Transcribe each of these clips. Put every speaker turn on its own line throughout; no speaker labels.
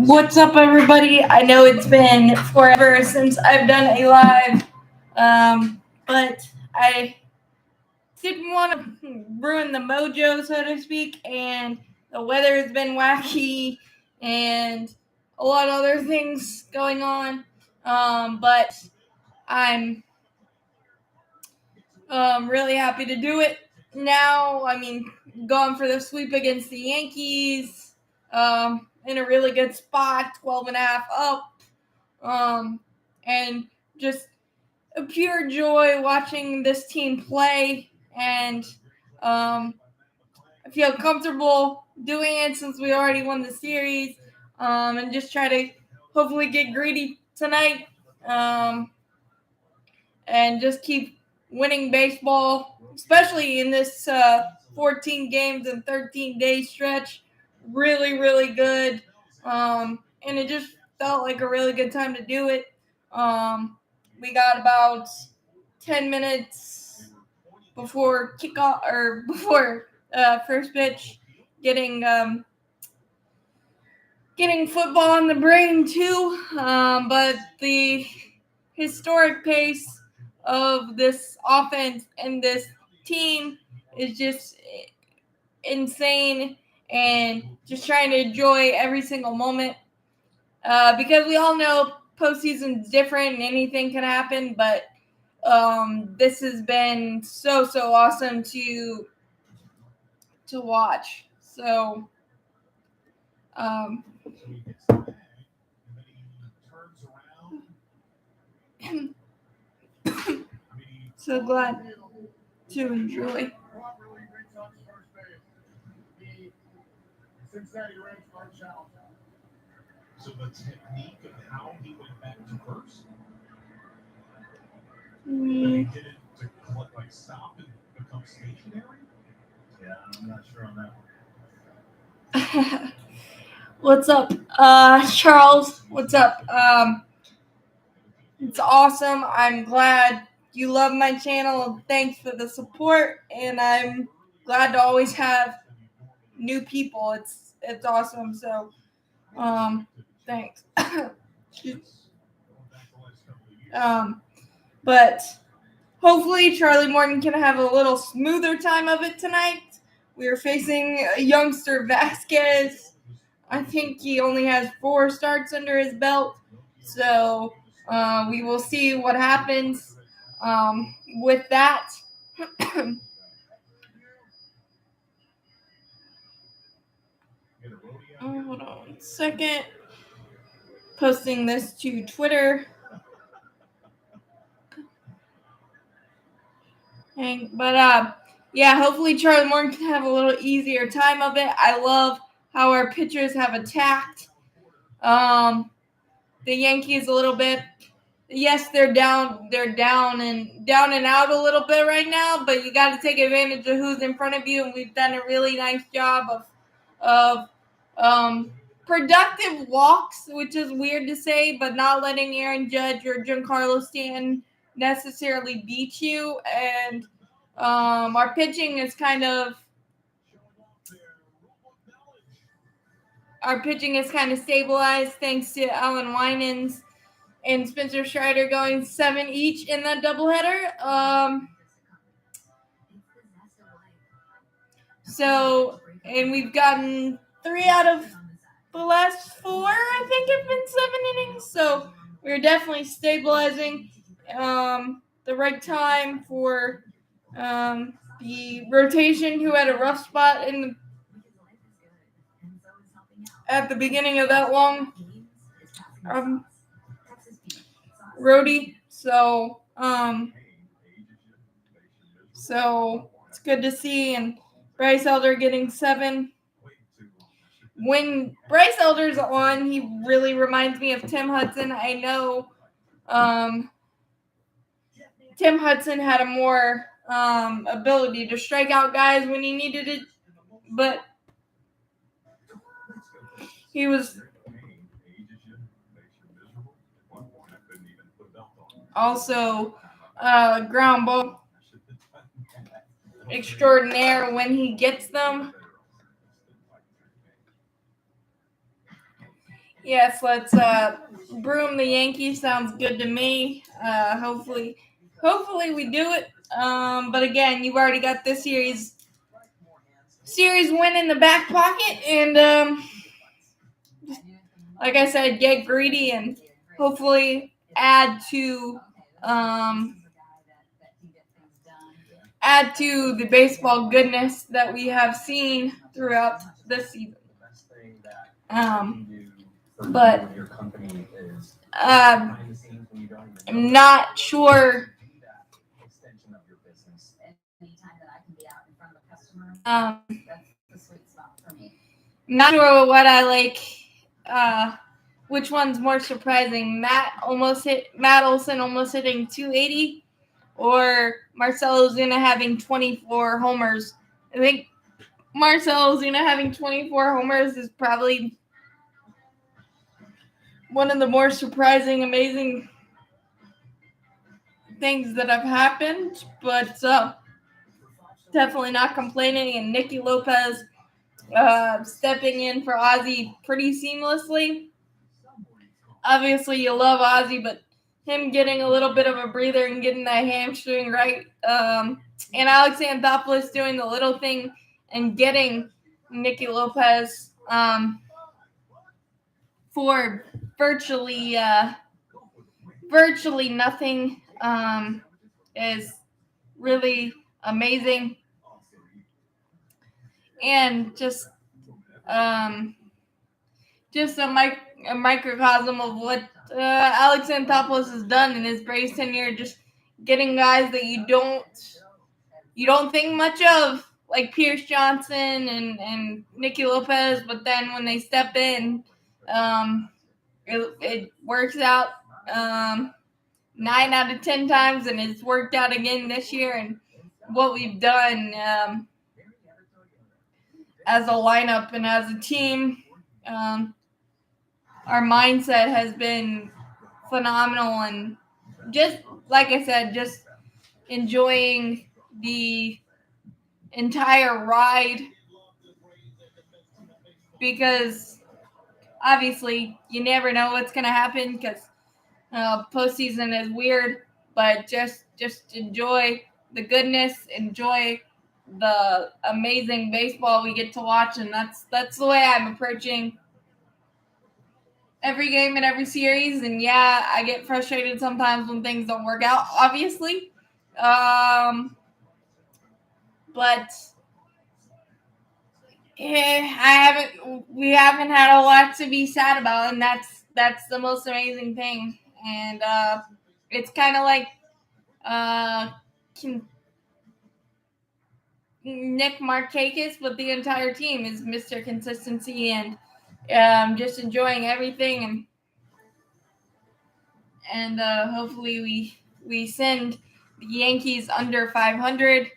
What's up, everybody? I know it's been forever since I've done a live, but I didn't want to ruin the mojo, so to speak, and the weather has been wacky and a lot of other things going on, but I'm really happy to do it now. I mean, going for the sweep against the Yankees, in a really good spot, 12.5 up. And just a pure joy watching this team play, and I feel comfortable doing it since we already won the series, and just try to hopefully get greedy tonight, and just keep winning baseball, especially in this 14 games and 13-day stretch. Really, really good, and it just felt like a really good time to do it. We got about 10 minutes before kickoff or before first pitch, getting football on the brain too. But the historic pace of this offense and this team is just insane, and just trying to enjoy every single moment, because we all know postseason's different and anything can happen, but this has been so awesome to watch. So so glad to enjoy.
So the technique of how he went back to first, he did it to stop and become stationary. Yeah, I'm not sure on that one.
What's up, Charles? What's up? It's awesome. I'm glad you love my channel. Thanks for the support, and I'm glad to always have new people. It's awesome. So, thanks. But hopefully Charlie Morton can have a little smoother time of it tonight. We are facing youngster Vasquez. I think he only has 4 starts under his belt. So we will see what happens with that. Hold on a second. Posting this to Twitter. But yeah, hopefully Charlie Morton can have a little easier time of it. I love how our pitchers have attacked the Yankees a little bit. Yes, they're down and out a little bit right now, but you got to take advantage of who's in front of you, and we've done a really nice job of productive walks, which is weird to say, but not letting Aaron Judge or Giancarlo Stanton necessarily beat you. And our pitching is kind of stabilized thanks to Alan Winans and Spencer Strider going 7 each in that doubleheader. So, and we've gotten 3 out of the last 4, I think, have been 7 innings. So we're definitely stabilizing the right time for the rotation, who had a rough spot at the beginning of that long roadie. So it's good to see. And Bryce Elder getting 7. When Bryce Elder's on, he really reminds me of Tim Hudson. I know Tim Hudson had a more ability to strike out guys when he needed it, but he was also ground ball extraordinaire when he gets them. Yes, let's broom the Yankees. Sounds good to me. Hopefully we do it. But again, you've already got this series win in the back pocket, and like I said, get greedy and hopefully add to the baseball goodness that we have seen throughout this season. But I'm not sure. Not sure what I like. Which one's more surprising? Matt Olson almost hitting 280, or Marcell Ozuna having 24 homers. I think Marcell Ozuna having 24 homers is probably one of the more surprising, amazing things that have happened. But definitely not complaining. And Nicky Lopez stepping in for Ozzy pretty seamlessly. Obviously, you love Ozzy, but him getting a little bit of a breather and getting that hamstring right, and Alex Anthopoulos doing the little thing and getting Nicky Lopez for virtually nothing is really amazing, and just a microcosm of what Alex Anthopoulos has done in his Braves tenure, just getting guys that you don't think much of, like Pierce Johnson and Nicky Lopez, but then when they step in, it works out 9 out of 10 times, and it's worked out again this year. And what we've done as a lineup and as a team, our mindset has been phenomenal, and just like I said, just enjoying the entire ride, because obviously you never know what's going to happen, because postseason is weird, but just enjoy the goodness, enjoy the amazing baseball we get to watch, and that's the way I'm approaching every game and every series. And yeah, I get frustrated sometimes when things don't work out, obviously, but we haven't had a lot to be sad about, and that's the most amazing thing. And it's kind of like Nick Markakis, but the entire team is Mr. Consistency, and just enjoying everything, and hopefully we send the Yankees under 500,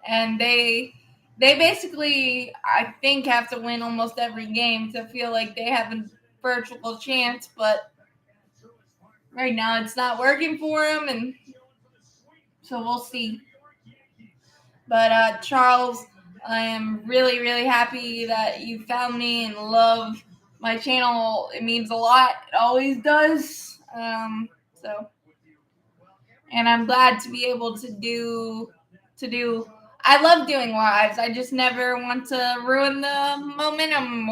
and they basically, I think, have to win almost every game to feel like they have a virtual chance, but right now it's not working for them, and so we'll see. But Charles, I am really, really happy that you found me and love my channel. It means a lot. It always does. And I'm glad to be able to do. I love doing lives. I just never want to ruin the momentum,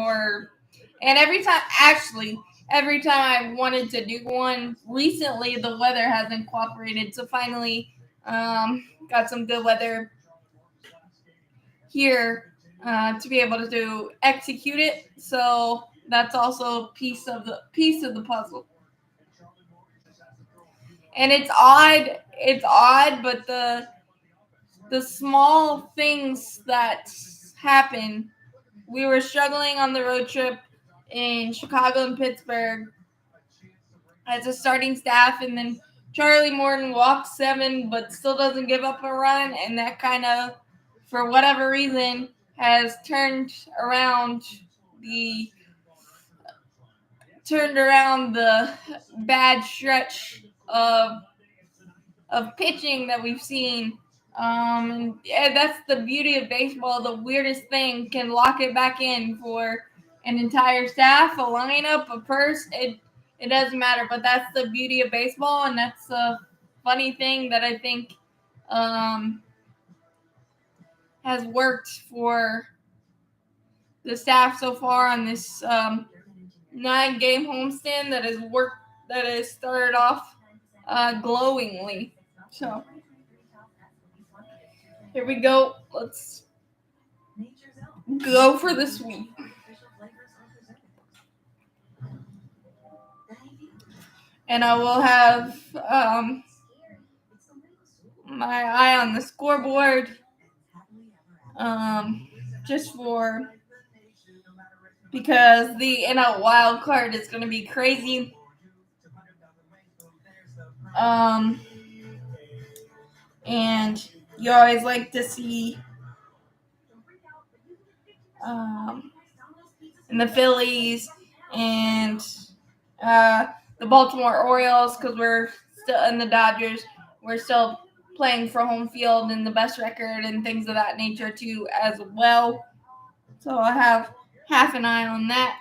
and every time I wanted to do one recently, the weather hasn't cooperated. So finally, got some good weather here to be able to execute it. So that's also a piece of the puzzle. And it's odd, but the small things that happen. We were struggling on the road trip in Chicago and Pittsburgh as a starting staff, and then Charlie Morton walks 7 but still doesn't give up a run, and that kind of, for whatever reason, has turned around the bad stretch of pitching that we've seen. And yeah, that's the beauty of baseball. The weirdest thing can lock it back in for an entire staff, a lineup, a purse. It doesn't matter. But that's the beauty of baseball, and that's the funny thing that I think has worked for the staff so far on this 9-game homestand that has started off glowingly. So here we go. Let's go for the sweep. And I will have my eye on the scoreboard just because the NL wild card is going to be crazy. And you always like to see in the Phillies and the Baltimore Orioles, because we're still in the Dodgers. We're still playing for home field and the best record and things of that nature too as well. So I have half an eye on that.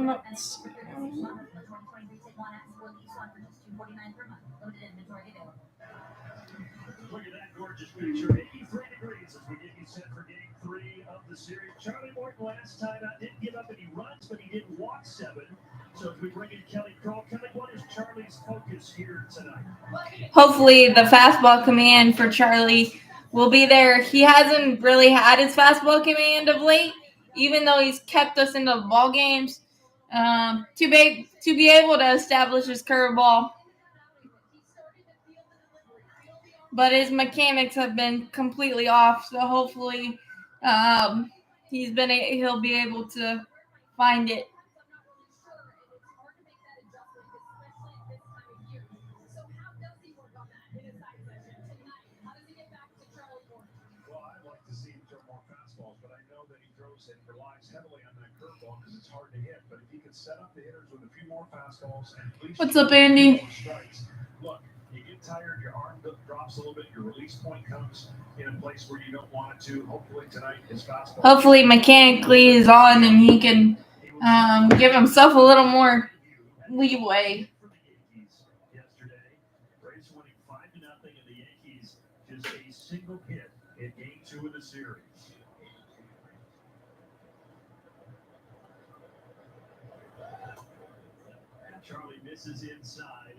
Let's see.
Look at that gorgeous picture. 83 degrees as we get you set for game 3 of the series. Charlie Morton last time out didn't give up any runs, but he did walk 7. So as we bring in Kelly Kroll, Kelly, what is Charlie's focus here tonight?
Hopefully the fastball command for Charlie will be there. He hasn't really had his fastball command of late, even though he's kept us into ball games. To be able to establish his curveball. But his mechanics have been completely off, so hopefully he'll be able to find it.
Well, I'd like to see him throw more fastballs, but I know that he throws and relies heavily on that curveball because it's hard to hit. But if he could set up the hitters with a few more fastballs and at least
What's up, Andy?
more strikes, look, you get tired, your arm drops a little bit, your release point comes in a place where you don't want it to. Hopefully tonight his fastball.
Hopefully mechanically is on and he can give himself a little more leeway.
For the Yankees yesterday, Braves winning 5-0, and the Yankees just a single hit in game 2 of the series. And Charlie misses inside.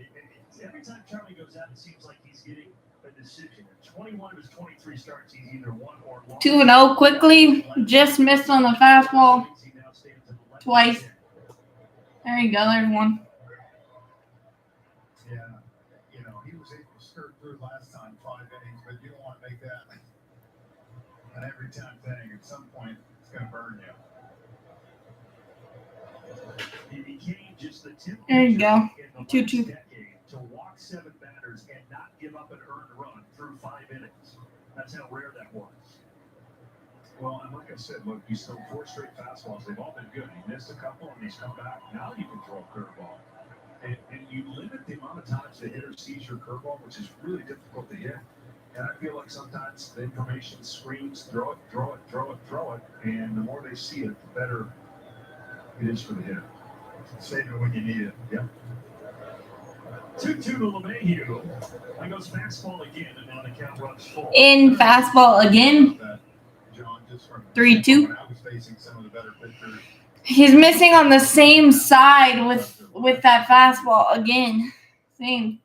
Every time Charlie goes out, it seems like he's getting a decision. In 21 of his 23 starts, he's either won or lost.
2-0 quickly. Just missed on the fastball twice. There you go. There's one.
Yeah, he was able to skirt through last time, 5 innings, but you don't want to make that an every time thing. At some point, it's going to burn you. He became just the 10th
There you go.
in the
2-2.
last decade to walk 7 batters and not give up an earned run through 5 innings. That's how rare that was. Well, and like I said, look, he's thrown 4 straight fastballs. They've all been good. He missed a couple, and he's come back. Now you can throw a curveball. And you limit the amount of times the hitter sees your curveball, which is really difficult to hit. And I feel like sometimes the information screams, throw it, throw it, throw it, throw it. And the more they see it, the better it is for the hitter. Save it when you need it. Yep. 2-2 to LeMahieu. That goes fastball again, and now the count runs full.
In fastball again. 3-2. He's missing on the same side with that fastball again. Same.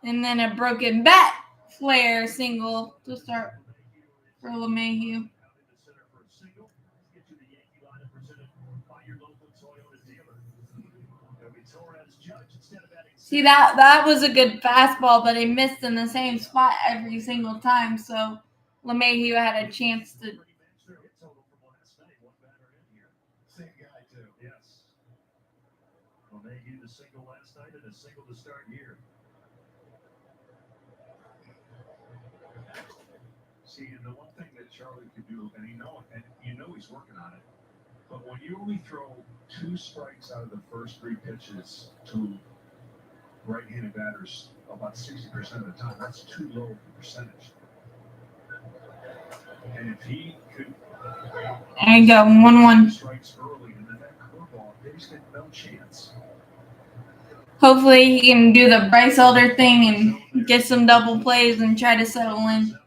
And then a broken bat flare single to start for LeMahieu. See, that was a good fastball, but it missed in the same spot every single time. So LeMahieu had a chance to.
Same guy too. Yes. LeMahieu They gave a single last night and a single to start here. See, and the one thing that Charlie could do, and you know he's working on it, but when you only throw 2 strikes out of the first 3 pitches to right-handed batters about 60% of the time, that's too low of a percentage. And if he could
There you go, 1-1.
strikes early and then that curveball, they just get no chance.
Hopefully he can do the Bryce Elder thing and get some double plays and try to settle in.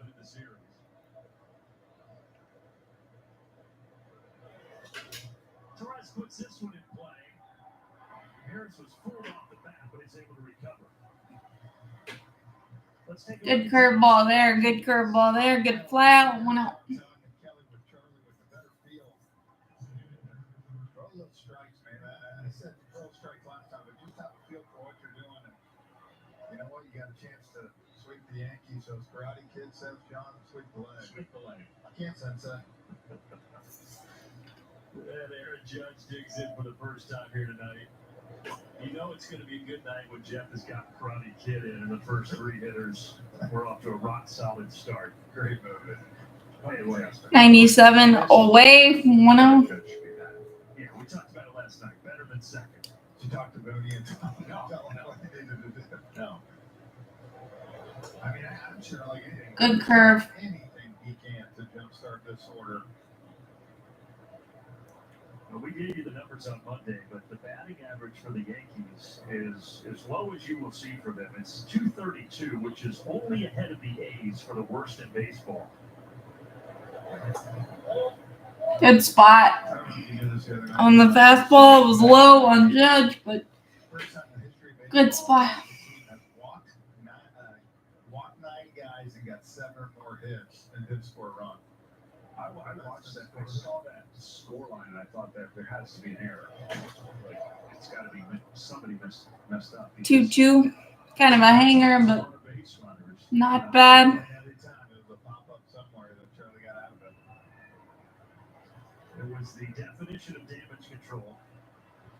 Torres puts this one in play. Harris was fooled off the bat, but he's able to recover.
Good curveball there, good curveball there, good fly out, 1 out.
Strikes, man. I said throw strikes last time, but just have a feel for what you're doing. And you know what? You got a chance to sweep the Yankees. So as Karate Kid says, John, sweep the leg. Sweep the leg. I can't sense that. And Aaron Judge digs in for the first time here tonight. You know it's going to be a good night when Jeff has got Karate Kid in, and the first 3 hitters were off to a rock-solid start. Great move. By the way,
97 away, 1-0.
Yeah, we talked about it last night. Better than second. You talked to Mooney and tell him what he needed to do. No. I mean, I'm sure like anything.
Good curve.
Anything he can to jumpstart this order. Well, we gave you the numbers on Monday, but the batting average for the Yankees is as low as you will see for them. It's .232, which is only ahead of the A's for the worst in baseball.
Good spot on the fastball. It was low on Judge, but good spot.
Walked 9 guys and got 7 or more hits and didn't score a run. I watched that. I saw that score line and I thought that there has to be an error. Like it's got to be somebody messed up.
2-2, kind of a hanger, but not bad.
It was the definition of damage control.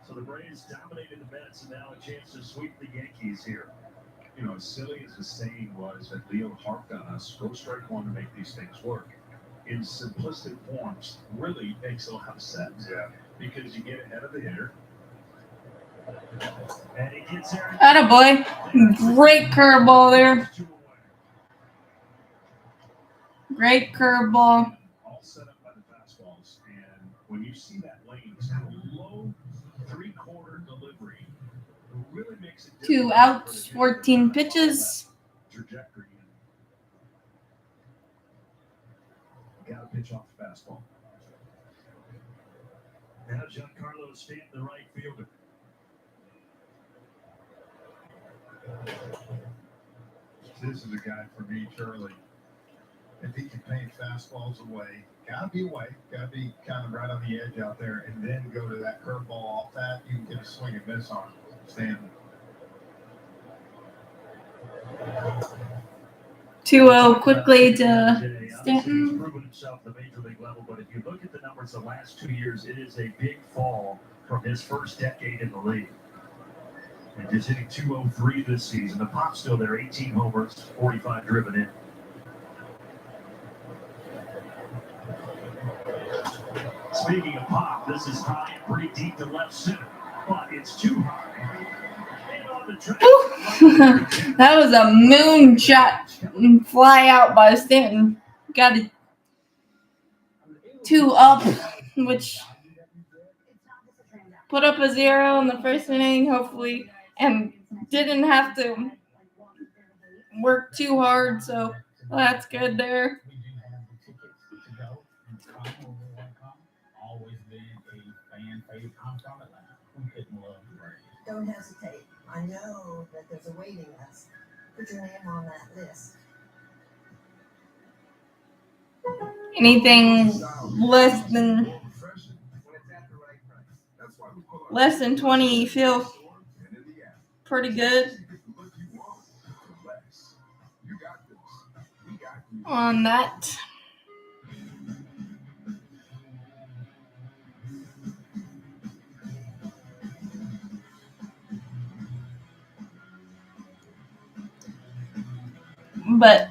So the Braves dominated the Mets, and now a chance to sweep the Yankees here. You know, as silly as the saying was that Leo harped on us, go strike one to make these things work. In simplistic forms, really makes a lot of sense. Yeah. Because you get ahead of the hitter. And he gets there.
Attaboy. Great curveball there. Great curveball.
All set up by the fastballs. And when you see that lane, it's kind of low 3/4 delivery. It really makes it
2 outs, 14 pitches.
Trajectory. Got to pitch off the fastball. Now Giancarlo Stanton, the right fielder. This is a guy for me, Charlie. If he can paint fastballs away, gotta be away, gotta be kind of right on the edge out there, and then go to that curveball off that, you can get a swing and miss on Stanton.
2-0 quickly to Stanton.
He's proven himself at the major league level, but if you look at the numbers the last 2 years, it is a big fall from his first decade in the league. And just hitting .203 this season. The pop's still there, 18 homers, 45 driven in. Speaking of pop, this is high and pretty deep to left center, but it's too high. And on the track,
That was a moonshot fly out by Stanton. Got it 2 up, which put up a 0 in the first inning, hopefully, and didn't have to work too hard, so that's good there.
Don't hesitate. I know that there's a waiting list. Put your name on that list.
Anything less than 20, you feel pretty good on that. but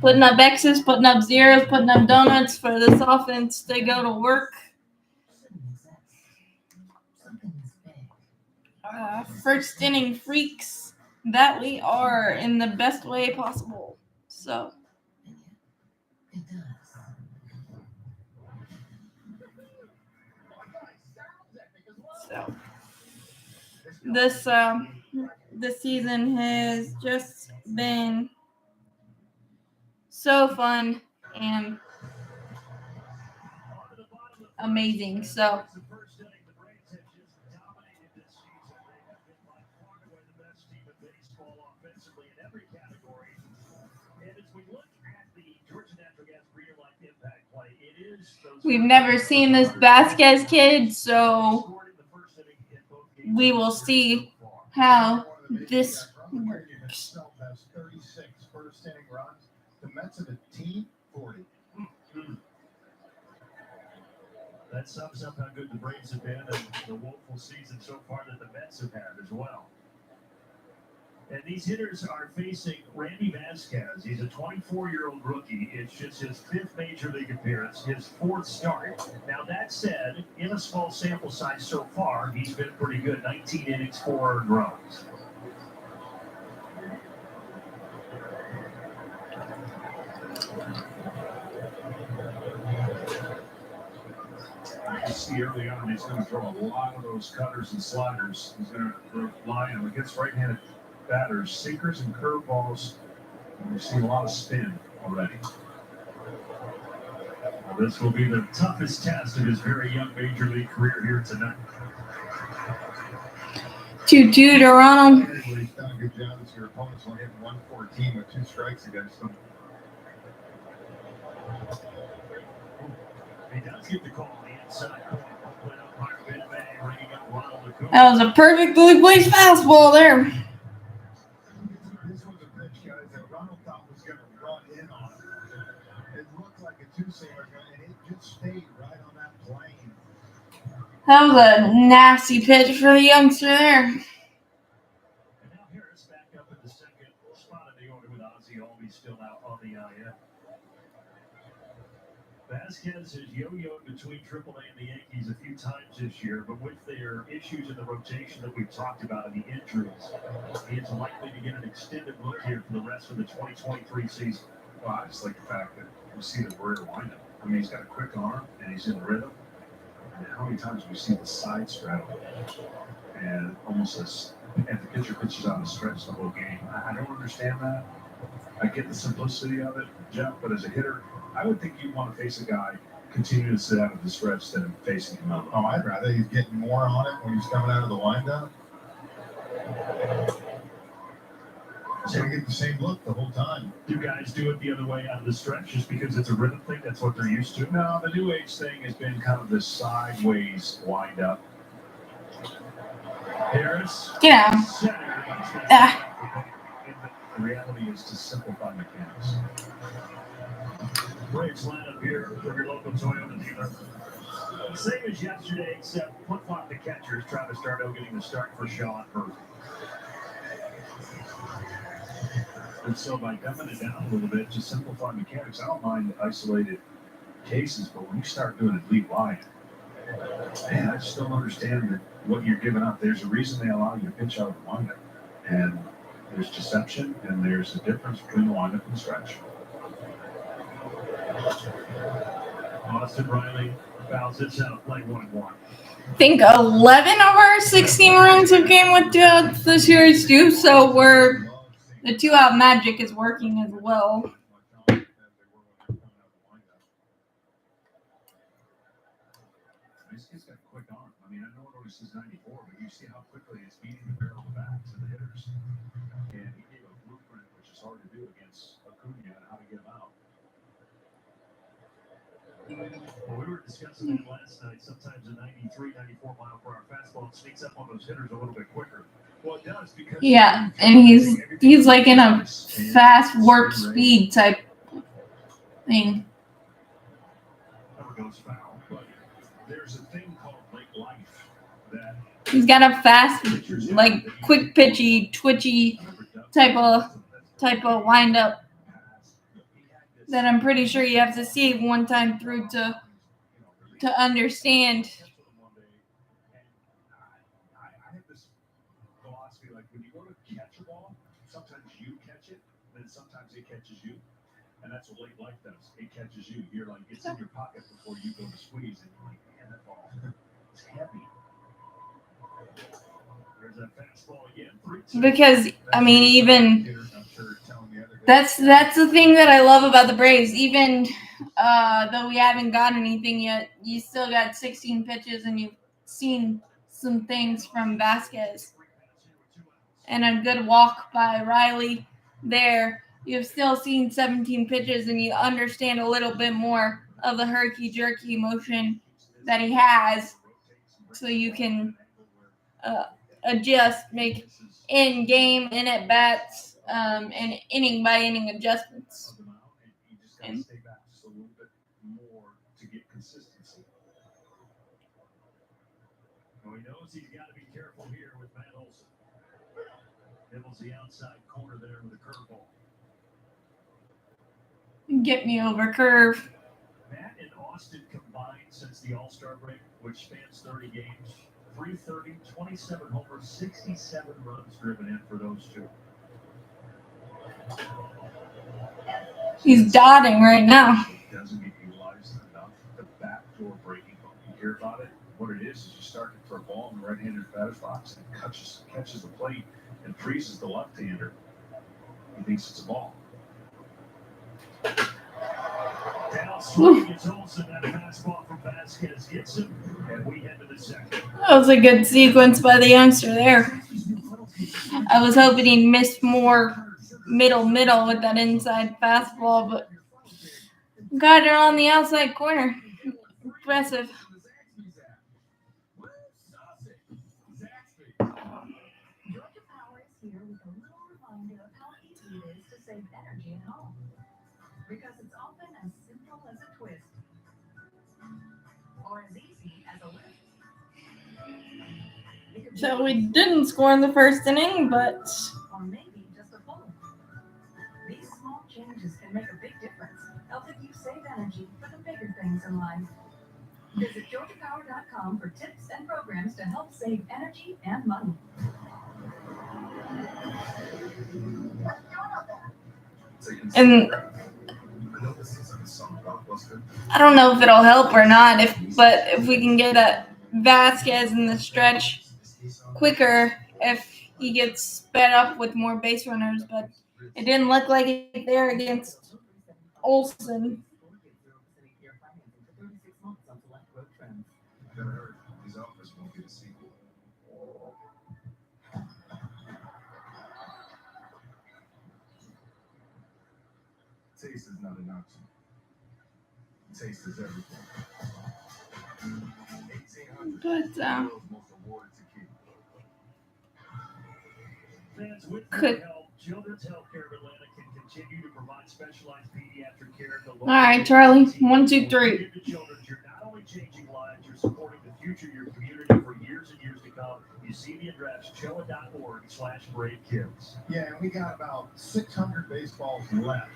putting up X's, putting up zeros, putting up donuts for this offense to go to work. First inning freaks that we are in the best way possible. So this season has just been so fun and amazing. So we've never seen this Vasquez kid, so we will see how this works.
Has 36 first inning runs. The Mets have a team 40. That sums up how good the Braves have been and the woeful season so far that the Mets have had as well. And these hitters are facing Randy Vasquez. He's a 24-year-old rookie. It's just his 5th major league appearance, his 4th start. Now, that said, in a small sample size so far, he's been pretty good. 19 innings, 4 earned runs. You see early on, he's going to throw a lot of those cutters and sliders. He's going to line them against right-handed batters, sinkers and curveballs. And we've seen a lot of spin already. Well, this will be the toughest test of his very young major league career here tonight.
2-2 Toronto.
He's done a good job as your opponent's only hitting 114 with 2 strikes against them. He does get the call on the inside corner.
That was a perfectly placed fastball there.
This was a pitch, guys, that Ronald thought was going to run in on it. It looked like a 2-seamer, and it just stayed right on that plane.
That was a nasty pitch for the youngster there.
And now Harris back up at the second spot in the order with Ozzie always still out on the IL. Vasquez has yo-yoed between AAA and the Yankees a few times this year, but with their issues in the rotation that we've talked about and the injuries, he is likely to get an extended look here for the rest of the 2023 season.
Well, I just like the fact that we see the rare windup. I mean, he's got a quick arm and he's in rhythm. And how many times we see the side straddle and almost as if the pitcher pitches on the stretch the whole game. I don't understand that. I get the simplicity of it, Jeff, but as a hitter, I would think you'd want to face a guy continue to sit out of the stretch than facing him out.
Oh, I'd rather he's getting more on it when he's coming out of the windup. He's going to get the same look the whole time.
Do guys do it the other way out of the stretch just because it's a rhythm thing? That's what they're used to? No, the new age thing has been kind of this sideways wind up. Harris.
Get out.
The reality is to simplify mechanics. Braves lineup here for your local Toyota dealer. Same as yesterday, except flip-flop the catchers. Travis Darno getting the start for Sean Murphy. And so by dumbing it down a little bit, to simplify mechanics, I don't mind isolated cases, but when you start doing it league wide, man, I just don't understand that what you're giving up. There's a reason they allow you to pitch out of the windup. And there's deception, and there's a difference between the windup and the stretch. Austin Riley fouls this out, play 1-1.
I think 11 of our 16 runs have came with 2 outs this series too, so the 2-out magic is working as well.
This kid's got a quick arm. I mean, I know it only says 94, but you see how quickly it's beating the barrel of the backs of the hitters. And he gave a blueprint, which is hard to do against Acuna, and how to get him out. Well, we were discussing that last night. Sometimes a 93, 94 mile per hour fastball sneaks up on those hitters a little bit quicker. Well, it does because
Yeah, and he's like in a fast warp speed type thing.
Never goes foul, but there's a thing called late life that
He's got a fast, like quick pitchy, twitchy type of type of windup that I'm pretty sure you have to see one time through to understand.
I have this philosophy, like when you go to catch a ball, sometimes you catch it, then sometimes it catches you. And that's what late life does. It catches you. You're like, it's in your pocket before you go to squeeze, and you're like, man, that ball, it's heavy. There's that fastball again.
Because I mean, even that's the thing that I love about the Braves. Even though we haven't got anything yet, you still got 16 pitches, and you've seen some things from Vasquez and a good walk by Riley there. You've still seen 17 pitches, and you understand a little bit more of the herky-jerky motion that he has, so you can adjust, make in-game, in-at-bats, and inning-by-inning adjustments. And
he knows he's got to be careful here with Matt Olson. Nibbles the outside corner there with a curveball.
Get me over curve.
Matt and Austin combined since the All-Star break, which spans 30 games, 330, 27 homers, 67 runs driven in for those two.
He's dotting right now.
Doesn't get utilized enough. The backdoor breaking ball. You hear about it? What it is you start to throw a ball in the right-hander batter's box and catches the plate and freezes the left-hander. He thinks it's a ball.
Down swing is Olsen. That fastball from Vasquez gets him, and we head to the second.
That was a good sequence by the youngster there. I was hoping he'd miss more middle with that inside fastball, but got it on the outside corner. Impressive.
Georgia Power is here with a little reminder of how easy it is to save energy at home. Because it's often as simple as a twist. Or as easy as a lift.
So we didn't score in the first inning, but
Or maybe just a pull. These small changes can make a big difference, helping you save energy for the bigger things in life. Visit GeorgiaPower.com for tips and programs to help save energy and money.
and I don't know if it'll help or not. If we can get that Vasquez in the stretch quicker, if he gets sped up with more base runners, but it didn't look like it there against Olsen.
Taste is not an option. Taste is everything.
But
Fans, with
Could-
your help, Children's Healthcare of Atlanta can continue to provide specialized pediatric care at the local.
all right, Charlie. 1, 2, 3.
Give to children, you're not only changing lives, you're supporting the future of your community for years and years to come. You see the address, choa.org/BraveKids.
Yeah, and we got about 600 baseballs left.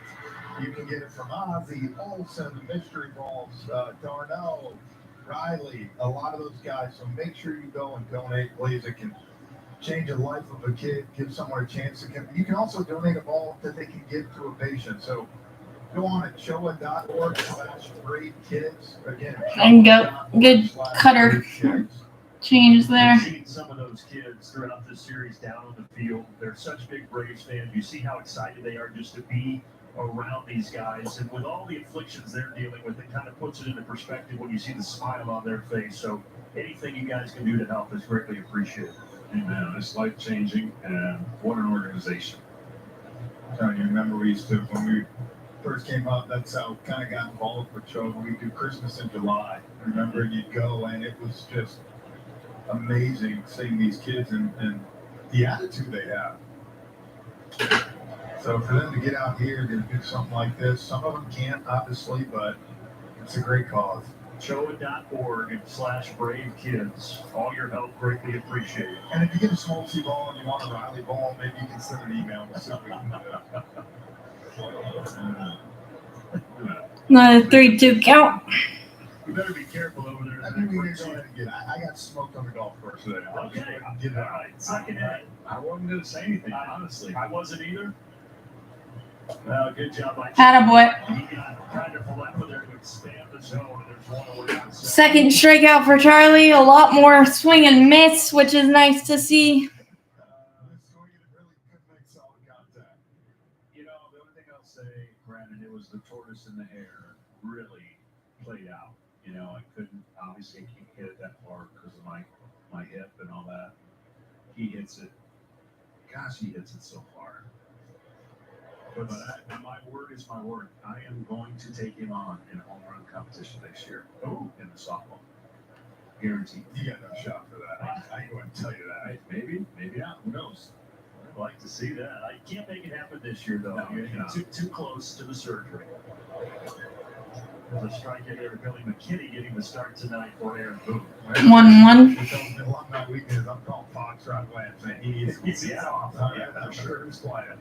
You can get it from Ozzie, Olsen, the mystery balls, Darnell, Riley, a lot of those guys. So make sure you go and donate, please. It can change the life of a kid, give someone a chance. You can also donate a ball that they can give to a patient. So go on at choa.org/BraveKids. Again,
And go good cutter change there.
We've seen some of those kids throughout this series down on the field. They're such big Braves fans. You see how excited they are just to be around these guys. And with all the afflictions they're dealing with, it kind of puts it into perspective when you see the smile on their face. So anything you guys can do to help is greatly appreciated.
Amen. It's life-changing, and what an organization. John, you remember when we first came up, that's how kind of got involved with Cho. We do Christmas in July. I remember you'd go, and it was just amazing seeing these kids and the attitude they have. So for them to get out here to do something like this, some of them can't, obviously, but it's a great cause.
Choa.org/BraveKids. All your help greatly appreciated.
And if you get a Smoltzy ball and you want a Riley ball, maybe you can send an email. We'll see what we can do.
Not a 3-2 count.
You better be careful over there.
I think we need to go ahead and get it. I got smoked on the golf course today.
Okay.
Get it
All
out.
right. Second inning.
I wasn't going to say anything, honestly.
I wasn't either. Good job by
Attaboy.
He got kind of left there to expand the zone, and there's one away on
Second strikeout for Charlie. A lot more swing and miss, which is nice to see.
You know, the only thing I'll say, Brandon, it was the tortoise and the hare really played out. You know, I couldn't obviously hit it that far because of my hip and all that. He hits it. Gosh, he hits it so far. But my word is my word. I am going to take him on in a home run competition next year. Oh, in the softball. Guaranteed. You got no shot for that. I ain't going to tell you that. Maybe not. Who knows?
I'd like to see that. I can't make it happen this year, though.
No,
You're too close to the surgery. There's a strikeout there to Billy McKinney getting the start tonight for Aaron Boone.
1-1.
My weakness, I'm calling Foxtrot Land saying he's off. Yeah, for sure. He's quiet.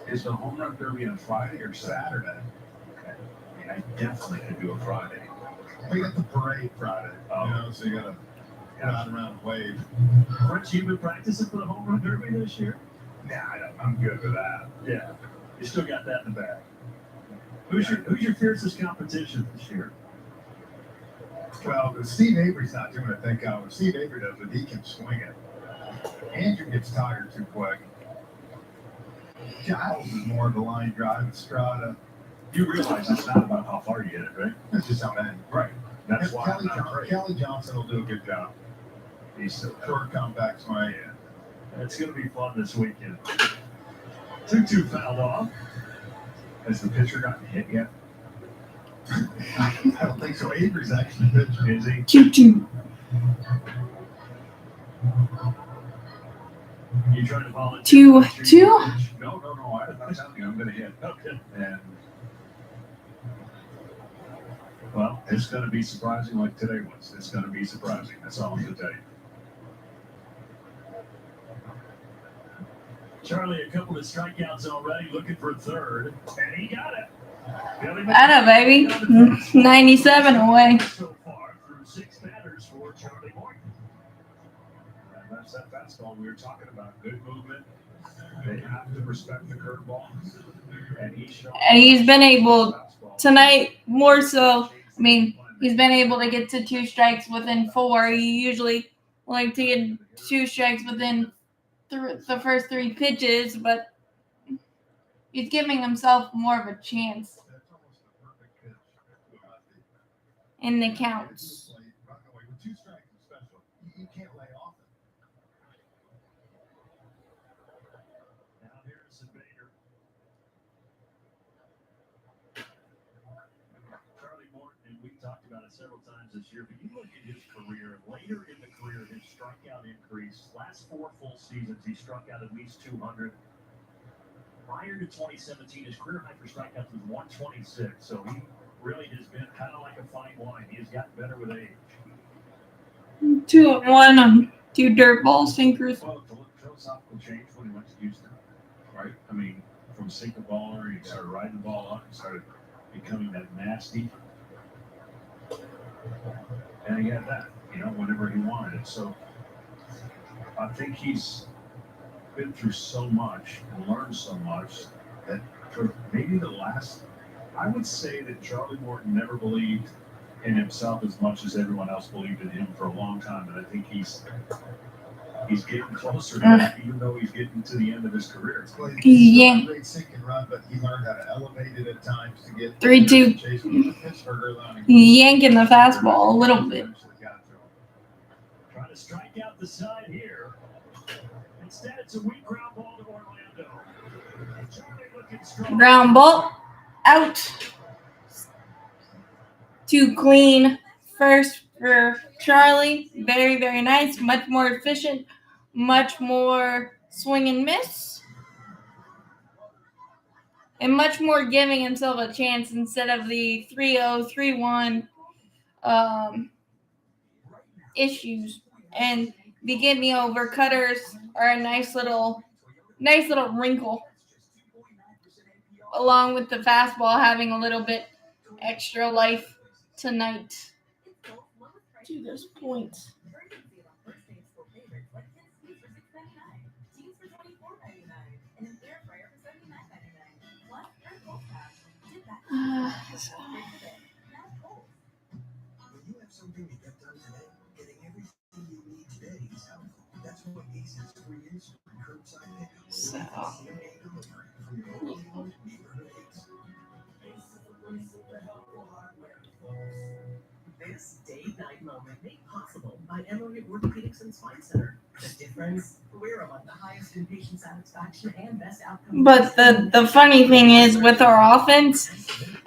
Is the home run derby on Friday or Saturday? Okay. I mean, I definitely could do a Friday. We got the parade Friday. Oh. You know, so you got to ride around and wave.
Weren't you been practicing for the home run derby this year?
Nah, I'm good with that.
Yeah. You still got that in the bag. Who's your fiercest competition this year?
Well, Steve Avery's not doing a thing out. If Steve Avery does it, he can swing it. Andrew gets tired too quick. Giles is more of the line drive. Estrada.
You realize it's not about how far you hit it, right?
That's just how many.
Right. That's why
Kelly Johnson will do a good job. He's still short comeback swing.
Yeah. It's going to be fun this weekend. 2-2 fouled off.
Has the pitcher gotten hit yet? I don't think so. Avery's actually pitching. Is he?
2-2.
You trying to follow
2-2?
No. I'm telling you, I'm going to hit.
Okay.
And well, it's going to be surprising like today was. It's going to be surprising. That's all I'm going to tell you.
Charlie, a couple of strikeouts already, looking for third, and he got it.
Atta, baby. 97 away.
So far through 6 batters for Charlie Morton.
And that's that fastball we were talking about. Good movement. They have to respect the curveball. And
he's been able tonight more so. I mean, he's been able to get to 2 strikes within 4. He usually like to get 2 strikes within the first 3 pitches, but he's giving himself more of a chance in the counts.
Charlie Morton, and we've talked about it several times this year, but you look at his career, later in the career, his strikeout increase, last 4 full seasons, he struck out at least 200. Prior to 2017, his career high for strikeouts was 126, so he really has been kind of like a fine wine. He has gotten better with age.
2-1 on 2 dirt ball sinkers.
Well, the philosophical change when he went to Houston, right? I mean, from sinker baller, he started riding the ball up, he started becoming that nasty. And he had that, you know, whenever he wanted it. So I think he's been through so much and learned so much that for maybe the last, I would say that Charlie Morton never believed in himself as much as everyone else believed in him for a long time. And I think he's getting closer to that, even though he's getting to the end of his career.
Yeah.
Great sink and run, but he learned how to elevate it at times to get
3-2. Yanking the fastball a little bit.
Trying to strike out the side here. Instead, it's a weak ground ball to Orlando. Charlie looking strong.
Ground ball out. 2 clean first for Charlie. Very, very nice. Much more efficient. Much more swing and miss. And much more giving himself a chance instead of the 3-0, 3-1 issues, and the get me over cutters are a nice little wrinkle, along with the fastball having a little bit extra life tonight to this point. So.
When you have something to get done today, getting everything you need today is helpful. That's what Aces free in-store and curbside pickup.
So.
Same-day delivery from your locally owned neighborhood Ace.
This date-night moment made possible by Emory Orthopedics and Spine Center. The difference? We're among the highest in patient satisfaction and best outcomes.
But the funny thing is, with our offense,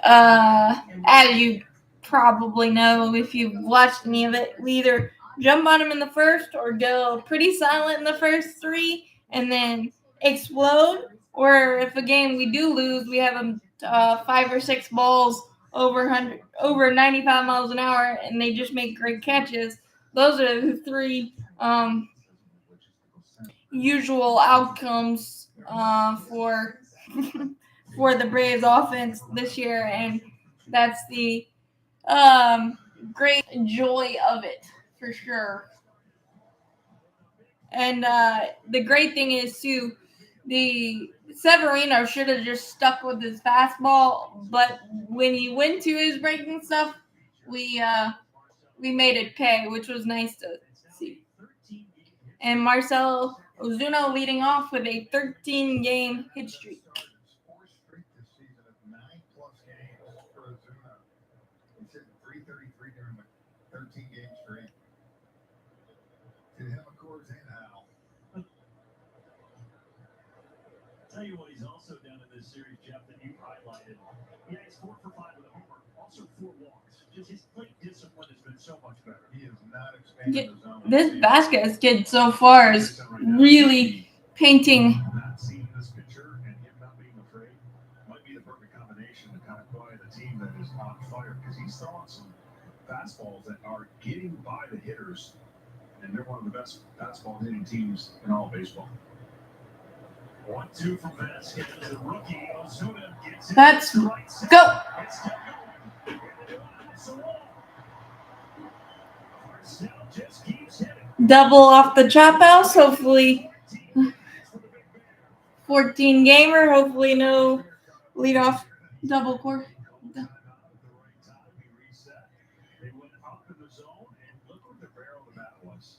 as you probably know if you've watched any of it, we either jump on them in the first or go pretty silent in the first three and then explode. Or if a game we do lose, we have them 5 or 6 balls over 95 miles an hour, and they just make great catches. Those are the three usual outcomes for for the Braves offense this year, and that's the great joy of it for sure. And the great thing is too, the Severino should have just stuck with his fastball, but when he went to his breaking stuff, we made it pay, which was nice to see. And Marcelo Ozuna leading off with a 13-game hit streak.
Fourth streak this season of 9+ games for Ozuna. He's hitting .333 during the 13-game streak. To him, of course, and Hal.
Tell you what, he's also done in this series, Jeff, that you highlighted. Yeah, he's 4 for 5 with a homer, also 4 walks. Just his plate discipline has been so much better.
He is not expanding the zone.
This Vasquez kid so far is really painting.
Not seeing this pitcher and him not being afraid might be the perfect combination to kind of quiet a team that is on fire, because he's throwing some fastballs that are getting by the hitters, and they're one of the best fastball hitting teams in all of baseball.
1-2 from Vasquez. The rookie Ozuna gets it.
Let's go.
Just keeps hitting.
Double off the chop house. Hopefully 14 gamer. Hopefully no leadoff double core.
They went up in the zone, and look what the barrel of the bat was.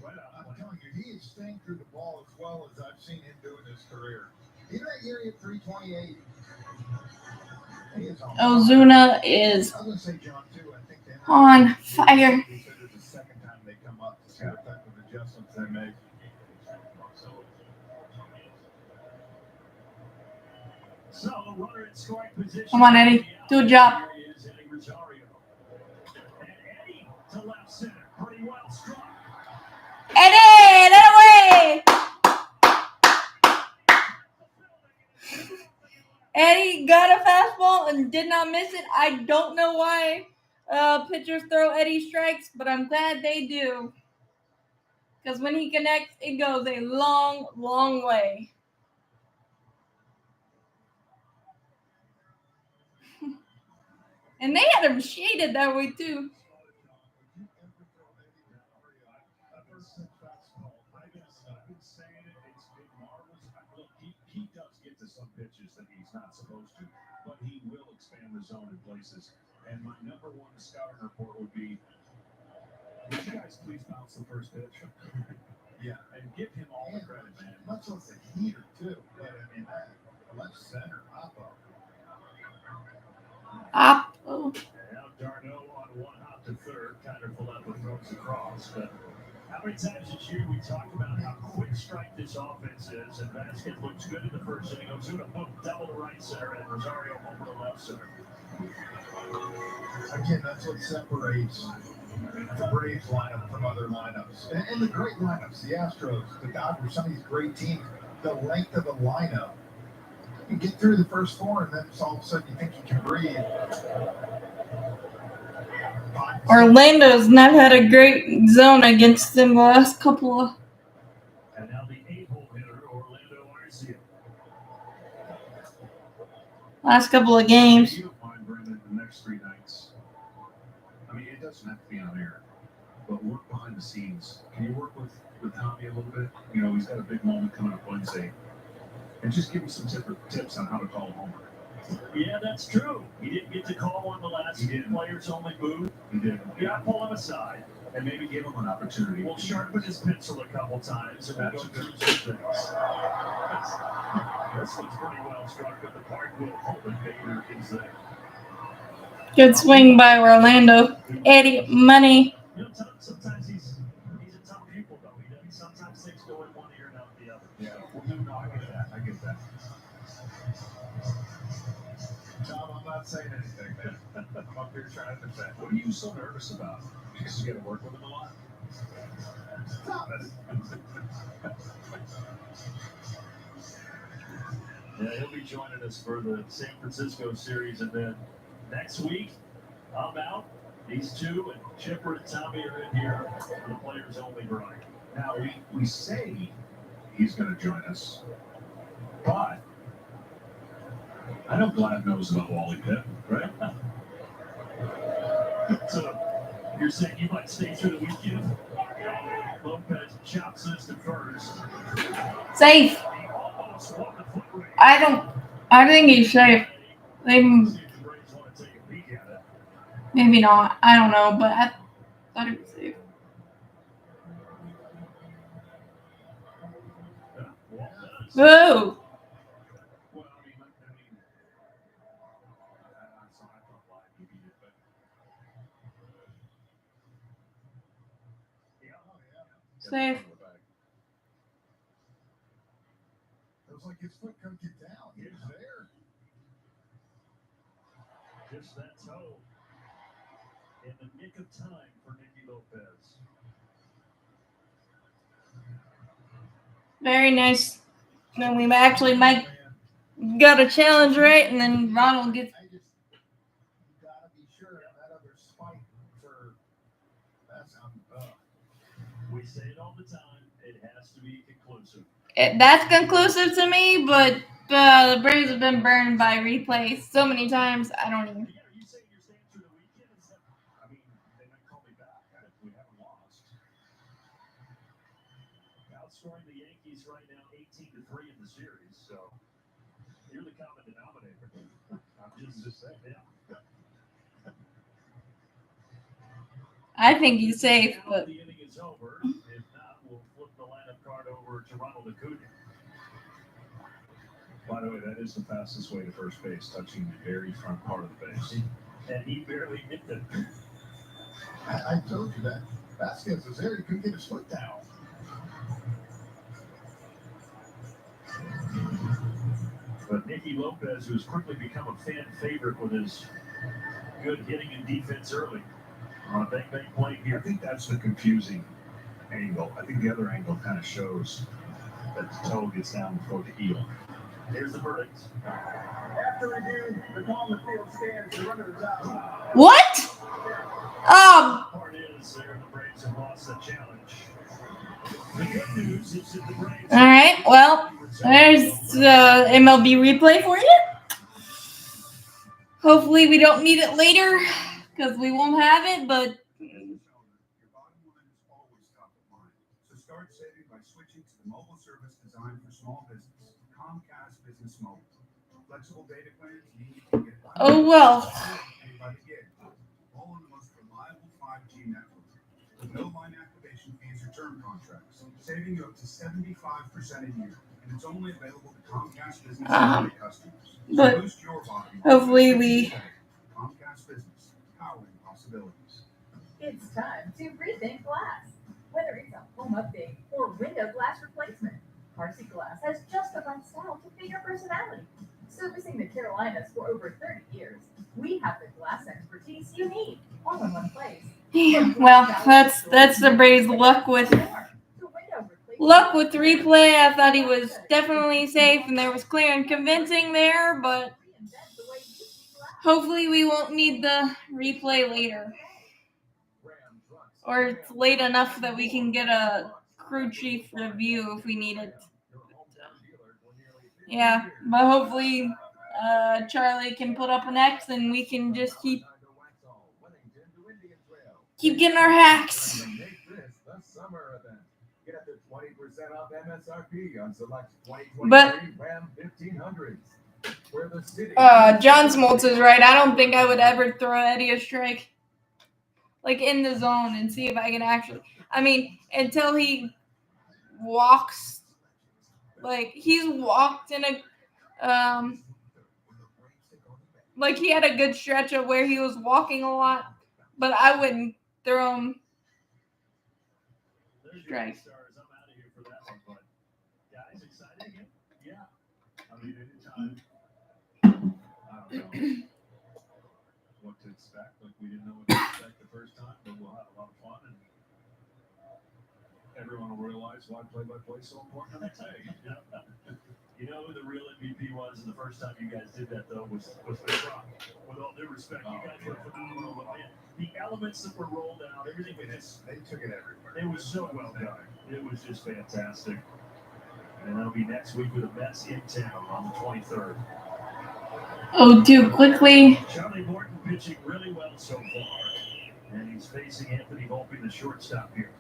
Right out.
I'm telling you, he is staying through the ball as well as I've seen him do in his career. Even that year he had 328.
Ozuna is
I was going to say, John, too. I think they
on fire.
He said it's the second time they come up to see what type of adjustments they make.
So, runner in scoring position.
Come on, Eddie. Do a job.
Here is Eddie Rosario. And Eddie to left center. Pretty well struck.
Eddie, that away. Eddie got a fastball and did not miss it. I don't know why pitchers throw Eddie strikes, but I'm glad they do. Because when he connects, it goes a long, long way. And they had him shaded that way, too.
I've been saying it. It's been marvelous. Look, he does get to some pitches that he's not supposed to, but he will expand the zone in places. And my number one scouting report would be, would you guys please bounce the first pitch?
Yeah.
And give him all the credit, man.
Much less a heater, too. But, I mean, that left center, Oppo.
Oppo.
Now Darno on one hop to third. Tyler Filippo throws across. But how many times this year we talked about how quick strike this offense is, and Vasquez looks good in the first inning. Ozuna hooked double to right center, and Rosario over to left center.
Again, that's what separates the Braves lineup from other lineups. And the great lineups, the Astros, the Dodgers, some of these great teams, the length of the lineup. You get through the first 4, and then all of a sudden you think you can breathe.
Orlando's not had a great zone against them the last couple of.
And now the 8-hole hitter, Orlando Arcia.
Last couple of games.
You don't mind, Brandon, the next 3 nights. I mean, it doesn't have to be on air, but work behind the scenes. Can you work with Tommy a little bit? You know, he's got a big moment coming up Wednesday. And just give me some tips on how to call a homer.
Yeah, that's true. He didn't get to call one the last players only booth.
He did.
You got to pull him aside.
And maybe give him an opportunity.
We'll sharpen his pencil a couple times and we'll go through some things. This looks pretty well struck, but the park will hold it. Baker is there.
Good swing by Orlando. Eddie Money.
You know, sometimes he's a tough pupil, though. Sometimes things go in one ear and out the other.
Yeah, well, no, I get that. I get that. Tom, I'm not saying anything, man. I'm up here trying to defend. What are you so nervous about? Because you got to work with him a lot?
Yeah, he'll be joining us for the San Francisco series, and then next week, I'm out. These two, and Chipper and Tommy are in here for the players only grind.
Now, we say he's going to join us, but I know Glad knows about Wally Pitt, right?
So you're saying you might stay through the weekend? Lopez chops this to first.
Safe. I think he's safe. Maybe not. I don't know, but I thought he was safe. Whoa! Safe.
It was like his foot couldn't get down. He was there.
Just that toe in the nick of time for Nicky Lopez.
Very nice. Then we actually might got a challenge right, and then Ronald gets.
You gotta be sure that other spike for that's
we say it all the time. It has to be conclusive.
That's conclusive to me, but the Braves have been burned by replays so many times. I don't even.
Yeah, are you saying you're staying through the weekend?
I mean, they might call me back if we haven't lost.
Outscoring the Yankees right now 18-3 in the series, so you're the common denominator. I'm just saying, yeah.
I think he's safe, but.
The inning is over. If not, we'll flip the lineup card over to Ronald Acuna.
By the way, that is the fastest way to first base, touching the very front part of the base.
And he barely hit it.
I told you that. Vasquez was there. He couldn't get his foot down.
But Nicky Lopez, who's quickly become a fan favorite with his good hitting and defense early. On a bang play here.
I think that's the confusing angle. I think the other angle kind of shows that the toe gets down before the heel.
Here's the verdict.
After review, the call in the field stands. The runner is out.
What?
Part is there, the Braves have lost the challenge. The good news is that the Braves.
All right. Well, there's MLB replay for you. Hopefully, we don't need it later because we won't have it. But
Your bottom line is always top of mind. So start saving by switching to the mobile service designed for small business. Comcast Business Mobile. Flexible data plans you can get.
oh well.
Anybody get. All on the most reliable 5G network. With no line activation fees or term contracts. Saving you up to 75% a year. And it's only available to Comcast Business Mobile customers.
But
So boost your bottom line.
hopefully we.
Comcast Business. Powering possibilities.
It's time to rethink glass. Whether it's a home update or window glass replacement, Carsey Glass has just the right style to fit your personality. Servicing the Carolinas for over 30 years, we have the glass expertise you need, all in one place.
Yeah, well, that's the Braves' luck with replay. I thought he was definitely safe, and there was clear and convincing there, but hopefully we won't need the replay later. or it's late enough that we can get a crew chief review if we need it. Yeah, but hopefully Charlie can put up an X and we can just keep getting our hacks. But John Smoltz is right. I don't think I would ever throw Eddie a strike, like in the zone, and see if I can actually. I mean, until he walks, like he's walked in a like he had a good stretch of where he was walking a lot, but I wouldn't throw him strike.
I'm out of here for that one, but guys, excited again? Yeah. I mean, anytime. I don't know what to expect. Like, we didn't know what to expect the first time, but we'll have a lot of fun, and everyone will realize why play-by-play is so important the next day. You know who the real MVP was, and the first time you guys did that, though, was Brock. With all due respect, you guys were phenomenal. But man, the elements that were rolled out, everything was just...
They took it everywhere.
It was so well done. It was just fantastic. And that'll be next week with the Mets in town on the 23rd.
Oh, dude, quickly.
Charlie Morton pitching really well so far. And he's facing Anthony Volpe, the shortstop here.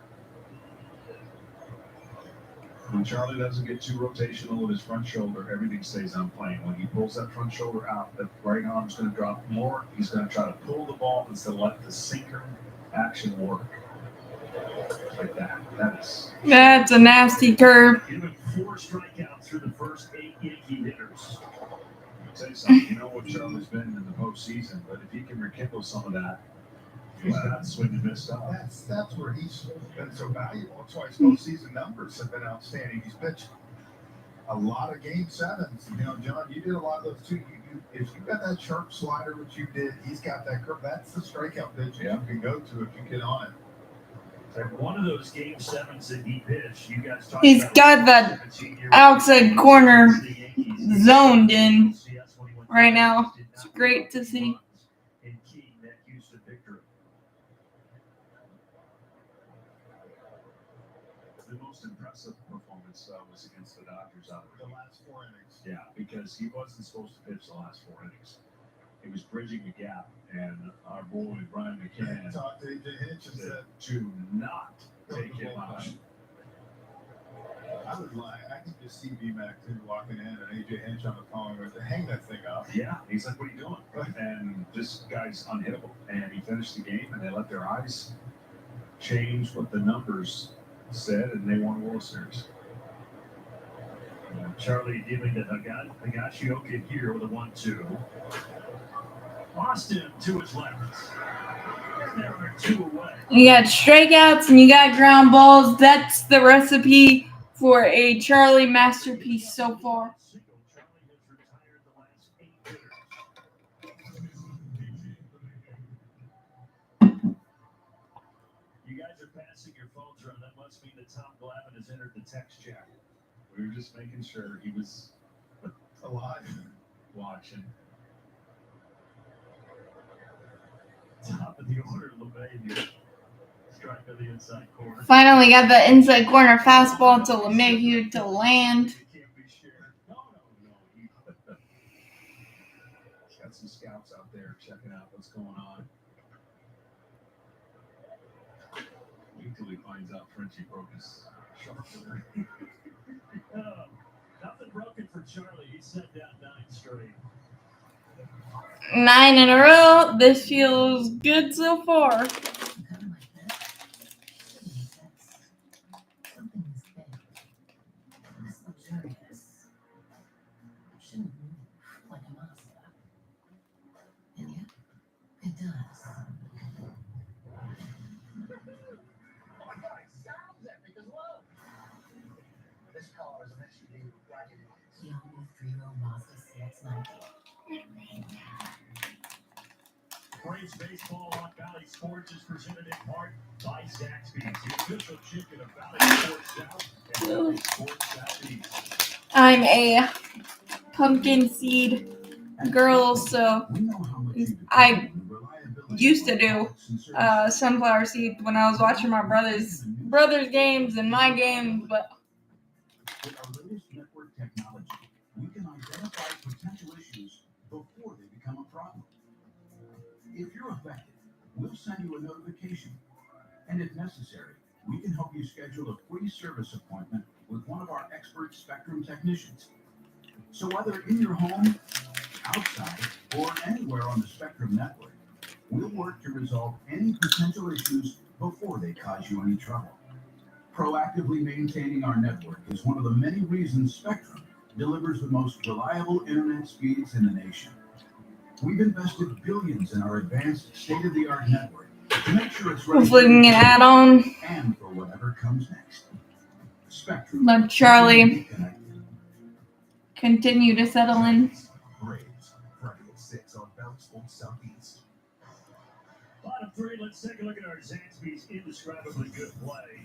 When Charlie doesn't get too rotational with his front shoulder, everything stays on plane. When he pulls that front shoulder out, the right arm's going to drop more. He's going to try to pull the ball instead of let the sinker action work. Like that.
That's a nasty curve.
Given 4 strikeouts through the first 8 Yankee hitters.
I'll tell you something. You know what Charlie's been in the postseason, but if he can rekindle some of that,
he's got swing and miss stuff.
That's where he's been so valuable. That's why his postseason numbers have been outstanding. He's pitched a lot of game 7s. You know, John, you did a lot of those too. If you got that sharp slider, which you did, he's got that curve. That's the strikeout pitch you can go to if you get on it.
Like one of those game 7s that he pitched, you guys talked
He's got that outside corner zoned in right now. It's great to see.
The most impressive performance was against the Dodgers out of
the last 4 innings.
Yeah, because he wasn't supposed to pitch the last 4 innings. He was bridging the gap, and our boy Brian McCann
talked to AJ Hinch and said
to not take him out.
I would lie. I can just see B-Mac too walking in and AJ Hinch on the phone with hang that thing up.
Yeah, he's like, "What are you doing?" And this guy's unhittable. And he finished the game, and they let their eyes change what the numbers said, and they won a World Series.
Charlie giving to Higashioka here with a 1-2. Austin to his left. And there are 2 away.
You got strikeouts and you got ground balls. That's the recipe for a Charlie masterpiece so far.
You guys are passing your phones around. That must mean that Tom Glavine has entered the text chat.
We were just making sure he was
alive,
watching.
Top of the order, LeMahieu. Strike of the inside corner.
Finally got the inside corner fastball to LeMahieu to land.
Can't be shared. No.
He's got some scouts out there checking out what's going on. Wait till he finds out Frenchie broke his shoulder.
Nothing broken for Charlie. He's set down 9 straight.
9 in a row. This feels good so far.
Braves baseball on Valley Sports is presented in part by Zaxby's, the official chicken of Valley Sports South and Valley Sports Southeast.
I'm a pumpkin seed girl, so I used to do sunflower seeds when I was watching my brother's games and my games, but
With our latest network technology, we can identify potential issues before they become a problem. If you're affected, we'll send you a notification. And if necessary, we can help you schedule a free service appointment with one of our expert Spectrum technicians. So whether in your home, outside, or anywhere on the Spectrum network, we'll work to resolve any potential issues before they cause you any trouble. Proactively maintaining our network is one of the many reasons Spectrum delivers the most reliable internet speeds in the nation. We've invested billions in our advanced state-of-the-art network to make sure it's ready
hopefully we can add on.
And for whatever comes next. Spectrum.
Let Charlie continue to settle in.
Braves, Friday at 6 on Bounce Sports Southeast.
Bottom three, let's take a look at our Zaxby's indescribably good play.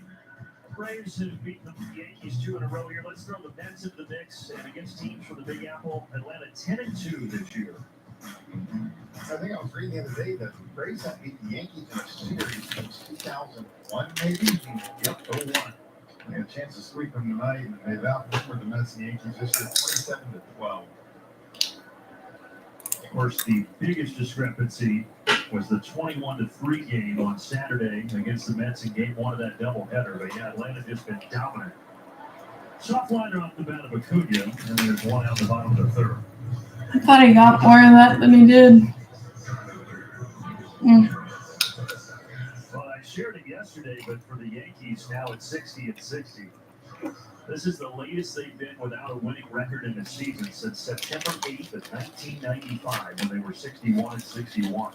Braves have beaten the Yankees 2 in a row here. Let's throw the Mets into the mix, and against teams from the Big Apple, Atlanta 10-2 this year.
I think I was reading the other day that the Braves have beat the Yankees in a series since 2001, maybe?
Yep, 01.
They had a chance to sweep them tonight, and they've outnumbered the Mets and Yankees this year 27-12.
Of course, the biggest discrepancy was the 21-3 game on Saturday against the Mets in Game 1 of that doubleheader. But yeah, Atlanta just been dominant. Soft liner off the bat of Acuna, and there's one out the bottom of the third.
I thought he got more of that than he did.
Well, I shared it yesterday, but for the Yankees, now it's 60-60. This is the latest they've been without a winning record in a season since September 8th of 1995, when they were 61-61.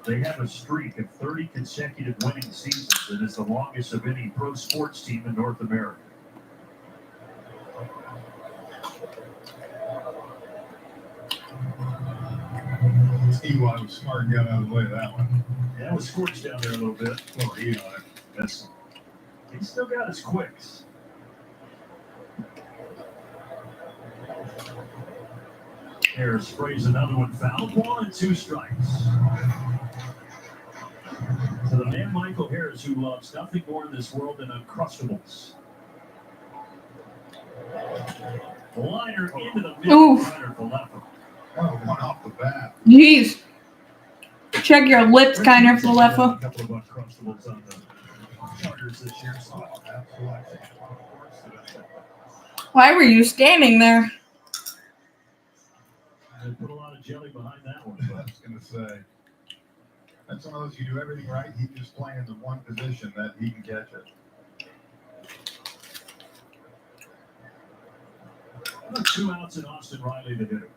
They have a streak of 30 consecutive winning seasons that is the longest of any pro sports team in North America.
T.Y. was smart and got out of the way of that one.
Yeah, it was scorched down there a little bit.
Well, he on it.
That's, he's still got his quicks. Harris sprays another one foul. 1 and 2 strikes. To the man Michael Harris, who loves nothing more in this world than Uncrustables. Liner into the middle. Liner for left.
Oh, one off the bat.
Jeez. Check your lips, kind of, Falefa.
A couple of Uncrustables on the Chargers this year. So
Absolutely.
Why were you standing there?
they put a lot of jelly behind that one.
I was going to say, that's one of those, you do everything right, he's just playing the one position that he can catch it.
2 outs in Austin Riley, the hitter.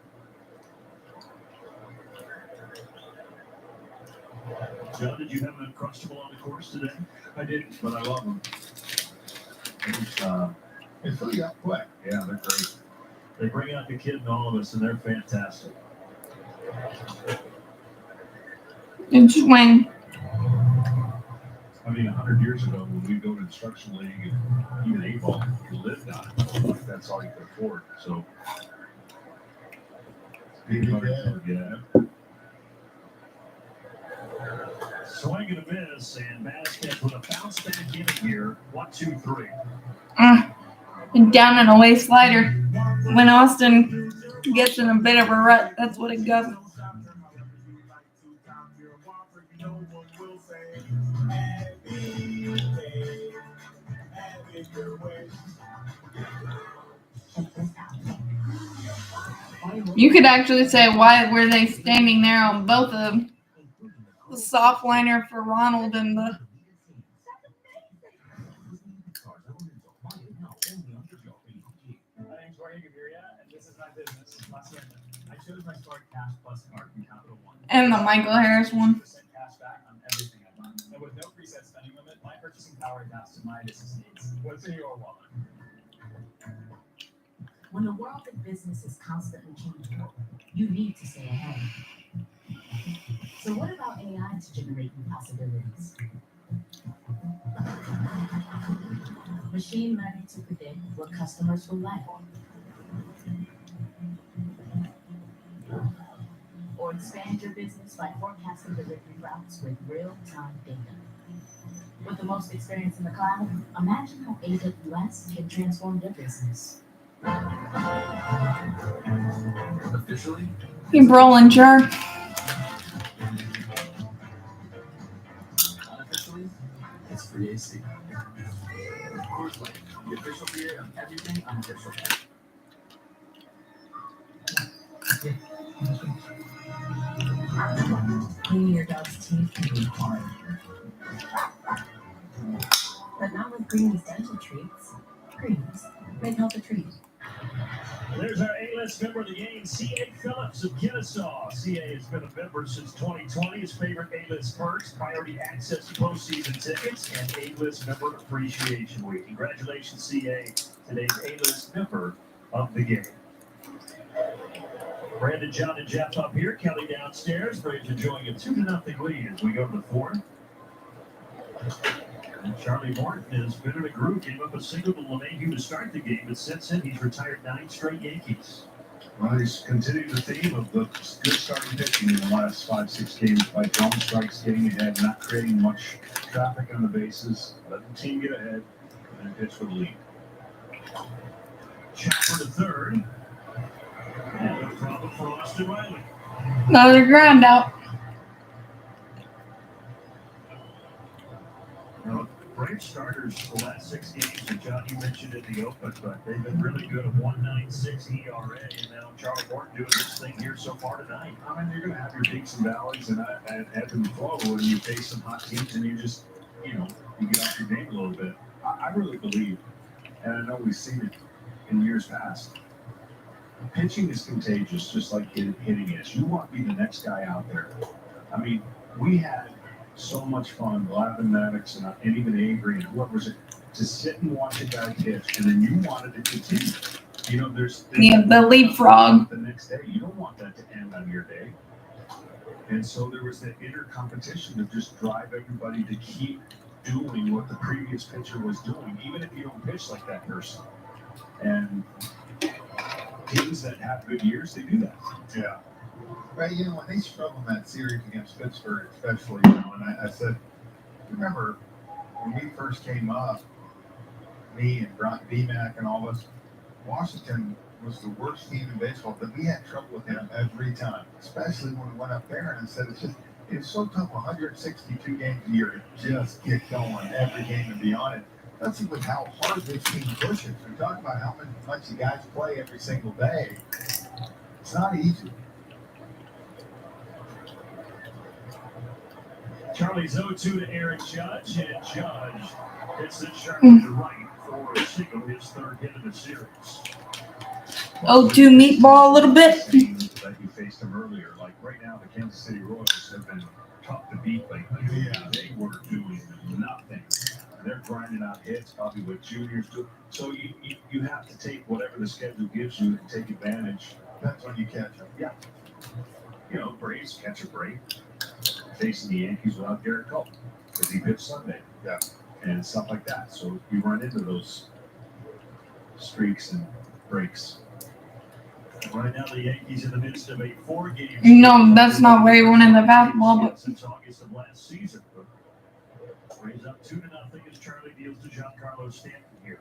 John, did you have an Uncrustable on the course today?
I didn't, but I love them. It's really got quick.
Yeah, they're great. They bring out the kid in all of us, and they're fantastic.
Good swing.
I mean, 100 years ago, when we go to instruction league and even 8-ball, you lived on it. Like, that's all you could afford. So, yeah. Swing and a miss, and Vasquez with a bounce back in here. 1-2-3.
And down and away slider. When Austin gets in a bit of a rut, that's what it does. You could actually say, why were they standing there on both of them? The soft liner for Ronald and the... And the Michael Harris one.
And with no preset spending limit, my purchasing power adapts to my business needs. What's in your wallet?
When the world of business is constantly changing, you need to stay ahead. So what about AI to generate new possibilities? Machine learning to predict what customers will like. Or or expand your business by forecasting delivery routes with real-time data. With the most experience in the cloud, imagine how AWS can transform your business.
Officially,
Keep rolling, Jar.
unofficially, it's free AC. Coors Light, the official beer of everything unofficial.
Cleaning your dog's teeth can be hard, but not with Green's dental treats. Green's, make health a treat.
There's our A-list member of the game, C.A. Phillips of Kennesaw. C.A. has been a member since 2020. His favorite A-list perks, priority access to postseason tickets, and A-list member appreciation week. Congratulations, C.A., today's A-list member of the game. Brandon, John, and Jeff up here. Kelly downstairs. Braves enjoying a 2-0 lead as we go to the fourth. And Charlie Morton has been in a groove, gave up a single to LeMahieu to start the game, but since then he's retired 9 straight Yankees.
Well, he's continued the theme of the good starting pitching in the last 5-6 games by throwing strikes, getting ahead, not creating much traffic on the bases, letting the team get ahead, and then pitch for the lead.
Chopper to third. And a problem for Austin Riley.
Another ground out.
Now, Braves starters the last 6 games, and John, you mentioned in the open, but they've been really good at 1.96 ERA, and now Charlie Morton doing this thing here so far tonight.
I mean, you're going to have your peaks and valleys and ebb and flow when you face some hot teams and you just, you get off your game a little bit. I really believe, and I know we've seen it in years past, pitching is contagious, just like hitting is. You want to be the next guy out there. I mean, we had so much fun, Lavin Maddox and even Avery and whoever was it, to sit and watch a guy pitch, and then you wanted to continue. There's
The leapfrog.
the next day. You don't want that to end on your day. And so there was that inner competition to just drive everybody to keep doing what the previous pitcher was doing, even if you don't pitch like that person. And teams that have good years, they do that.
Yeah. But, when they struggled in that series against Pittsburgh, especially, and I said, remember when we first came up, me and Brock BMAC and all of us, Washington was the worst team in baseball, but we had trouble with them every time, especially when we went up there. And I said, it's so tough, 162 games a year to just get going every game and be on it. That's with how hard this team pushes. We're talking about how much you guys play every single day. It's not easy.
Charlie's 0-2 to Aaron Judge, and Judge hits the Charlie to right for a single, his third hit of the series.
0-2 meatball a little bit.
That you faced them earlier. Like right now, the Kansas City Royals have been tough to beat lately. Yeah, they were doing nothing. They're grinding out hits, probably what juniors do. So you have to take whatever the schedule gives you and take advantage.
That's when you catch them.
Yeah. Braves catch a break. Facing the Yankees without Garrett Cole because he pitched Sunday.
Yeah.
And stuff like that. So you run into those streaks and breaks.
Right now, the Yankees in the midst of a 4-game.
No, that's not where you went in the basketball. But
Since August of last season. Braves up 2-0 as Charlie deals to Giancarlo Stanton here.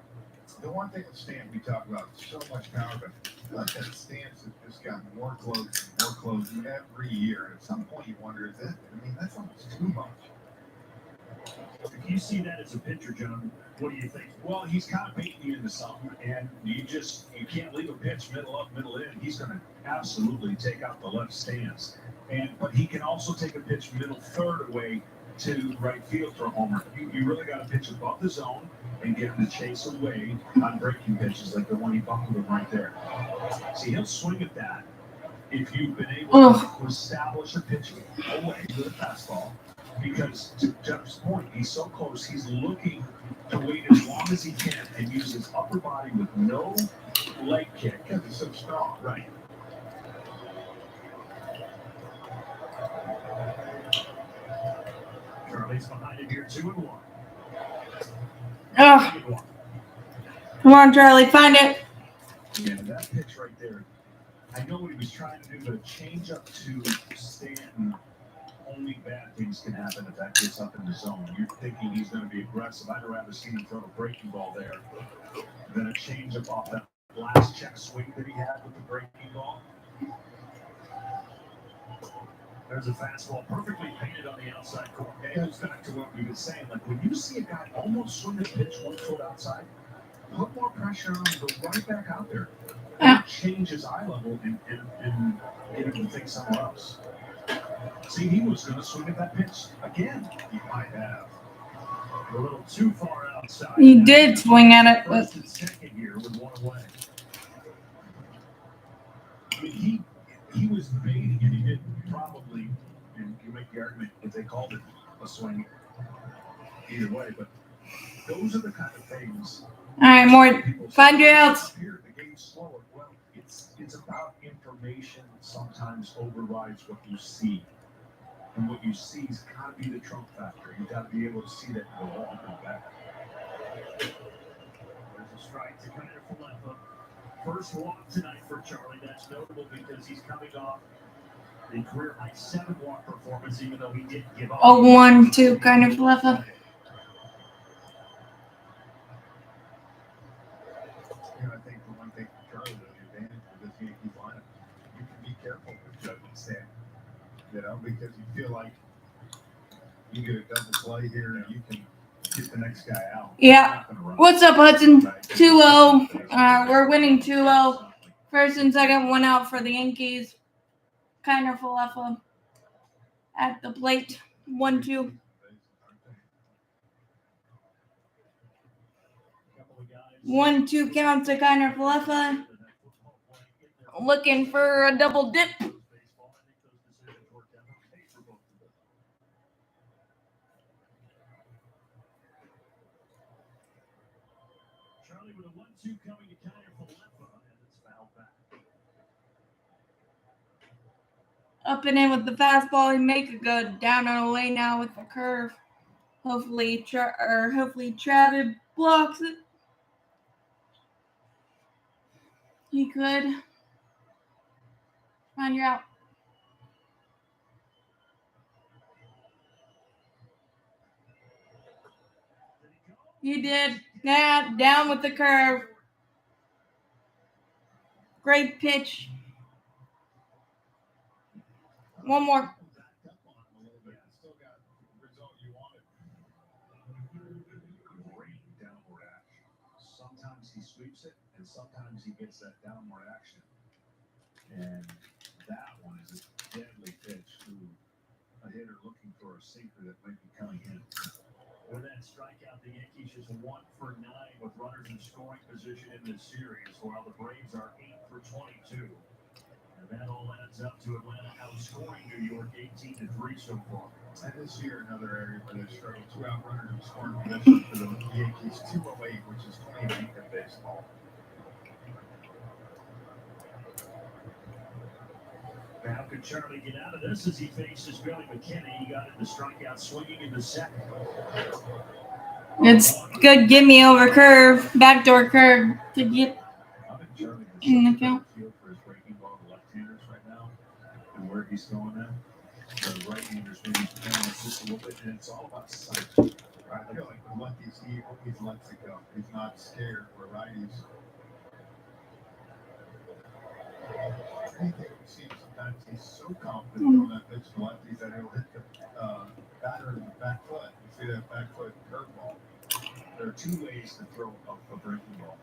The one thing with Stanton, we talk about so much power, but I feel like that stance has just gotten more close every year. And at some point, you wonder, that's almost too much.
If you see that as a pitcher, John, what do you think?
Well, he's kind of baiting you into something, and you can't leave a pitch middle up, middle in. He's going to absolutely take out the left stance. But he can also take a pitch middle third away to right field for a homer. You really got to pitch above the zone and get him to chase away on breaking pitches like the one he buckled him right there. See, he'll swing at that if you've been able to establish a pitch away with a fastball. Because to Jeff's point, he's so close, he's looking to wait as long as he can and use his upper body with no leg kick.
Because he's so strong.
Right.
Charlie's behind it here, 2-1.
come on, Charlie, find it.
Yeah, that pitch right there
I know what he was trying to do, but a change up to Stanton, only bad things can happen if that gets up in the zone. You're thinking he's going to be aggressive. I'd rather see him throw a breaking ball there than a change up off that last check swing that he had with the breaking ball. There's a fastball perfectly painted on the outside corner. It goes back to what we were saying. Like when you see a guy almost swing a pitch 1 foot outside, put more pressure on him, go right back out there. And change his eye level and get him to think somewhere else. See, he was going to swing at that pitch again. He might have. A little too far outside.
He did swing at it.
First and second here with one away. I mean, he was baiting it. He did probably, and you make the argument if they called it a swing either way, but those are the kind of things.
All right, more. Find your outs.
Here, the game's slower. Well, it's about information sometimes overrides what you see. And what you see has got to be the trump factor. You've got to be able to see that and go, oh, I'm going back. There's a strike to kind of Falefa. First walk tonight for Charlie. That's notable because he's coming off the career high 7-walk performance, even though he did give up.
0-1-2 kind of Falefa.
I think the one thing for Charlie, the advantage of this Yankees lineup, you can be careful with judging Stanton. Because you feel like you get a double play here and you can get the next guy out.
Yeah. What's up, Hudson? 2-0. We're winning 2-0. First and second, 1 out for the Yankees. Kind of Falefa at the plate. 1-2. 1-2 count to kind of Falefa. Looking for a double dip.
Charlie with a 1-2 coming to Kiner Falefa, and it's fouled back.
Up and in with the fastball and make it good. Down and away now with the curve. Hopefully Travis blocks it. He could. Find your out. He did. Yeah, down with the curve. Great pitch. One more.
Great downward action. Sometimes he sweeps it, and sometimes he gets that downward action. And that one is a deadly pitch to a hitter looking for a sinker that might be coming in. With that strikeout, the Yankees just 1 for 9 with runners in scoring position in this series, while the Braves are 8 for 22. And that all adds up to Atlanta outscoring New York 18-3 so far.
And this year, another area where they struggled, 2 out runners in scoring position for the Yankees, 208, which is 28th in baseball.
How could Charlie get out of this as he faces Billy McKinney? He got into strikeout swinging in the second.
It's good gimme over curve. Backdoor curve to get in the count.
For his breaking ball to left-handers right now and where he's going now. The right-handers maybe playing just a little bit, and it's all about sight.
Right? I feel like with lefties, he lets it go. He's not scared. Where righties, anything we see him sometimes, he's so confident on that pitch to lefties that he'll hit the batter in the back foot. You see that back foot curveball.
There are 2 ways to throw a breaking ball.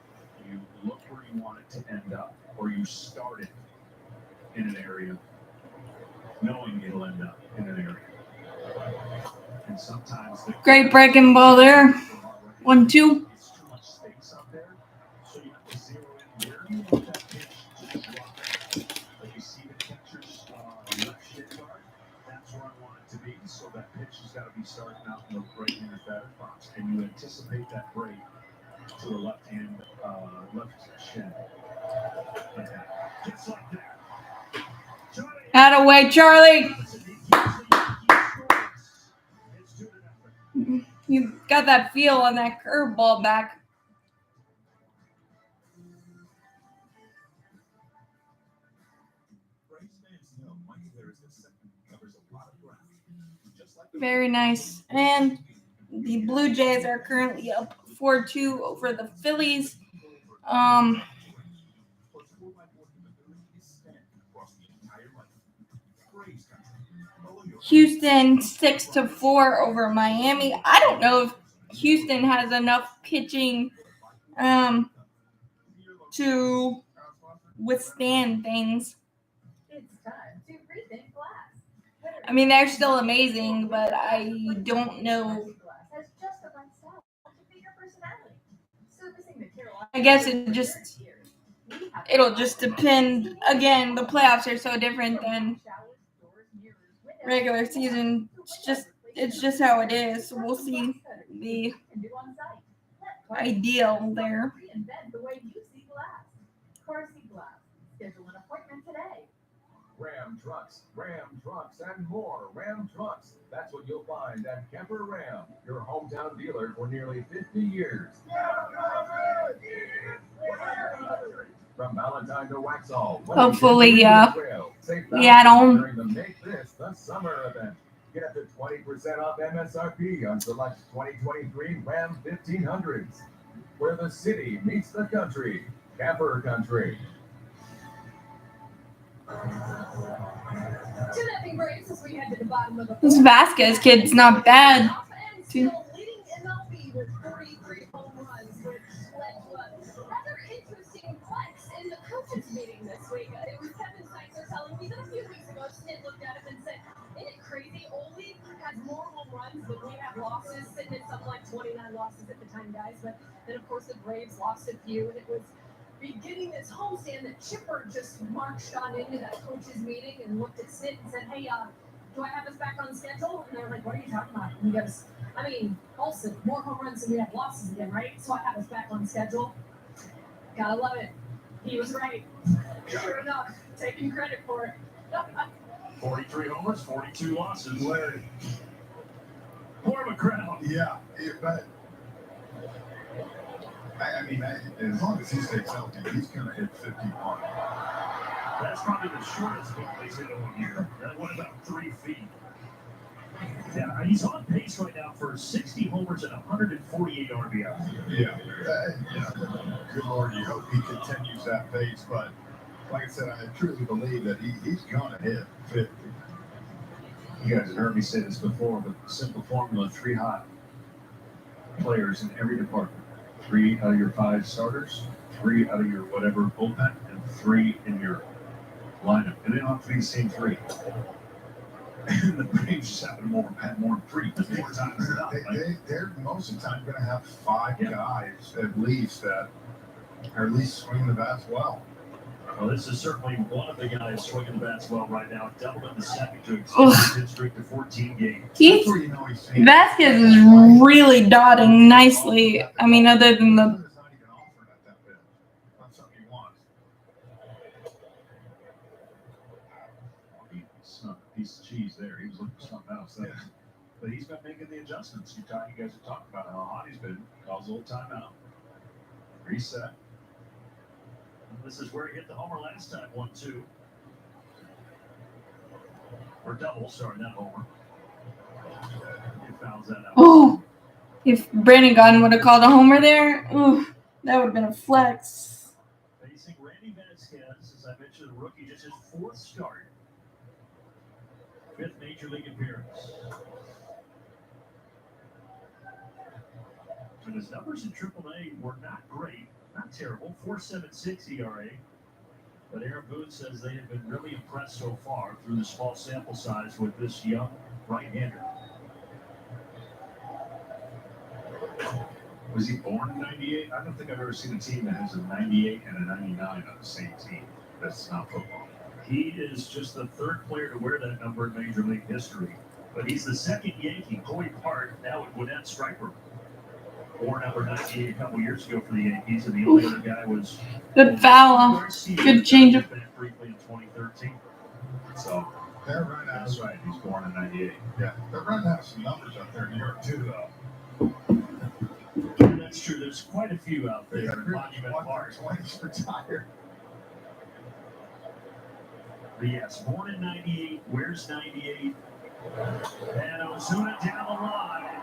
You look where you want it to end up, or you start it in an area knowing it'll end up in an area. And sometimes
Great breaking ball there. 1-2.
It's too much space out there, so you have to zero in where you want that pitch to drop. Like you see the catcher's left shin guard, that's where I want it to be. So that pitch has got to be starting out in the right-hander's batter's box, and you anticipate that break to the left shin. And just like that.
Out of way, Charlie. You got that feel on that curveball back. Very nice. And the Blue Jays are currently up 4-2 over the Phillies. Houston 6-4 over Miami. I don't know if Houston has enough pitching to withstand things.
It's time to rethink glass.
I mean, they're still amazing, but I don't know.
Has just the right style to fit your personality. Servicing the Carolina.
I guess it'll just depend. Again, the playoffs are so different than regular season. It's just how it is. So we'll see the ideal there.
Reinvent the way you see glass. Car see glass. Schedule an appointment today.
Ram trucks, and more Ram trucks. That's what you'll find at Kemper Ram, your hometown dealer for nearly 50 years. From Valentine to Waxhaw.
Hopefully, we add on.
During the Make This the Summer event. Get up to 20% off MSRP on select 2023 Ram 1500s. Where the city meets the country. Camper Country.
Braves as we head to the bottom of the
This Vasquez kid's not bad.
Still leading MLB with 43 home runs, which led to a rather interesting flex in the coaches meeting this week. It was Kevin Seitzer telling me that a few weeks ago, Snit looked at him and said, "Isn't it crazy? Ole has more home runs than we have losses," sitting at something like 29 losses at the time, guys. But then, of course, the Braves lost a few, and it was beginning this homestand that Chipper just marched on into that coaches meeting and looked at Snit and said, "Hey, do I have us back on schedule?" And they're like, "What are you talking about?" And he goes, Olsen, more home runs than we have losses again, right? So I have us back on schedule. Gotta love it. He was right. Sure enough, taking credit for it.
43 homers, 42 losses. Larry. Form a crowd.
Yeah, but as long as he stays healthy, he's going to hit 51.
That's probably the shortest hook he's hit all year. That went about 3 feet. Yeah, he's on pace right now for 60 homers and 148 RBI.
Yeah. Good Lord, you hope he continues that pace. But like I said, I truly believe that he's going to hit 50.
You guys have heard me say this before, but simple formula: 3 hot players in every department. 3 out of your 5 starters, 3 out of your whatever bullpen, and 3 in your lineup. And they don't have to be the same 3. And the Braves just happen to have more than 3 more times than not.
They're most of the time going to have 5 guys at least that are at least swinging the bats well.
Well, this is certainly one of the guys swinging the bats well right now. Doubled in the second to extend his streak to 14 games.
Vasquez is really dotting nicely. I mean, other than the.
Piece of cheese there. He was looking for something else. But he's been making the adjustments. You guys have talked about how hot he's been. Calls a little timeout. Reset. This is where he hit the homer last time. 1-2. Or double, sorry, not homer. He fouls that out.
Oh, if Brandon Gunn would have called a homer there, ooh, that would have been a flex.
Facing Randy Vasquez, as I mentioned, the rookie, just his 4th start. 5th major league appearance. And his numbers in AAA were not great, not terrible. 4.76 ERA. But Aaron Boone says they have been really impressed so far through the small sample size with this young right-hander.
Was he born in 98? I don't think I've ever seen a team that has a 98 and a 99 on the same team. That's not football.
He is just the 3rd player to wear that number in Major League history. But he's the 2nd Yankee. Corey Hart, now with Gwinnett Striper. Wore number 98 a couple years ago for the Yankees, and the only other guy was
good foul. Good change of.
Briefly in 2013.
So
they're running out.
That's right. He's born in 98.
Yeah, they're running out some numbers out there in New York too, though.
Yeah, that's true. There's quite a few out there in Monument Park.
20's retired.
But yes, born in 98, wears 98,
And Ozuna down the line.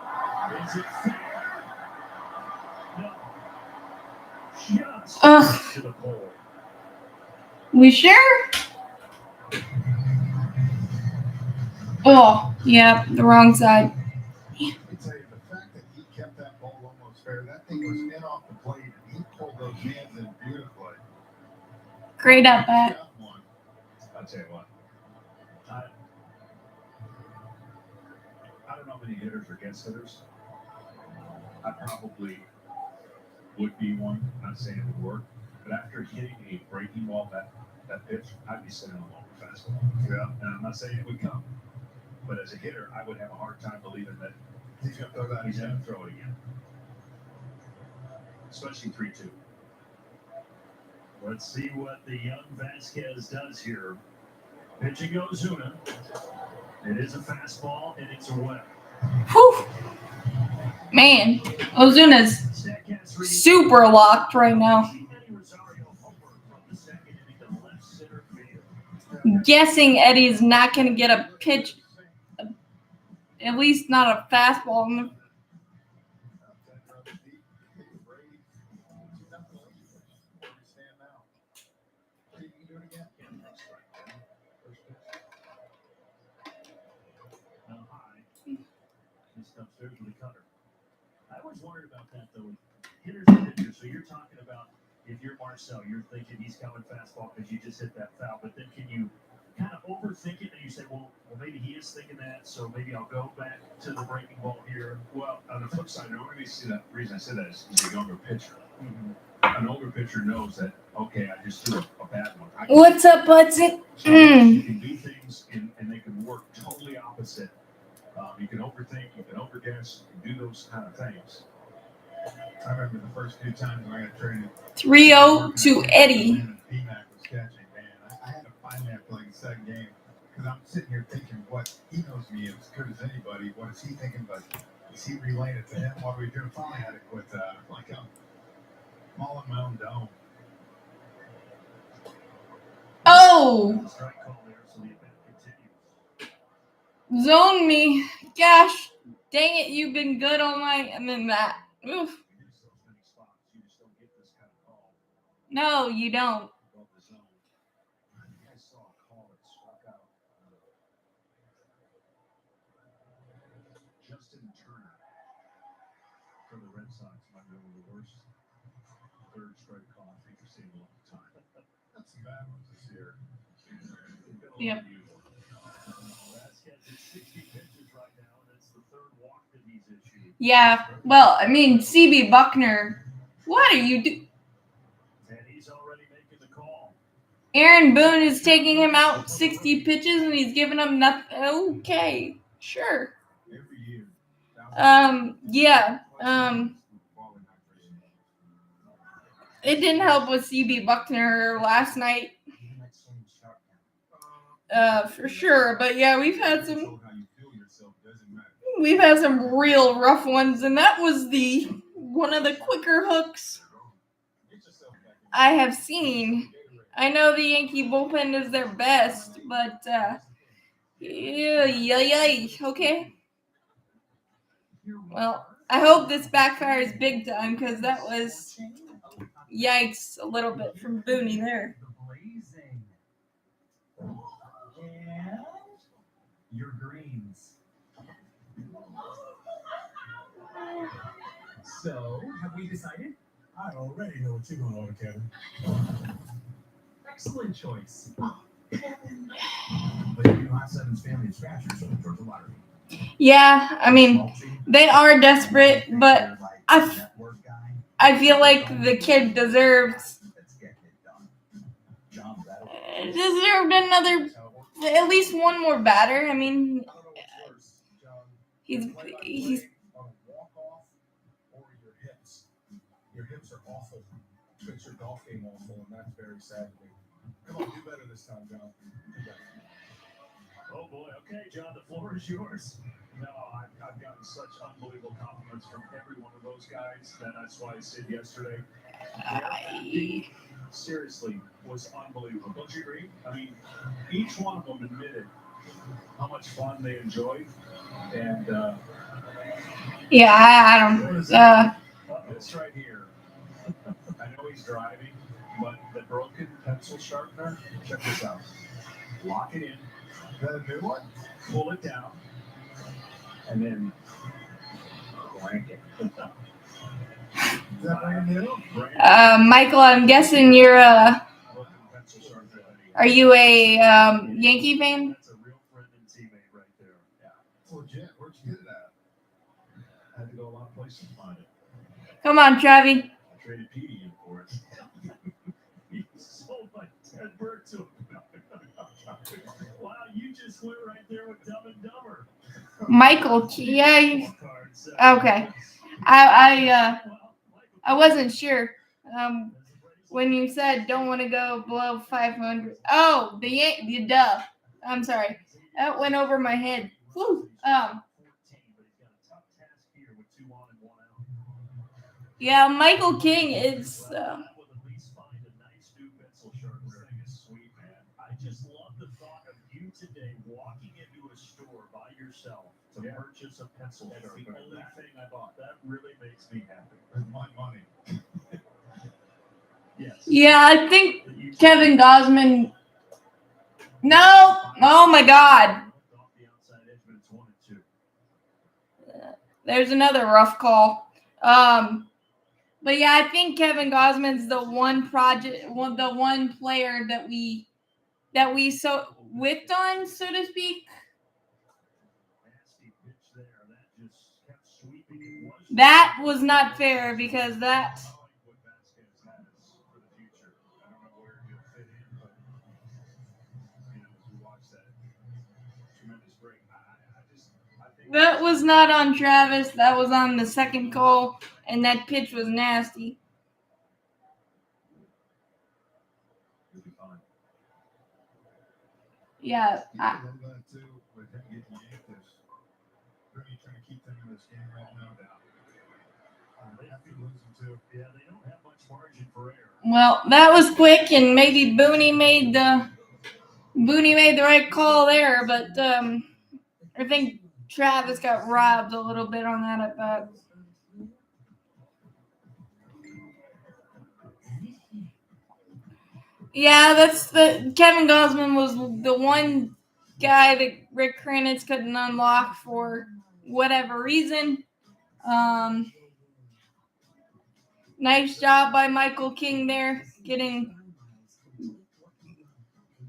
Is it fair? No. Just to the pole.
We sure? Oh, yeah, the wrong side.
I tell you, the fact that he kept that ball almost fair, that thing was in off the plate, and he pulled those hands in beautifully.
Great at bat.
I'll tell you what. I don't know many hitters or against hitters. I probably would be one. Not saying it would work, but after hitting a breaking ball, that pitch, I'd be sitting on a longer fastball. Yeah, and I'm not saying it would come, but as a hitter, I would have a hard time believing that he's going to throw that. He's going to throw it again, especially 3-2.
Let's see what the young Vasquez does here. Pitching Ozuna. It is a fastball, and it's away.
Whew. Man, Ozuna's super locked right now. Guessing Eddie's not going to get a pitch, at least not a fastball.
Upstairs with a cutter. I always worried about that though. Hitters and pitchers. So you're talking about if you're Marcel, you're thinking he's coming fastball because you just hit that foul. But then can you kind of overthink it and you say, well, maybe he is thinking that, so maybe I'll go back to the breaking ball here.
Well, on the flip side, the only reason I say that is he's a younger pitcher. Mm-hmm. An older pitcher knows that, okay, I just threw a bad one.
What's up, Butson?
So you can do things and they can work totally opposite. You can overthink, you can overguess, you can do those kind of things. I remember the first few times when I got traded.
3-0 to Eddie.
B-Mac was catching, man. I had to finally have to play the second game because I'm sitting here thinking what he knows me as good as anybody. What is he thinking? But is he relaying it to him? What are we doing? Finally had to quit that. Like I'm all in my own dome.
Oh! Zone me. Gosh, dang it, you've been good all night. And then that. Oof. No, you don't.
Justin Turner for the Red Sox might be one of the worst third strike calls I think you've seen in a long time. That's some bad ones this year.
Yep. Yeah, well, I mean, CB Buckner, what are you doing?
And he's already making the call.
Aaron Boone is taking him out 60 pitches and he's giving him nothing. Okay, sure. Yeah. It didn't help with CB Buckner last night. For sure. But yeah, we've had some real rough ones, and that was one of the quicker hooks I have seen. I know the Yankee bullpen is their best, but yeah, okay. Well, I hope this backfires big time because that was yikes a little bit from Booney there.
Your greens. So, have we decided?
I already know what you're going to order, Kevin.
Excellent choice.
But you know, Seven's family is scratchers from the Georgia lottery.
Yeah, I mean, they are desperate, but I feel like the kid deserved another, at least one more batter. I mean, he's
Your hips are awful. Fix your golf game awful, and that's very sad to me. Come on, do better this time, John.
Oh boy, okay, John, the floor is yours. No, I've gotten such unbelievable compliments from every one of those guys that's why I said yesterday. Seriously, was unbelievable. Don't you agree? I mean, each one of them admitted how much fun they enjoyed. And
Yeah, I don't.
this right here, I know he's driving, but the broken pencil sharpener, check this out. Lock it in.
Is that a new one?
Pull it down. And then crank it.
Is that brand new?
Michael, I'm guessing you're
Broken pencil sharpener.
Are you a Yankee fan?
That's a real friend and teammate right there. Yeah.
It's legit. Where'd you get it at?
I had to go a lot of places to find it.
Come on, Travi.
I traded Petey in for it. He sold my dead bird to him. Wow, you just went right there with Dumb and Dumber.
Michael, yeah. Okay. I wasn't sure. When you said don't want to go below 500. Oh, the duh. I'm sorry. That went over my head. Whew. Yeah, Michael King is.
I just love the thought of you today walking into a store by yourself to purchase a pencil sharpener. That's the only thing I bought. That really makes me happy.
With my money.
Yes.
Yeah, I think Kevin Gosman. No. Oh my God. There's another rough call. But yeah, I think Kevin Gosman's the one player that we so whipped on, so to speak. That was not fair because that. That was not on Travis. That was on the second call, and that pitch was nasty. Yeah.
I love that too. With him getting yanked, there's really trying to keep them in this game right now. They have to lose them too.
Yeah, they don't have much margin for error.
Well, that was quick, and maybe Booney made the right call there, but I think Travis got robbed a little bit on that at bat. Yeah, that's Kevin Gosman was the one guy that Rick Kranitz couldn't unlock for whatever reason. Nice job by Michael King there, getting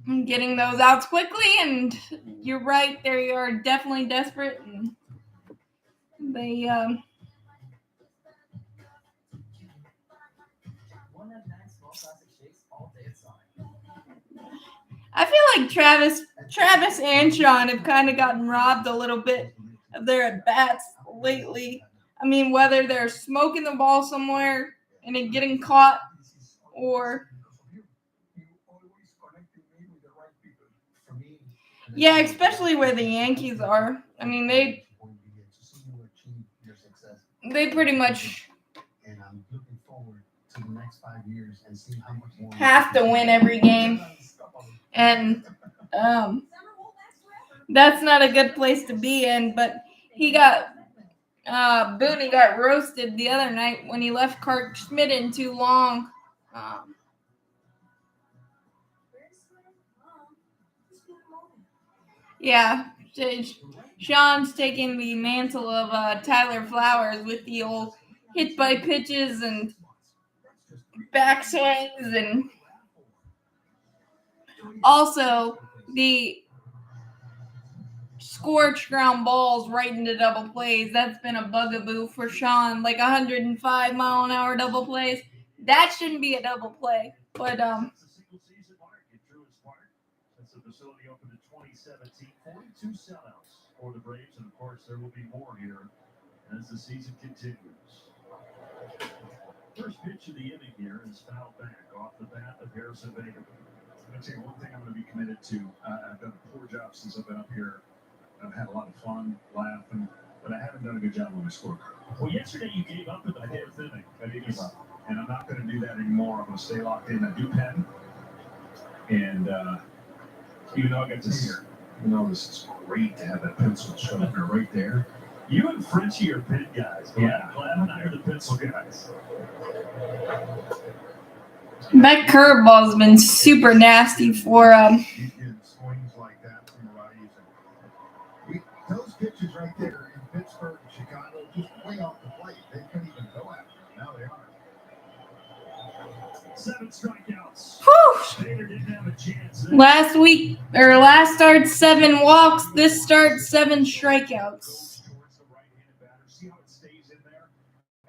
those outs quickly, and you're right, they are definitely desperate, and they I feel like Travis and Sean have kind of gotten robbed a little bit of their at-bats lately. I mean, whether they're smoking the ball somewhere and it getting caught, or yeah, especially where the Yankees are. I mean, they pretty much have to win every game, and that's not a good place to be in. But Booney got roasted the other night when he left Clark Schmidt in too long. Yeah, Sean's taking the mantle of Tyler Flowers with the old hit by pitches and backswings, and also the scorched ground balls right into double plays. That's been a bugaboo for Sean, like 105 mile an hour double plays. That shouldn't be a double play, but
Since the facility opened in 2017, 42 sellouts for the Braves, and of course there will be more here as the season continues. First pitch of the inning here is fouled back off the bat of Harrison Baker.
I'll tell you one thing I'm going to be committed to. I've done a poor job since I've been up here. I've had a lot of fun, laughing, but I haven't done a good job on my scorecard.
Well, yesterday you gave up in the fourth inning.
I did give up, and I'm not going to do that anymore. I'm going to stay locked in. I do pen, and even though I got to You know, this is great to have that pencil sharpener right there.
You and Frenchie are pen guys.
Yeah.
Clem and I are the pencil guys.
That curveball's been super nasty for
You get swings like that from righties. Those pitches right there in Pittsburgh and Chicago, just way off the plate. They couldn't even go after them. Now they are.
7 strikeouts.
Whew.
Spader didn't have a chance.
Last start 7 walks. This start 7 strikeouts.
Towards the right-handed batter. See how it stays in there?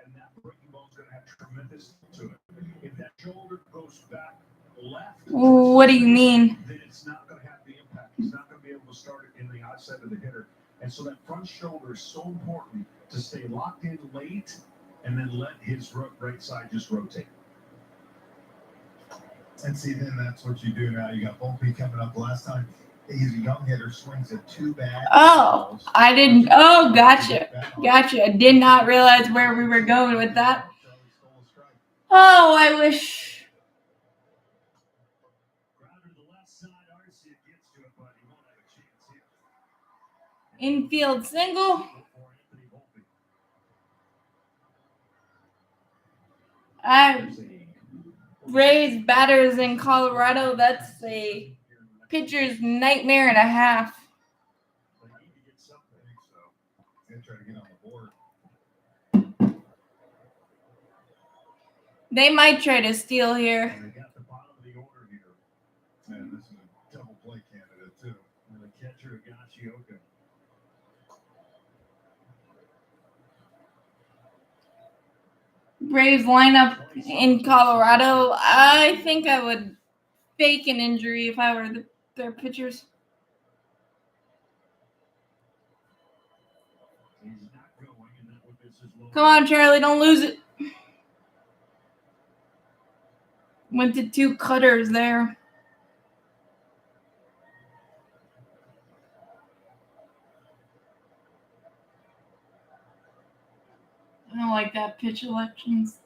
And that breaking ball is going to have tremendous to it. If that shoulder goes back left,
What do you mean?
then it's not going to have the impact. He's not going to be able to start it in the outside of the hitter. And so that front shoulder is so important to stay locked in late and then let his right side just rotate.
And see, then that's what you do now. You got Volpe coming up. The last time he's a young hitter, swings at 2 bad
Oh,
balls.
I didn't. Oh, gotcha. I did not realize where we were going with that.
Charlie stole a strike.
Oh, I wish.
Grounder to the left side. Arcia gets to it, but he won't have a chance here.
Infield single.
For Anthony Volpe.
Braves batters in Colorado. That's a pitcher's nightmare and a half.
They need to get something.
I think so. They try to get on the board.
They might try to steal here.
And they got the bottom of the order here.
Man, this is a double play candidate, too.
And the catcher, Higashioka.
Braves lineup in Colorado. I think I would fake an injury if I were their pitchers.
He's not going, and that would miss his low.
Come on, Charlie, don't lose it. Went to 2 cutters there. I don't like that pitch elections.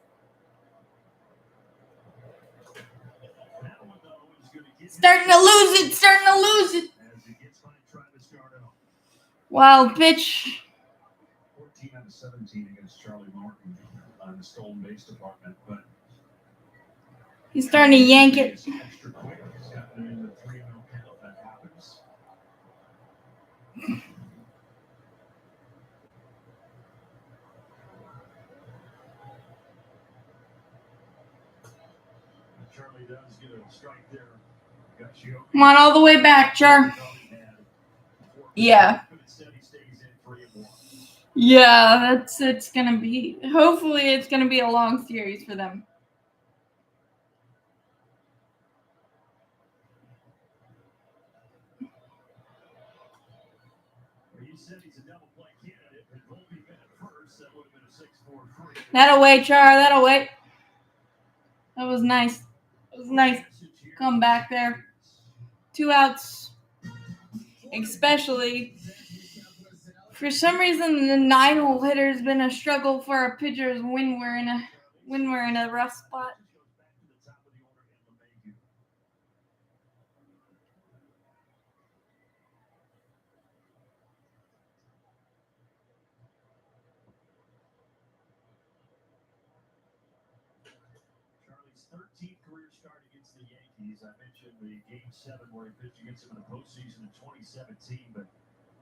That one, though, is going to get
Starting to lose it.
as he gets by Travis Darno.
Wild pitch.
14 out of 17 against Charlie Martin on the stolen base department, but
He's starting to yank it.
it's extra quick. He's gotten it in the 3-0 count. That happens.
Charlie does get a strike there. Higashioka.
Come on, all the way back, Char. Yeah.
But instead he stays in 3-1.
Yeah, it's gonna be. Hopefully, it's gonna be a long series for them.
You said he's a double play candidate. If Volpe been at first, that would have been a 6-4 free.
That'll wait, Char. That'll wait. That was nice. It was nice. Come back there. 2 outs. Especially, for some reason, the 9-hole hitter has been a struggle for our pitchers when we're in a rough spot.
Charlie's 13th career start against the Yankees. I mentioned the Game 7 where he pitched against them in the postseason in 2017, but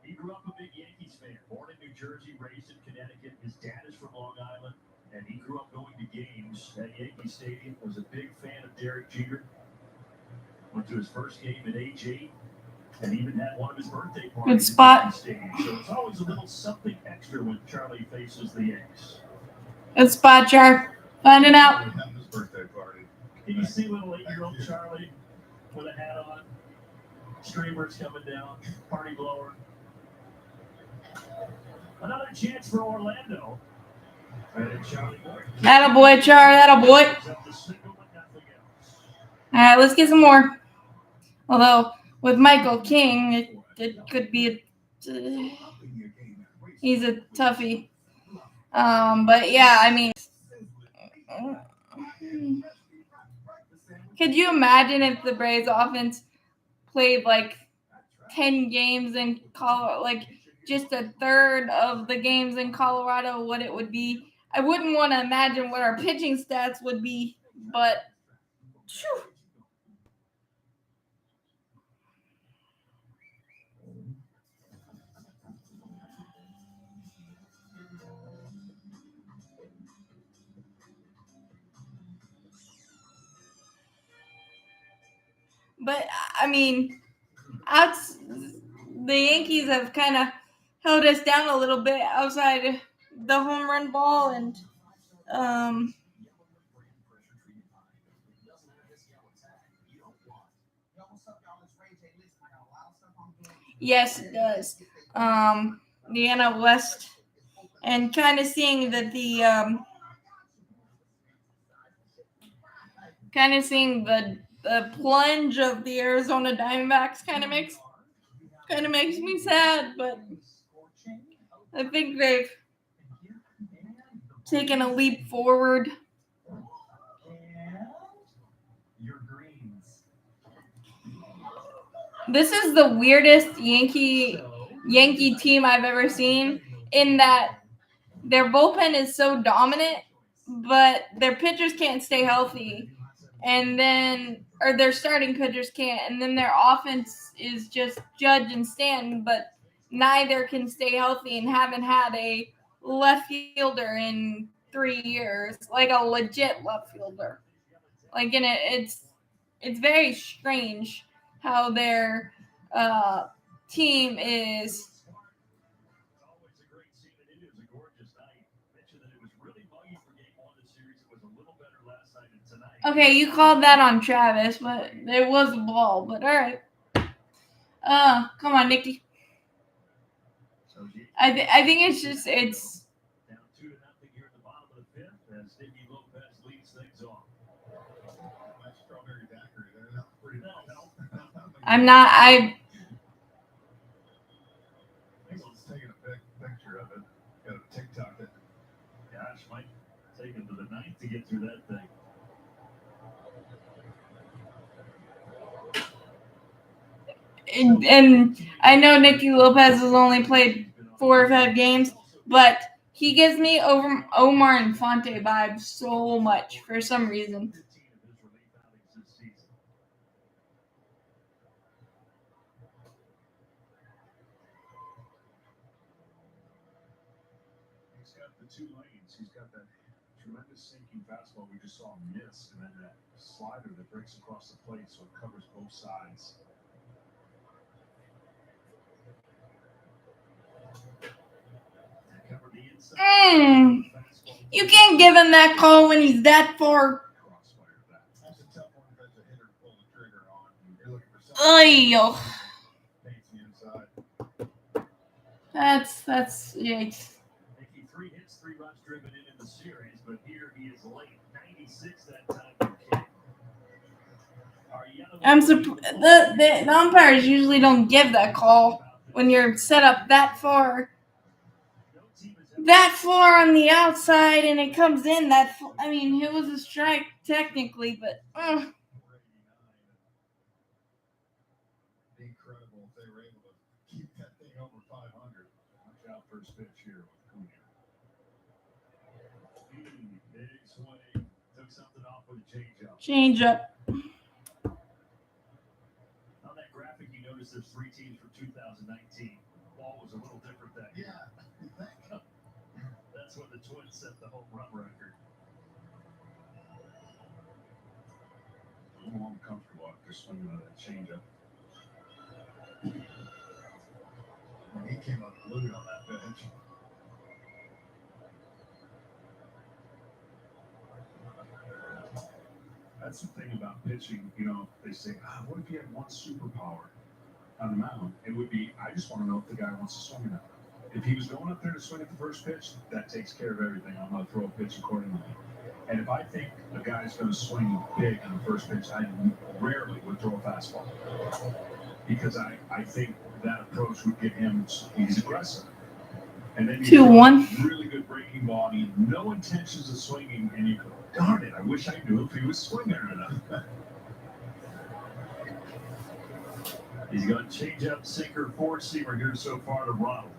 he grew up a big Yankees fan. Born in New Jersey, raised in Connecticut. His dad is from Long Island, and he grew up going to games at Yankee Stadium. Was a big fan of Derek Jeter. Went to his first game at age 8, and even had one of his birthday parties
Good spot.
at Yankee Stadium. So it's always a little something extra when Charlie faces the Yanks.
Good spot, Char. Finding out.
They have his birthday party.
Can you see little 8-year-old Charlie with a hat on, streamers coming down, party blower? Another chance for Orlando. And Charlie Boy.
Attaboy, Char. Attaboy. All right, let's get some more. Although, with Michael King, it could be he's a toughie. But yeah, I mean, could you imagine if the Braves offense played like 10 games in Colorado, like just a third of the games in Colorado, what it would be. I wouldn't want to imagine what our pitching stats would be, but phew. But I mean, the Yankees have kind of held us down a little bit outside the home run ball, and yes, it does. The NL West, and kind of seeing that the plunge of the Arizona Diamondbacks kind of makes me sad, but I think they've taken a leap forward. This is the weirdest Yankee team I've ever seen, in that their bullpen is so dominant, but their pitchers can't stay healthy, and then their starting pitchers can't, and then their offense is just Judge and Stanton, but neither can stay healthy and haven't had a left fielder in 3 years, like a legit left fielder. Like, and it's very strange how their team is. Okay, you called that on Travis, but it was a ball. But all right. Come on, Nicky. I think it's just it's.
Down 2-0 here at the bottom of the fifth as Nicky Lopez leads things off.
I'm not.
I was taking a picture of it. Got to TikTok it.
Gosh, might take him to the ninth to get through that thing.
And I know Nicky Lopez has only played 4 or 5 games, but he gives me Omar Infante vibes so much for some reason.
He's got the 2 lanes. He's got that tremendous sinking fastball we just saw him miss, and then that slider that breaks across the plate so it covers both sides.
You can't give him that call when he's that far.
That's a tough one because the hitter pulled the trigger on. You're looking for something.
That's yikes.
Making 3 hits, 3 runs driven in the series, but here he is late. 96 that time.
I'm surprised the umpires usually don't give that call when you're set up that far on the outside and it comes in I mean, it was a strike technically, but
incredible if they were able to keep that thing over 500.
Watch out first pitch here with Cunha.
Big swing. Took something off with a changeup.
Change-up.
On that graphic, you notice there's 3 teams for 2019. Ball was a little different that year.
Yeah.
That's when the Twins set the home run record.
A little uncomfortable after swinging on that changeup.
He came up glued on that bench.
That's the thing about pitching. You know, they say, what if you had one superpower on the mound? It would be, I just want to know if the guy wants to swing it out. If he was going up there to swing at the first pitch, that takes care of everything. I'm going to throw a pitch accordingly. And if I think a guy's going to swing big on the first pitch, I rarely would throw a fastball. Because I think that approach would get him, he's aggressive. And then you
2-1.
Really good breaking ball. He had no intentions of swinging, and you go, darn it, I wish I knew if he was swinging or not.
He's got change-up, sinker, four-seamer here so far to Ronald.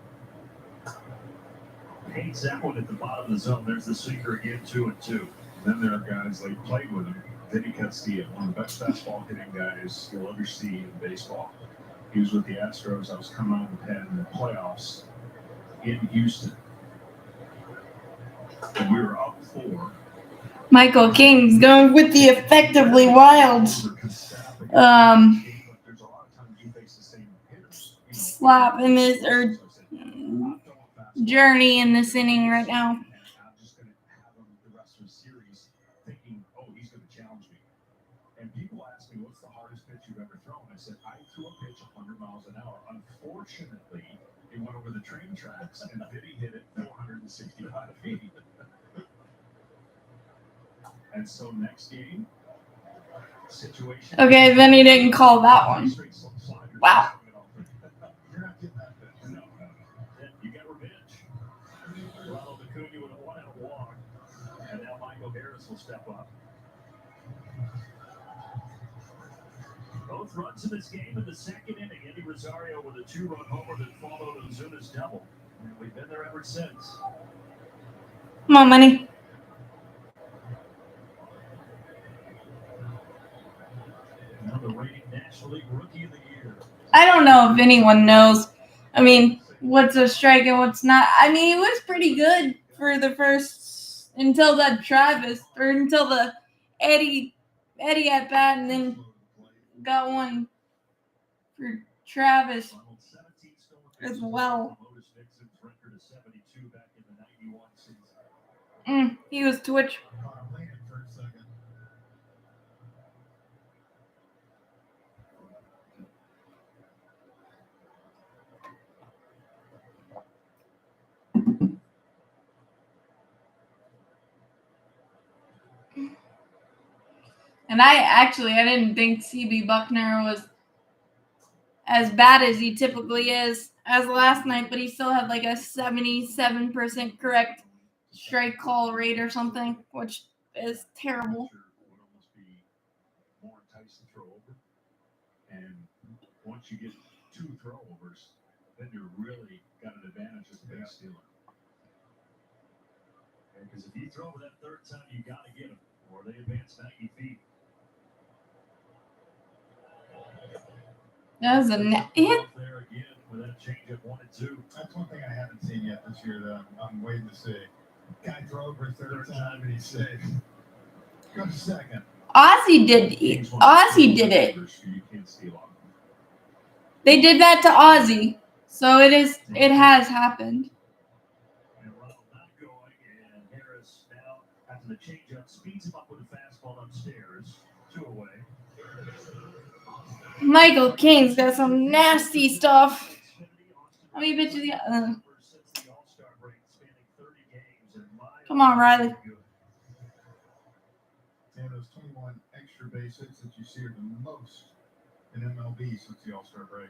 Paints that one at the bottom of the zone. There's the sinker again, 2-2.
Then there are guys like played with him. Vinny Castilla, one of the best fastball hitting guys you'll ever see in baseball. He was with the Astros. I was coming out of the pen in the playoffs in Houston. And we were up 4.
Michael King's going with the effectively wild slap in this journey in this inning right now.
I'm just going to have him the rest of the series thinking, oh, he's going to challenge me. And people ask me, what's the hardest pitch you've ever thrown? I said, I threw a pitch 100 miles an hour. Unfortunately, it went over the train tracks, and Vinny hit it 465 feet. And so next game, situation.
Okay, then he didn't call that one. Wow.
You're not getting that pitch. No.
You got revenge. Ronald Acuna with a 1-out walk. And now Michael Harris will step up. Both runs in this game in the second inning. Eddie Rosario with a 2-run homer that followed Ozuna's double. And we've been there ever since.
Come on, money.
Now the reigning National League Rookie of the Year.
I don't know if anyone knows. I mean, what's a strike and what's not. I mean, he was pretty good for the first until that Travis or until the Eddie at bat, and then got one for Travis as well. He was Twitch. And I didn't think CB Buckner was as bad as he typically is as last night, but he still had like a 77% correct strike call rate or something, which is terrible.
Would almost be more enticed to throw over. And once you get 2 throwovers, then you're really got an advantage as a base stealer.
Because if you throw over that third time, you got to get them, or they advance 90 feet.
That was a hit.
There again with that change at 1-2.
That's one thing I haven't seen yet this year that I'm waiting to see. Guy throw over a third time and he's safe. Go to second.
Ozzy did it.
You can't steal on them.
They did that to Ozzy, so it has happened.
And Ronald not going, and Harris now after the changeup speeds him up with a fastball upstairs, 2 away.
Michael King's got some nasty stuff. How many pitches he got? Come on, Riley.
Yeah, those 21 extra base hits that you see are the most in MLB since the All-Star break.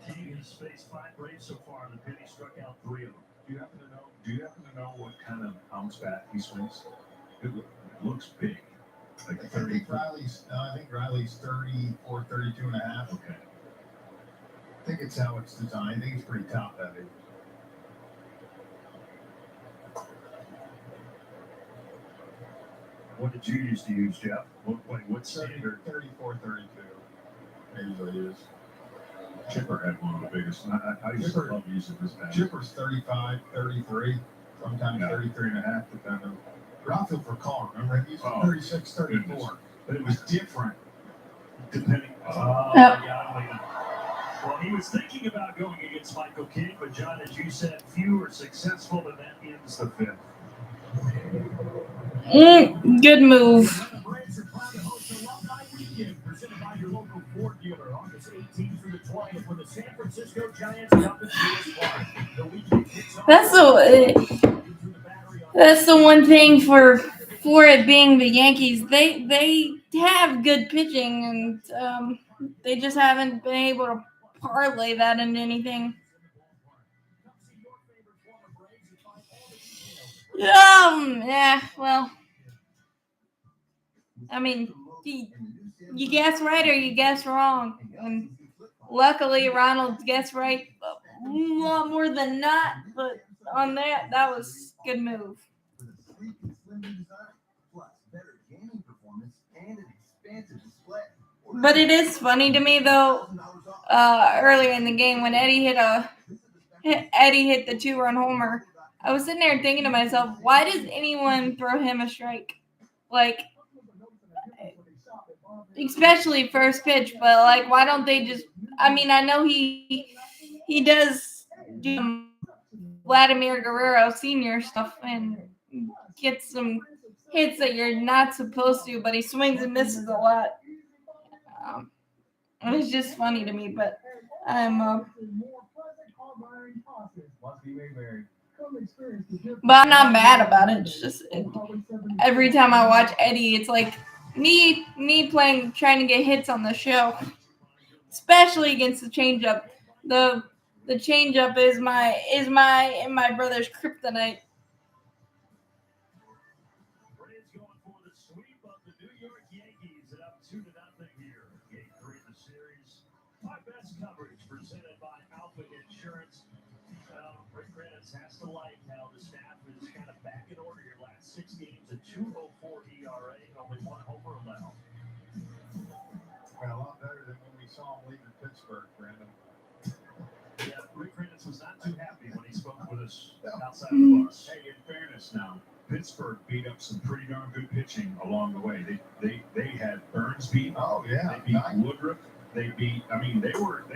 King has faced 5 Braves so far, and Penny struck out 3 of them.
Do you happen to know what kind of bounce bat he swings? It looks big. Like
I think Riley's 34, 32 and a half.
Okay.
I think it's how it's designed. I think it's pretty top heavy.
What did you used to use, Jeff? What's standard?
34, 32. I usually use.
Chipper had one of the biggest. I used to love using this bat.
Chipper's 35, 33, sometimes 33 and a half, depending. Outfield for Carr, remember? He used 36, 34.
Goodness. But it was different depending.
Well, he was thinking about going against Michael King, but John, as you said, few are successful, and that ends the 5th.
Good move.
The Braves are proud to host Alumni Weekend, presented by your local Ford dealer, August 18th through the 20th, when the San Francisco Giants come to Truist Park. The weekend kicks off.
That's the one thing for it being the Yankees. They have good pitching, and they just haven't been able to parlay that into anything. Yeah, well, I mean, you guess right or you guess wrong. And luckily, Ronald guessed right a lot more than not. But on that was a good move.
With a sleek and slim new design, plus better gaming performance and an expansive display.
But it is funny to me though. Earlier in the game when Eddie hit the 2-run homer, I was sitting there thinking to myself, why does anyone throw him a strike? Like, especially first pitch, but like, why don't they just? I mean, I know he does do Vladimir Guerrero Sr. stuff and gets some hits that you're not supposed to, but he swings and misses a lot. It's just funny to me, but I'm but I'm not mad about it. It's just every time I watch Eddie, it's like me trying to get hits on the show, especially against the changeup. The changeup is my brother's kryptonite.
Braves going for the sweep of the New York Yankees and up 2-0 here. Game 3 of the series. My best coverage presented by Alpha Insurance. Rick Rennes has to like how the staff is kind of back in order here. Last 6 games, a 2.04 ERA, only 1 homer allowed.
Well, a lot better than when we saw him leaving Pittsburgh, Brandon.
Yeah, Rick Rennes was not too happy when he spoke with us outside the bus. Hey, in fairness now, Pittsburgh beat up some pretty darn good pitching along the way. They had Burns beat.
Oh yeah,
they beat Woodruff. They beat. I mean, they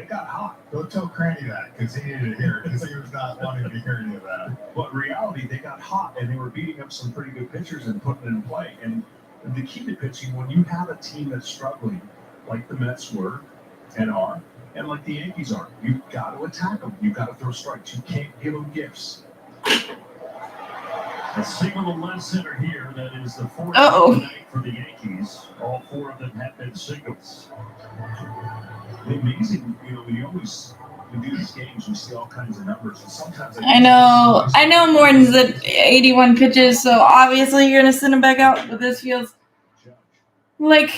got hot.
Don't tell Cranny that because he needed to hear it because he was not wanting to hear any of that.
But in reality, they got hot and they were beating up some pretty good pitchers and putting it in play. And the key to pitching, when you have a team that's struggling, like the Mets were and are, and like the Yankees are, you've got to attack them. You've got to throw strikes. You can't give them gifts. A single to left center here. That is the fourth tonight for the Yankees. All 4 of them have been singles. Amazing, when you do these games, you see all kinds of numbers, and sometimes
I know Morton's at 81 pitches, so obviously you're gonna send him back out. But this feels like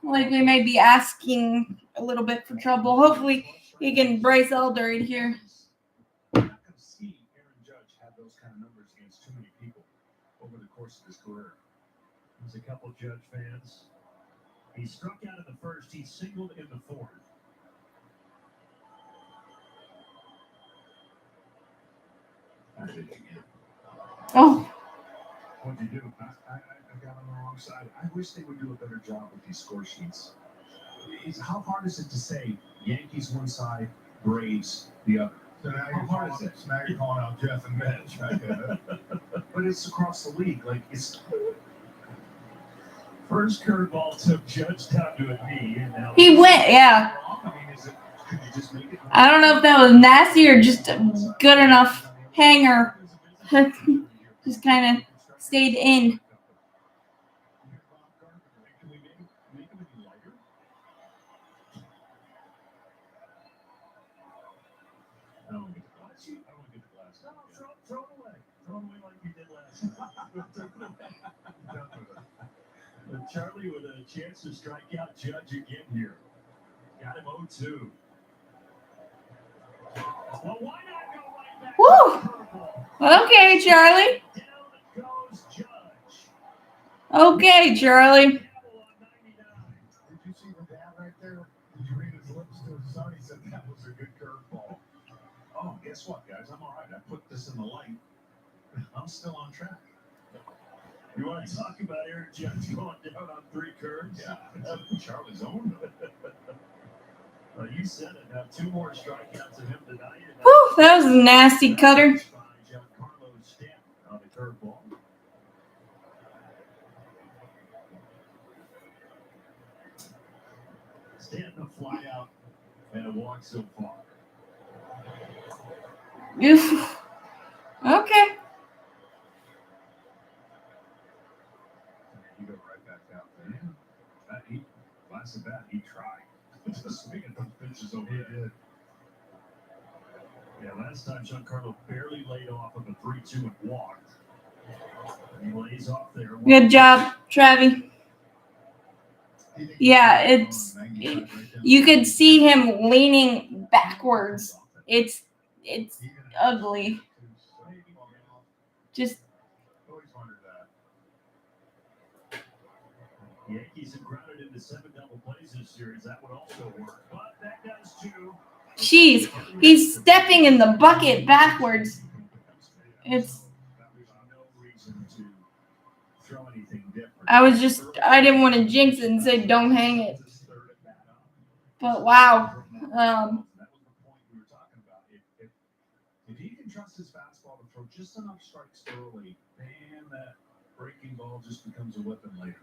we may be asking a little bit for trouble. Hopefully he can brace Elder in here.
You're not going to see Aaron Judge have those kind of numbers against too many people over the course of his career. There's a couple of Judge fans. He struck out in the first. He singled in the fourth. I did it again.
Oh.
What'd you do? I got on the wrong side. I wish they would do a better job with these score sheets. How hard is it to say Yankees one side, Braves the other?
So now you're calling out Jeff and Mitch.
But it's across the league. Like, it's first curveball took Judge down to a knee, and now
he went. Yeah.
I mean, could you just make it?
I don't know if that was nasty or just a good enough hanger. Just kind of stayed in.
Throw it away like you did last time. Charlie with a chance to strike out Judge again here. Got him 0-2. Well, why not go right back?
Woo! Okay, Charlie.
Down goes Judge.
Okay, Charlie.
Did you see the dad right there? Did you read his lips to his son? He said that was a good curveball.
Oh, guess what, guys? I'm all right. I put this in the light. I'm still on track. You want to talk about Aaron Judge going down on 3 curves?
Yeah, Charlie's own.
Well, you said it. Now 2 more strikeouts of him tonight.
Whew, that was a nasty cutter.
On the curveball. Stanton a fly out and a walk so far.
Okay.
You go right back out there. Last at bat, he tried. Just making those pitches over there. Yeah, last time Giancarlo barely laid off of a 3-2 and walked. He lays off there.
Good job, Travi. Yeah, you could see him leaning backwards. It's ugly. Just
Always wondered that.
Yankees have grounded into 7 double plays this series. That would also work, but that does too.
jeez, he's stepping in the bucket backwards. It's. I didn't want to jinx it and say don't hang it. But wow.
That was the point we were talking about. If he can trust his fastball to throw just enough strikes early, man, that breaking ball just becomes a weapon later.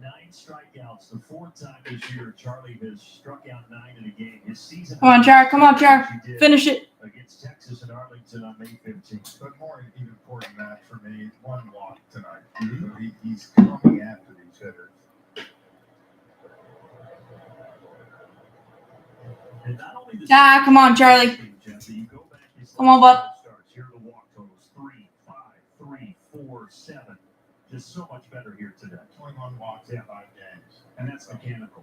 9 strikeouts, the 4th time this year Charlie has struck out 9 in a game. His season.
Come on, Char. Finish it.
Against Texas and Arlington on May 15th.
But more even important than that for me, 1 walk tonight. So he's coming after these hitters.
Come on, Charlie. Come on, bub.
Here are the walk totals: 3, 5, 3, 4, 7. Just so much better here today.
21 walks in 5 games.
And that's mechanical.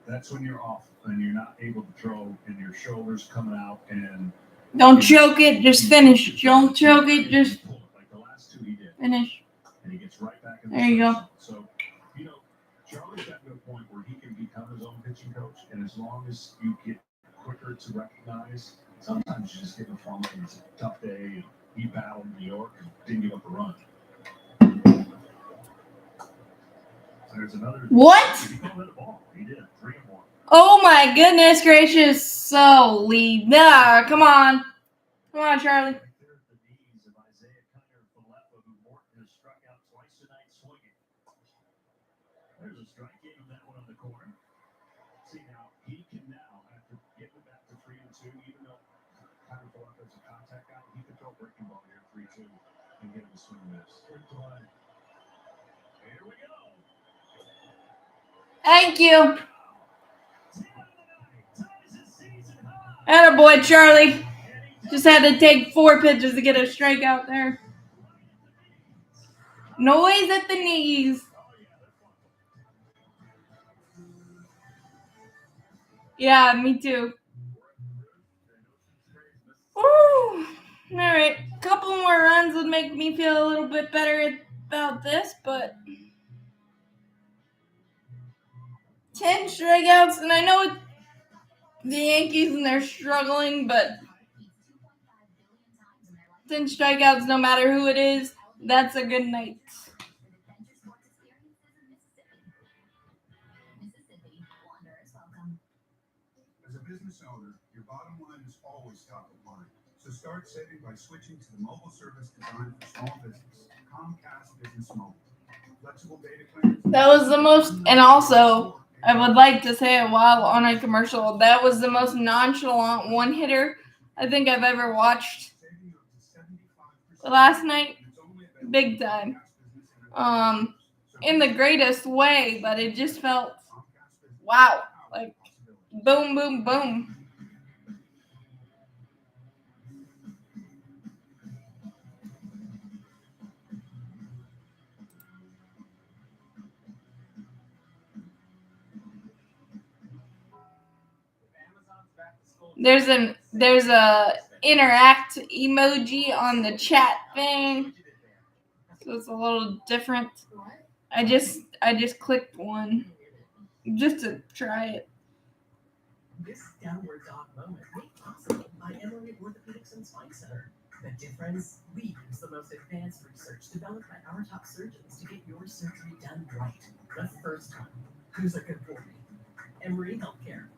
That's when you're off and you're not able to throw and your shoulders coming out and
don't choke it, just finish. Don't choke it, just
like the last 2 he did.
Finish.
And he gets right back in
there you go.
So, Charlie's got to a point where he can become his own pitching coach, and as long as you get quicker to recognize, sometimes you just get in a fumble and it's a tough day and he battled in New York and didn't give up a run. There's another.
What?
He called that a ball. He did. 3 and 1.
Oh my goodness gracious. So lead. Nah, come on. Come on, Charlie.
Right there at the knees of Isaiah Kiner-Falefa, who Morton has struck out twice tonight swinging. There's a strike. Gave him that one on the corner. See, now he can after getting back to 3 and 2, even though Kiner-Falefa is a contact guy, he could throw a breaking ball here 3-2 and get him a swing miss. Good play. Here we go.
Thank you. Attaboy, Charlie. Just had to take 4 pitches to get a strikeout there. Noise at the knees. Yeah, me too. Woo. All right. A couple more runs would make me feel a little bit better about this, but 10 strikeouts, and I know the Yankees and they're struggling, but 10 strikeouts, no matter who it is, that's a good night.
As a business owner, your bottom line is always top of mind. So start saving by switching to the mobile service designed for small business, Comcast Business Mobile. Flexible data plans.
That was the most, and also, I would like to say it while on a commercial, that was the most nonchalant one-hitter I think I've ever watched last night. Big time. In the greatest way, but it just felt, wow, like boom, boom, boom. There's a interact emoji on the chat thing, so it's a little different. I just clicked one just to try it.
This downward dog moment made possible by Emory Orthopedics and Spine Center. The difference? We use the most advanced research developed by our top surgeons to get your surgery done right. The first time. Who's a good boy? Emory Healthcare.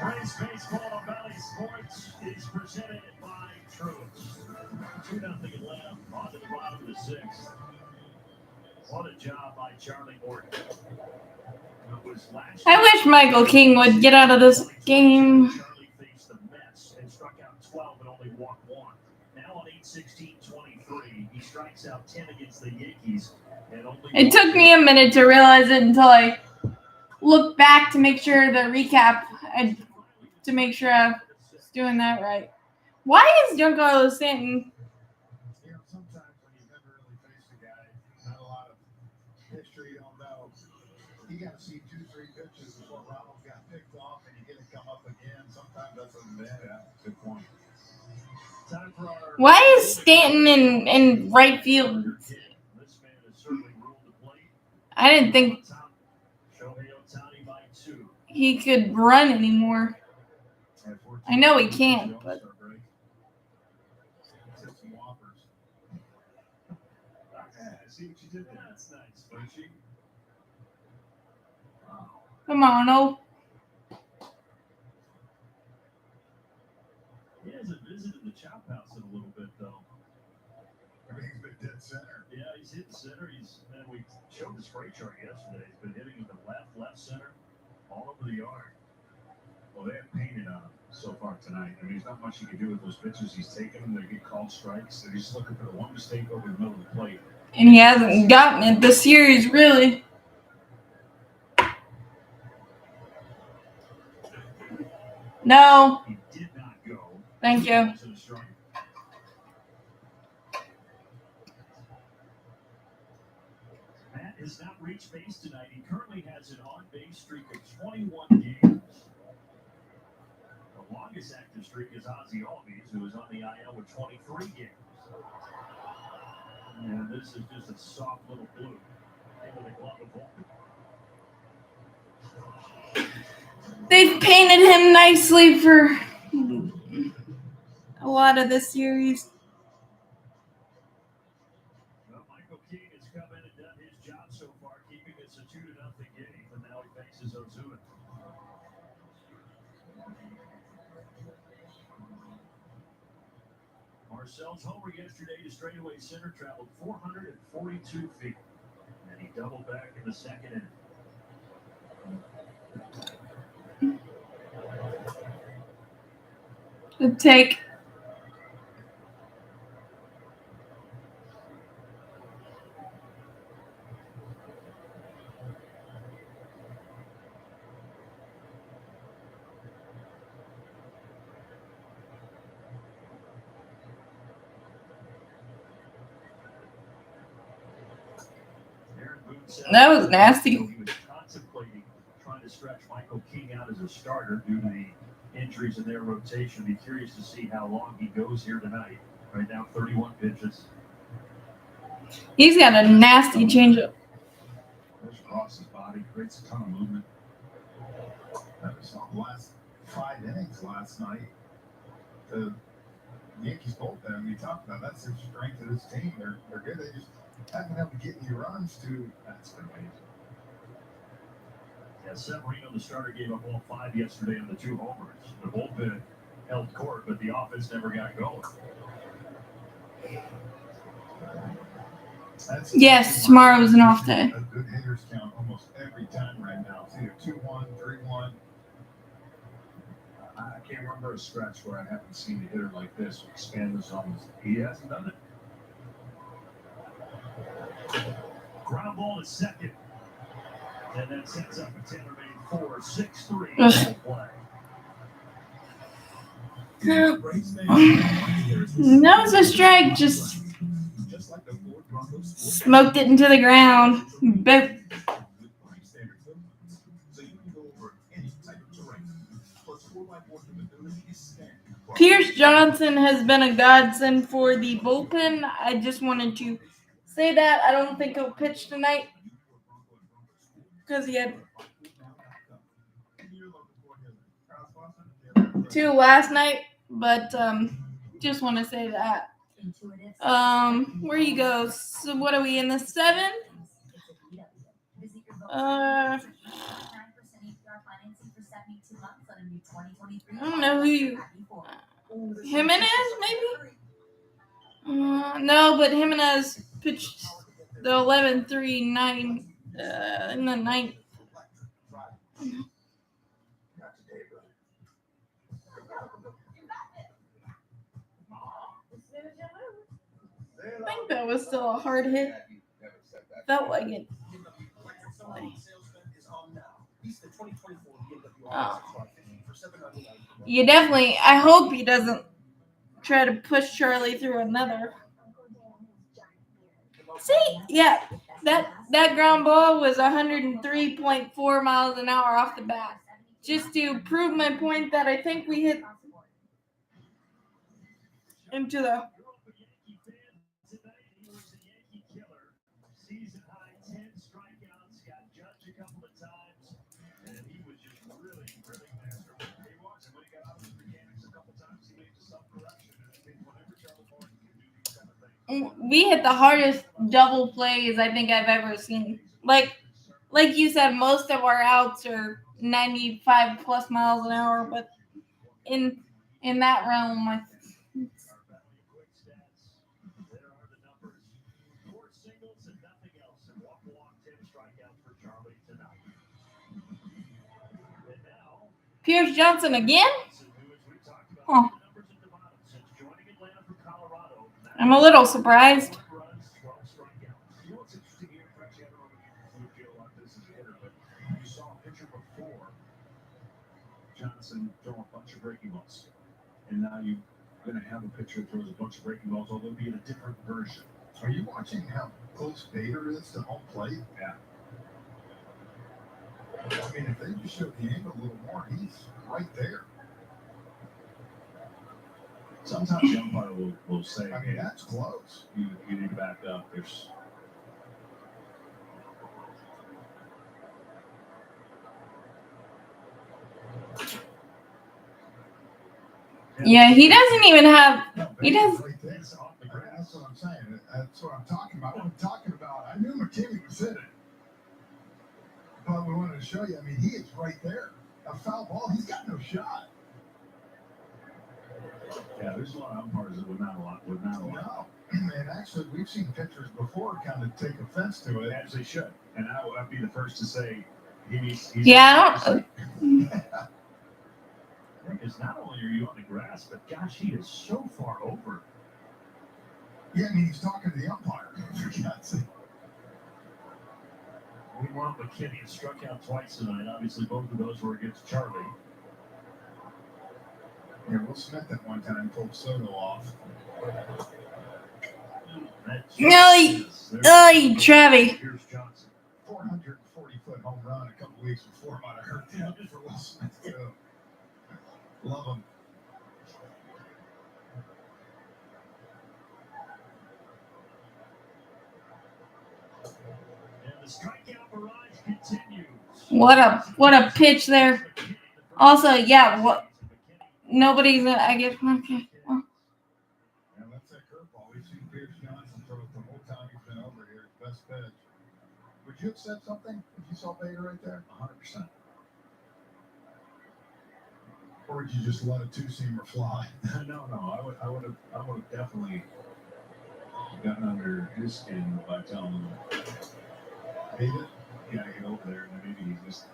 Braves baseball on Valley Sports is presented by Truist. 2-0 Atlanta on to the bottom of the 6th. What a job by Charlie Morton.
I wish Michael King would get out of this game.
Charlie faced the Mets and struck out 12 and only walked 1. Now on 8-16-23, he strikes out 10 against the Yankees. And only
it took me a minute to realize it until I looked back to make sure the recap, to make sure I was doing that right. Why is Giancarlo Stanton
You got to see 2-3 pitches before Ronald got picked off, and you get to come up again. Sometimes that's a bad. Good point.
Why is Stanton in right field? I didn't think he could run anymore. I know he can't, but come on, oh.
He hasn't visited the chop house in a little bit, though.
Everything's been dead center.
Yeah, he's hitting center. And we showed the spray chart yesterday. He's been hitting with the left center, all over the yard.
Well, they have painted on him so far tonight. I mean, there's not much you can do with those pitches. He's taking them. They get called strikes. They're just looking for the one mistake over the middle of the plate.
And he hasn't gotten it this series, really. No.
He did not go.
Thank you.
Matt has not reached base tonight. He currently has an on-base streak of 21 games. The longest active streak is Ozzie Albies, who is on the IL with 23 games. And this is just a soft little blue into the glove of Volpe.
They've painted him nicely for a lot of this series.
Well, Michael King has come in and done his job so far, keeping it a 2-0 game, and now he faces Ozuna. Marcel's homer yesterday to straightaway center traveled 442 feet, and he doubled back in the second inning.
The take. That was nasty.
He was contemplating trying to stretch Michael King out as a starter due to the injuries in their rotation. Be curious to see how long he goes here tonight. Right now, 31 pitches.
He's got a nasty changeup.
Goes across his body, creates a ton of movement.
That was the last 5 innings last night. The Yankees bullpen, we talked about, that's the strength of this team. They're good. They just haven't been able to get any runs to.
That's been amazing.
Yeah, Severino, the starter, gave up all 5 yesterday on the 2 homers. The bullpen held court, but the offense never got going.
Yes, tomorrow is an off day.
A good hitters count almost every time right now. It's either 2-1, 3-1.
I can't remember a stretch where I haven't seen a hitter like this expand the zones. He hasn't done it.
Ground ball to second. And that sets up a 10-remain 4-6-3 play.
That was a strike. Just smoked it into the ground. Pierce Johnson has been a godsend for the bullpen. I just wanted to say that. I don't think he'll pitch tonight because he had 2 last night, but just want to say that. Where he goes. So what are we in the 7th? I don't know who you. Jimenez, maybe? No, but Jimenez pitched the 11-3-9 in the 9th. I think that was still a hard hit. Felt like it. Oh. You definitely, I hope he doesn't try to push Charlie through another. See, yeah, That ground ball was 103.4 miles an hour off the bat. Just to prove my point that I think we hit into the
Season high 10 strikeouts, got judged a couple of times, and he was just really, really masterful. He was, and when he got out of his mechanics a couple times, he made some correction. And I think whenever Charlie Morton can do these kind of things,
we hit the hardest double plays I think I've ever seen. Like you said, most of our outs are 95 plus miles an hour, but in that realm,
our Valley quick stats, there are the numbers. 4 singles and nothing else, and walk, 10 strikeouts for Charlie tonight. And now,
Pierce Johnson again?
we talked about
Huh.
the numbers at the bottom. Since joining Atlanta from Colorado,
I'm a little surprised.
4 runs, 12 strikeouts. You know what's interesting here, Frenchie? I don't know if you feel about this as a hitter, but you saw a pitcher before Johnson throw a bunch of breaking balls. And now you're going to have a pitcher that throws a bunch of breaking balls, although be in a different version.
Are you watching how close Bader is to home plate?
Yeah.
I mean, if they just showed the angle a little more, he's right there.
Sometimes the umpire will say,
I mean, that's close.
you need to back up. There's
Yeah, he doesn't even have. He does.
Right there. That's what I'm saying. That's what I'm talking about. What I'm talking about. I knew McKinney was in it. But we wanted to show you. I mean, he is right there. A foul ball, he's got no shot.
Yeah, there's a lot of umpires that would not allow.
No. And actually, we've seen pitchers before kind of take offense to it.
As they should. And I'd be the first to say he's
Yeah, I don't.
Because not only are you on the grass, but gosh, he is so far over.
Yeah, I mean, he's talking to the umpire. For God's sake.
Meanwhile, McKinney struck out twice tonight. Obviously, both of those were against Charlie.
Yeah, Will Smith at one time pulled Soto off.
Travi.
Pierce Johnson.
440-foot home run a couple weeks before might have hurt them for Will Smith, too. Love him.
And the strikeout barrage continues.
What a pitch there. Also, yeah, what nobody's. I guess. Okay. Well.
Yeah, that's that curveball. We've seen Pierce Johnson throw it the whole time he's been over here. His best pitch. Would you have said something if you saw Bader right there?
100%.
Or would you just let a two-seamer fly?
No. I would have definitely gotten under his skin by telling him,
Bader?
yeah, get over there, and maybe he just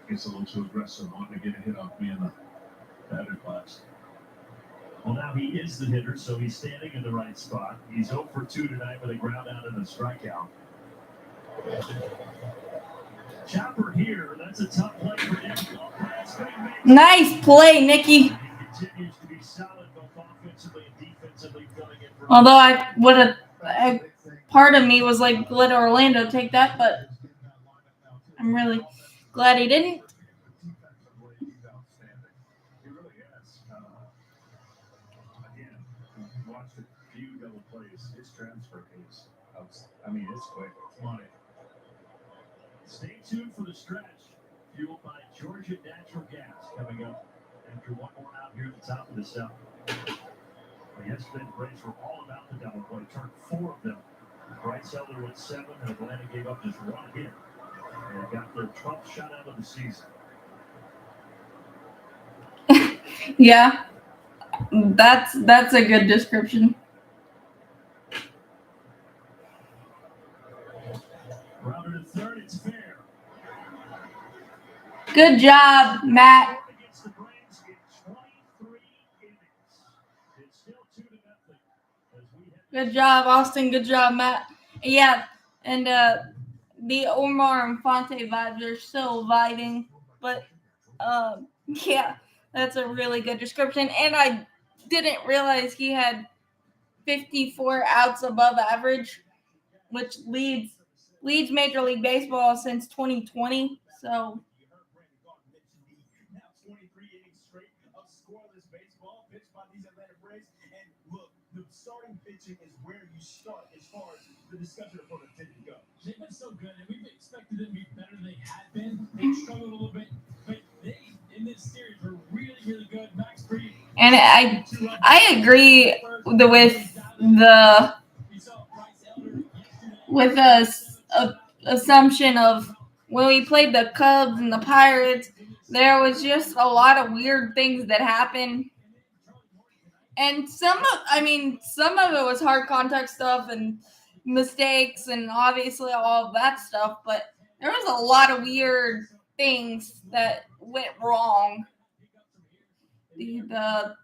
gets a little too aggressive, wanting to get a hit off me in the batter's box. Well, now he is the hitter, so he's standing in the right spot. He's 0 for 2 tonight with a ground out and a strikeout. Chopper here, that's a tough play for him.
Nice play, Nicky.
He continues to be solid both offensively and defensively, filling in for.
Although I would have, part of me was like, let Orlando take that, but I'm really glad he didn't.
He really has. Again, watched a few double plays. His transfer case, it's quick. It's money. Stay tuned for the stretch, fueled by Georgia Natural Gas, coming up after one more out here at the top of the seventh. Yesterday, the Braves were all about the double play. Turned 4 of them. Bryce Elder went 7, and Atlanta gave up just 1 hit. And got their 12th shutout of the season.
Yeah, that's a good description.
Rounder to third, it's fair.
Good job, Matt.
Against the Braves in 23 innings. It's still 2-0 as we
Good job, Austin. Good job, Matt. Yeah, and the Omar Infante vibes are still vibing, but yeah, that's a really good description. And I didn't realize he had 54 outs above average, which leads leads Major League Baseball since 2020. So
Now 23 innings straight of scoreless baseball pitched by these Atlanta Braves. And look, the starting pitching is where you start as far as the discussion of productivity goes.
They've been so good, and we've expected them to be better than they had been. They've struggled a little bit, but they, in this series, were really, really good. Max Fried.
And I agree with the assumption of when we played the Cubs and the Pirates, there was just a lot of weird things that happened. And some of it was hard contact stuff and mistakes and obviously all of that stuff, but there was a lot of weird things that went wrong. The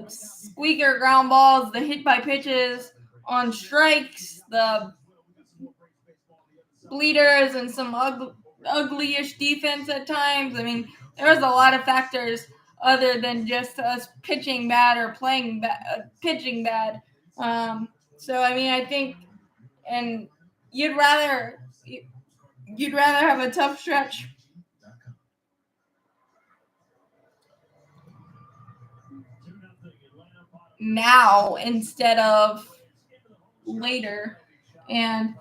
squeaker ground balls, the hit by pitches on strikes, the bleeders, and some uglyish defense at times. I mean, there was a lot of factors other than just us pitching bad or playing pitching bad. So I mean, I think, and you'd rather have a tough stretch now instead of later. And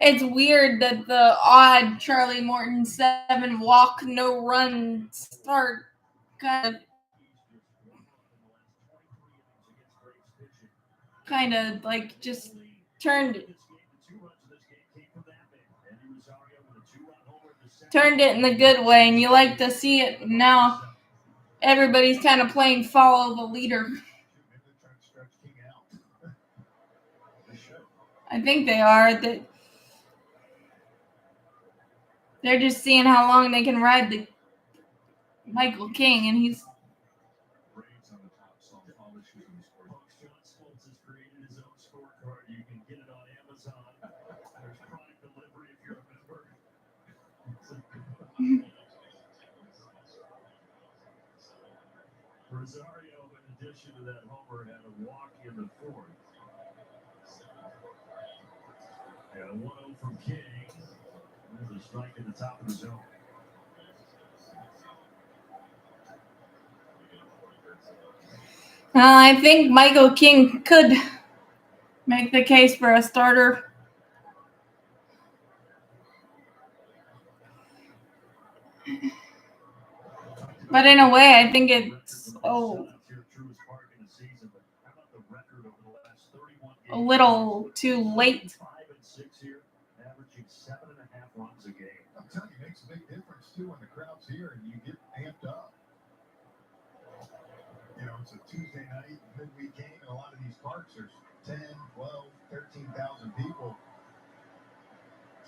it's weird that the odd Charlie Morton 7 walk, no run start kind of like just turned it in the good way, and you like to see it. Now everybody's kind of playing follow the leader. I think they are. They're just seeing how long they can ride the Michael King, and he's
Rosario, in addition to that homer, had a walk in the fourth. And a 1-0 from King. There's a strike at the top of the zone.
I think Michael King could make the case for a starter. But in a way, I think it's a little too late.
5 and 6 here, averaging 7.5 runs a game.
I'm telling you, it makes a big difference too when the crowd's here and you get amped up. You know, it's a Tuesday night, midweek game, and a lot of these parks, there's 10, 12, 13,000 people.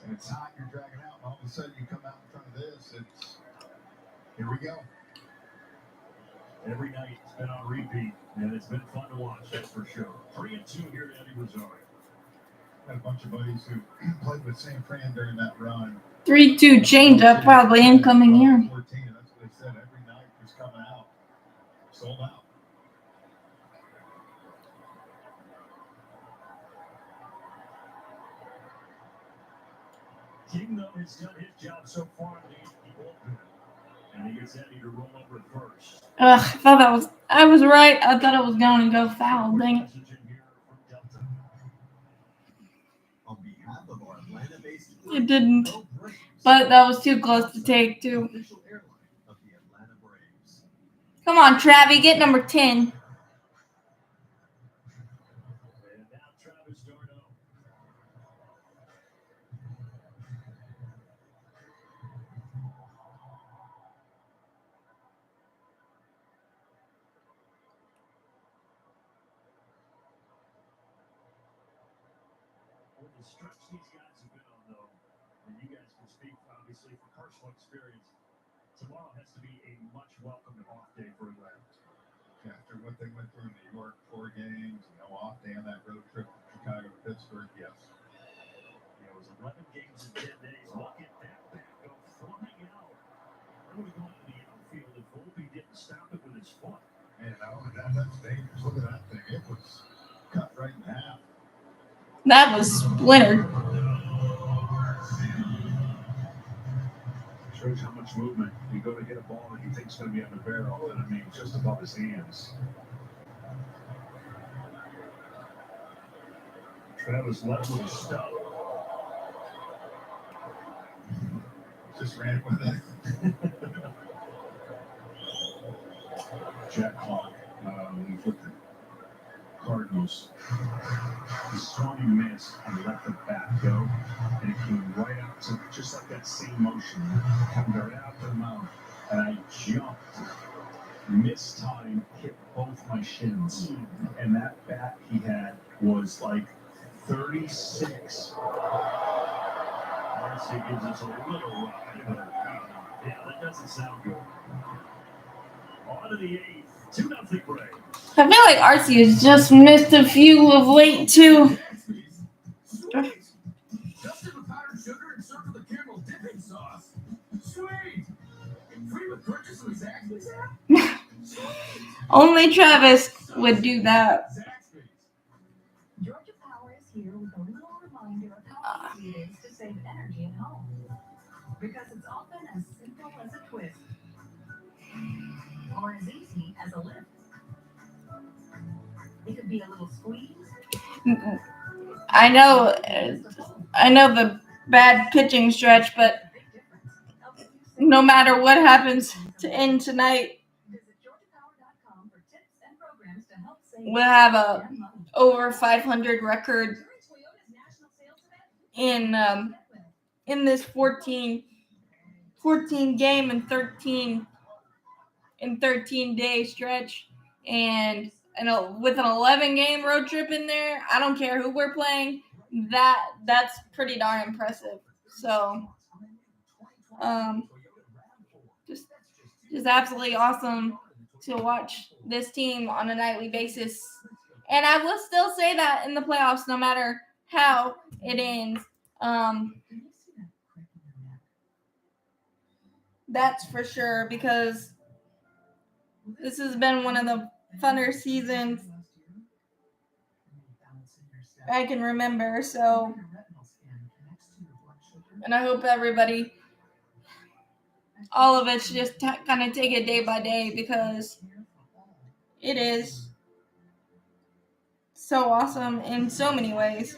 And it's hot, you're dragging out, and all of a sudden you come out in front of this, it's, here we go.
Every night it's been on repeat, and it's been fun to watch, that's for sure. 3-2 here to Eddie Rosario.
Got a bunch of buddies who played with San Fran during that run.
3-2 changeup probably incoming here.
14, and that's what they said. Every night was coming out, sold out.
King, though, has done his job so far in the Yankee bullpen. And he gets Eddie to roll over at first.
I was right. I thought it was going to go foul. Dang it. It didn't. But that was too close to take, too. Come on, Travi, get number 10.
The stretch these guys have been on, though, and you guys can speak, obviously, from personal experience, tomorrow has to be a much welcomed off day for Atlanta.
After what they went through in New York, 4 games, no off day on that road trip from Chicago to Pittsburgh, yes.
It was 11 games in 10 days. Look at that bat go flying out. That would have gone to the outfield if Volpe didn't stop it with his foot.
Man, that's dangerous. Look at that thing. It was cut right in half.
That was splintered.
Shows how much movement. You go to hit a ball that you think is going to be on the barrel, and I mean, just above his hands. Travis left with a stub.
Just ran with it.
Jack Hawk, with the Cardinals. He swung and missed and let the bat go, and it came right out to just like that same motion, coming right out to the mound. And I jumped, missed time, hit both my shins, and that bat he had was like 36. Marcy gives us a little ride, but yeah, that doesn't sound good. On to the 8th, 2-0 Braves.
I feel like RC has just missed a few of late too.
Sweet. Dusted with powdered sugar and served with a caramel dipping sauce. Sweet. Free with purchase of Zaxby's app? Sweet.
Only Travis would do that.
Zaxby's.
Georgia Power is here with a little reminder of how easy it is to save energy at home. Because it's often as simple as a twist. Or as easy as a lift. It could be a little squeeze.
I know the bad pitching stretch, but no matter what happens to end tonight, we'll have a over 500 record in this 14 game and 13 day stretch, and with an 11 game road trip in there, I don't care who we're playing. That's pretty darn impressive. So, just absolutely awesome to watch this team on a nightly basis. And I will still say that in the playoffs, no matter how it ends. That's for sure, because this has been one of the funner seasons I can remember. So, and I hope everybody, all of us, just kind of take it day by day, because it is so awesome in so many ways.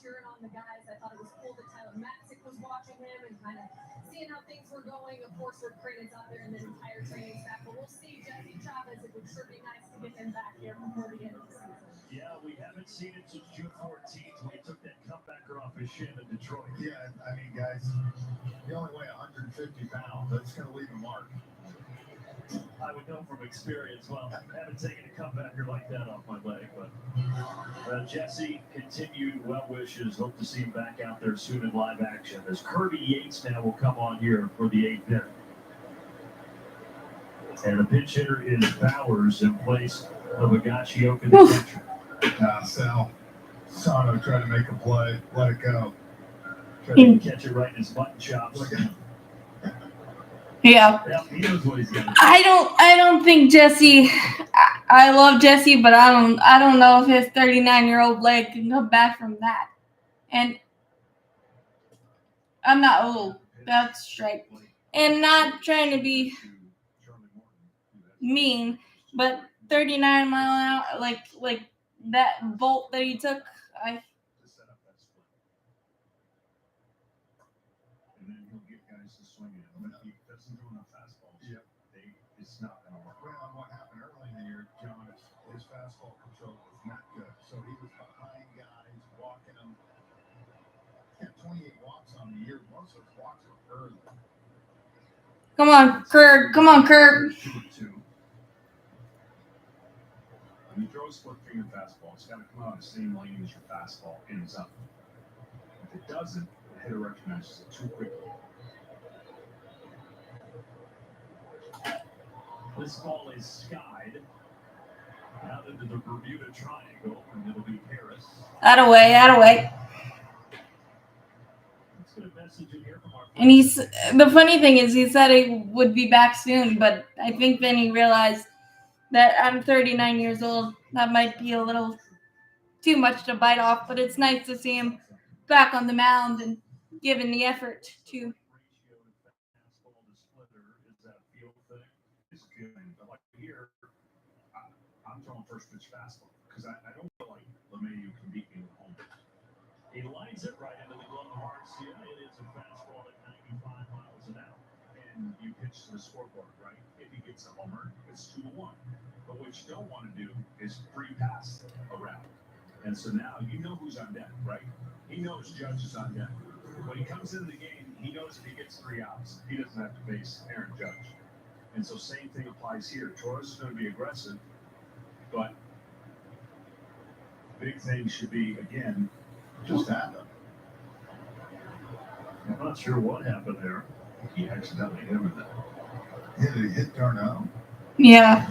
Cheering on the guys. I thought it was cool that Tyler Matzik was watching him and kind of seeing how things were going. Of course, Rick Creighton's out there and the entire training staff, but we'll see Jesse Chavez. It would sure be nice to get him back here before the end of the season.
Yeah, we haven't seen it since June 14th when he took that comebacker off his shin in Detroit.
Yeah, I mean, guys, you only weigh 150 pounds. That's going to leave a mark.
I would know from experience. Well, I haven't taken a comebacker like that off my leg, but Jesse, continued well wishes. Hope to see him back out there soon in live action. As Kirby Yates now will come on here for the 8th inning. And the pinch hitter is Bowers in place of Higashioka, the catcher.
Sano tried to make a play, let it go.
Tried to catch it right in his mutton chops.
Yeah.
Yeah, he knows what he's got.
I don't think Jesse. I love Jesse, but I don't know if his 39-year-old leg can come back from that. And I'm not old. That's straight. And not trying to be mean, but 39 mile an hour, like that bolt that he took,
And then he'll get guys to swing it. But if he doesn't do enough fastballs, it's not going to work.
Well, and what happened early in the year, John, is his fastball control was not good. So he was behind guys, walking them. He had 28 walks on the year. Most of those walks were early.
Come on, Kirk.
2-2. When you throw a split finger fastball, it's got to come out the same lane as your fastball ends up. If it doesn't, the hitter recognizes it too quickly.
This ball is skied out into the Bermuda Triangle, and it'll be Harris.
Out of way.
Let's get a message in here from our
And the funny thing is, he said he would be back soon, but I think then he realized that I'm 39 years old. That might be a little too much to bite off, but it's nice to see him back on the mound and giving the effort to.
fastball to splitter. Is that a field thing?
It's a feeling, but like here, I'm throwing first pitch fastball because I don't feel like LeMahieu can beat me with home.
He lines it right into the glove of Marcia. It is a fastball at 95 miles an hour.
And you pitch to the scoreboard, right? If he gets a homer, it's 2-1. But what you don't want to do is free pass around. And so now you know who's on deck, right? He knows Judge is on deck. When he comes into the game, he knows if he gets 3 outs, he doesn't have to face Aaron Judge. And so same thing applies here. Torres is going to be aggressive, but big thing should be, again, just happen.
I'm not sure what happened there.
He accidentally hammered that.
Did he hit Darnell?
Yeah.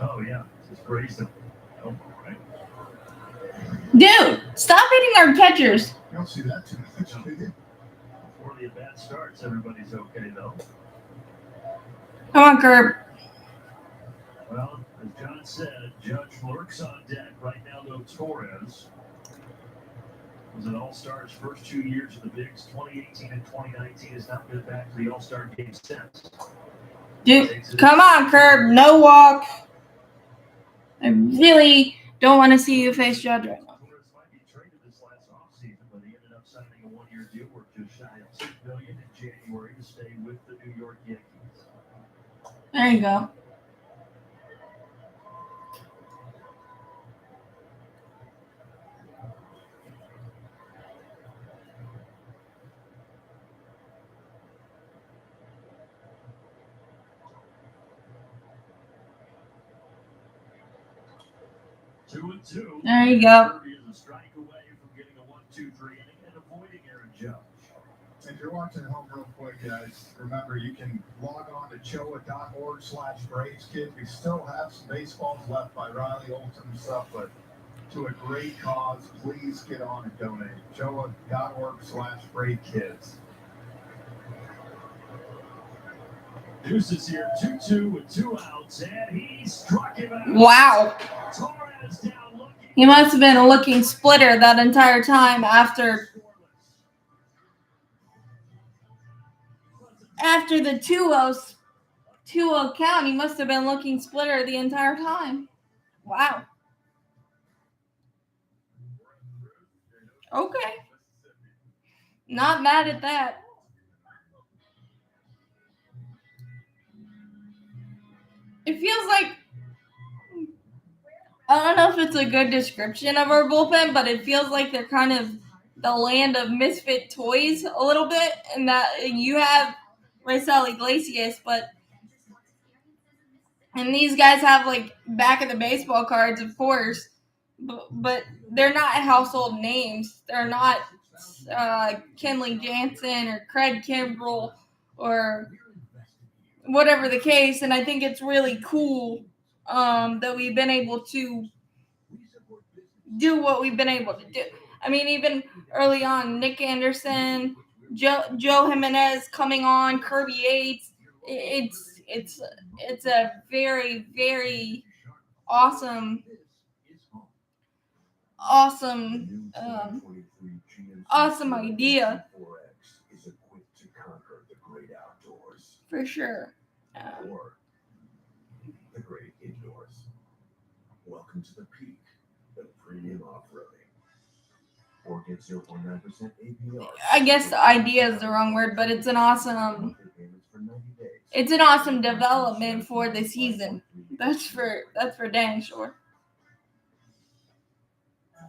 Oh, yeah. It's grazed him. Elbow, right?
Dude, stop hitting our catchers.
You don't see that too much, do you?
Before the at-bat starts, everybody's okay, though.
Come on, Curb.
Well, as John said, Judge lurks on deck. Right now, though, Torres was an All-Star's first 2 years of the Bigs, 2018 and 2019, has not been back to the All-Star game since.
Dude, come on, Curb. No walk. I really don't want to see you face Judge right now.
Torres might be traded this last offseason, but he ended up signing a one-year deal worth just shy of $6 million in January to stay with the New York Yankees.
There you go.
Two and two.
There you go.
Kirby is a strike away from getting a 1-2-3 inning and avoiding Aaron Judge.
If you're watching at home real quick, guys, remember you can log on to choa.org/Braves Kids. We still have some baseballs left by Riley Olson and stuff, but to a great cause, please get on and donate. choa.org/Brave Kids.
Deuce is here, 2-2 with 2 outs, and he struck him out.
Wow.
Torres down looking.
He must have been a looking splitter that entire time after the 2-0 count. He must have been looking splitter the entire time. Wow. Okay. Not mad at that. It feels like, I don't know if it's a good description of our bullpen, but it feels like they're kind of the land of misfit toys a little bit, and that you have Raisel Iglesias, and these guys have like back of the baseball cards, of course, but they're not household names. They're not Kenley Jansen or Craig Kimbrell or whatever the case, and I think it's really cool that we've been able to do what we've been able to do. I mean, even early on, Nick Anderson, Joe Jimenez coming on, Kirby Yates. It's a very, very awesome idea. For sure.
Or the great indoors. Welcome to the peak of premium off-roading. Or get 0.9% APR.
I guess the idea is the wrong word, but it's an awesome development for the season. That's for dang sure.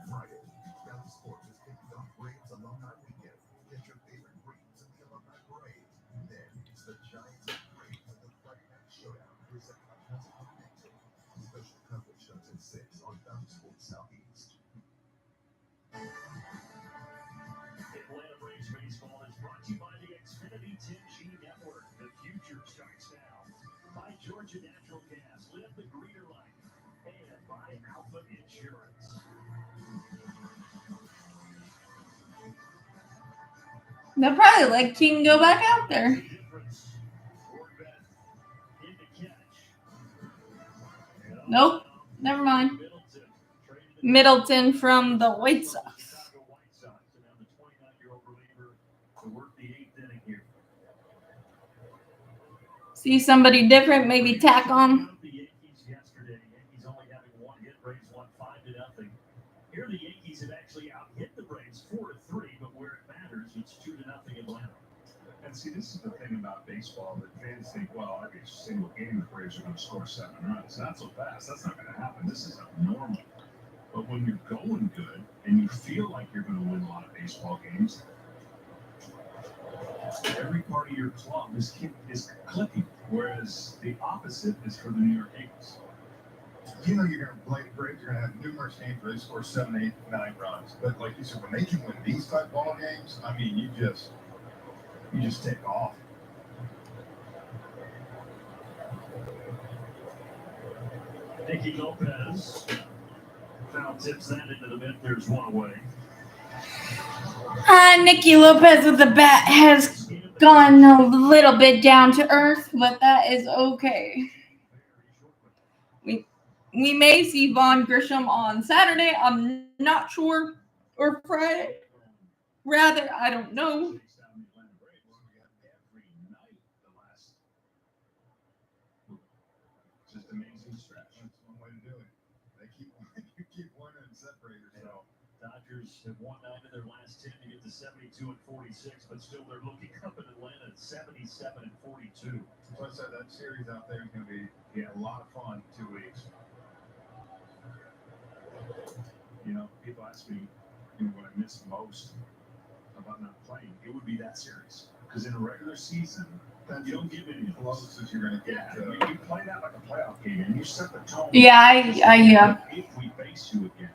Friday, Valley Sports is kicking off Braves Alumni Weekend. Get your favorite Braves in the Alumni Parade. Then it's the Giants and Braves at the Friday Night Showdown. Presented by Council Connected. Special coverage starts at 6 on Valley Sports Southeast.
Atlanta Braves baseball is brought to you by the Xfinity 10G Network. The future starts now. Georgia Natural Gas. Live the greener life. And buy Alpha Insurance.
They'll probably let King go back out there.
Difference. Horvat into catch.
Nope. Never mind.
Middleton.
Middleton from the White Sox.
Chicago White Sox. And now the 29-year-old reliever to work the 8th inning here.
See somebody different, maybe tack on.
The Yankees yesterday. Yankees only having one hit. Braves won 5-0. Here the Yankees have actually out-hit the Braves 4-3, but where it matters, it's 2-0 Atlanta.
And see, this is the thing about baseball that fans think, well, every single game the Braves are going to score 7 runs. Not so fast. That's not going to happen. This is abnormal. But when you're going good and you feel like you're going to win a lot of baseball games, every part of your club is clicking, whereas the opposite is for the New York Yankees.
You know you're going to play the Braves. You're going to have numerous games where they score 7, 8, 9 runs. But like you said, when they can win these type ball games, I mean, you just take off.
Nicky Lopez. Foul tips that into the mid. There's one away.
Nicky Lopez with the bat has gone a little bit down to earth, but that is okay. We may see Vaughn Grisham on Saturday. I'm not sure. Or Friday. Rather, I don't know.
Just amazing stretch.
That's one way to do it. They keep winning and separate yourself.
Dodgers have won 9 of their last 10 to get to 72 and 46, but still they're looking up in Atlanta at 77 and 42.
So I said that series out there is going to be a lot of fun 2 weeks.
You know, people ask me, what I miss most about not playing, it would be that series. Because in a regular season, you don't give any
closest you're going to get.
You play that like a playoff game, and you set the tone.
Yeah.
If we face you again,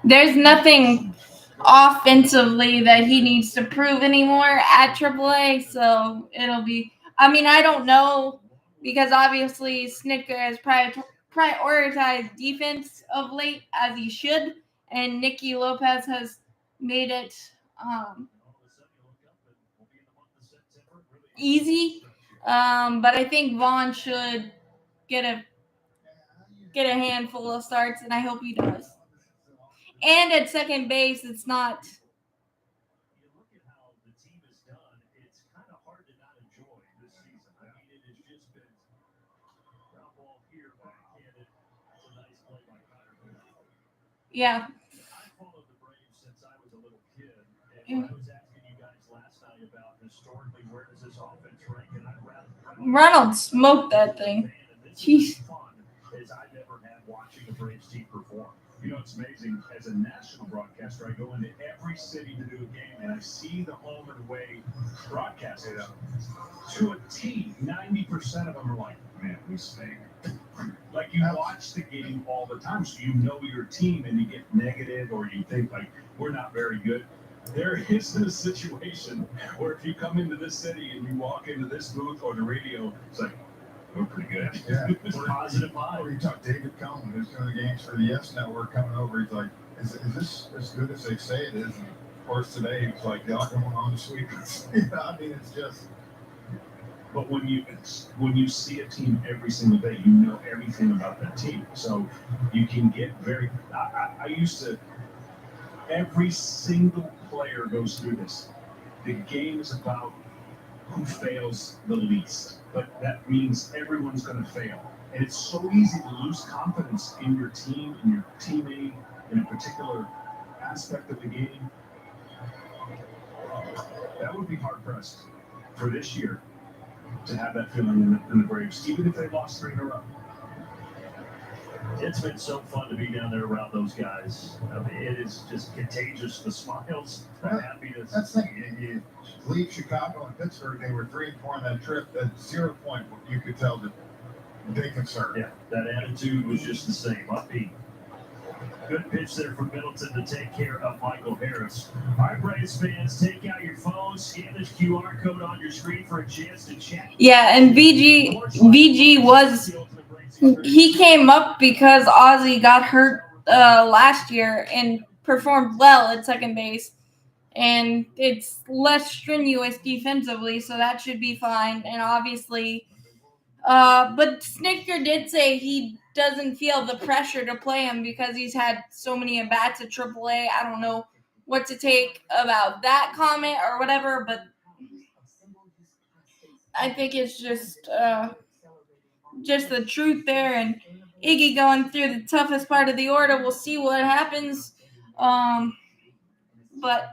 there's nothing offensively that he needs to prove anymore at AAA, so it'll be. I mean, I don't know because obviously Snitker has prioritized defense of late as he should, and Nicky Lopez has made it easy. But I think Vaughn should get a handful of starts, and I hope he does. And at second base, it's not.
You look at how the team has done, it's kind of hard to not enjoy this season. I mean, it has just been ground ball here, backhanded. It's a nice play by Connor.
Yeah.
I followed the Braves since I was a little kid, and I was asking you guys last night about historically where does this offense rank, and I'd rather
Reynolds smoked that thing. Jeez.
Fun as I've ever had watching the Braves team perform.
You know, it's amazing. As a national broadcaster, I go into every city to do a game, and I see the home and away broadcasters. To a T, 90% of them are like, man, we stink. Like, you watch the game all the time, so you know your team, and you get negative, or you think, like, we're not very good. There isn't a situation where if you come into this city and you walk into this booth or the radio, it's like, we're pretty good.
Yeah.
It's positive vibe.
Or you talk David Cohn, who's doing the games for the Yes Network, coming over. He's like, is this as good as they say it is? And of course, today he was like, y'all going on this week. I mean, it's just.
But when you see a team every single day, you know everything about that team. So you can get very. I used to. Every single player goes through this. The game is about who fails the least. But that means everyone's going to fail. And it's so easy to lose confidence in your team, in your teammate, in a particular aspect of the game. That would be hard-pressed for this year to have that feeling in the Braves, even if they lost 3 in a row.
It's been so fun to be down there around those guys. I mean, it is just contagious. The smiles, the happiness.
That's the thing. You leave Chicago and Pittsburgh, they were 3 and 4 on that trip. At 0 point, you could tell that they concerned.
Yeah, that attitude was just the same. Upbeat. Good pitch there from Middleton to take care of Michael Harris. All right, Braves fans, take out your phones, scan this QR code on your screen for a chance to chat.
Yeah, and VG was, he came up because Ozzy got hurt last year and performed well at second base. And it's less strenuous defensively, so that should be fine. And obviously, but Snitker did say he doesn't feel the pressure to play him because he's had so many at-bats at AAA. I don't know what to take about that comment or whatever, but I think it's just the truth there. And Iggy going through the toughest part of the order. We'll see what happens. But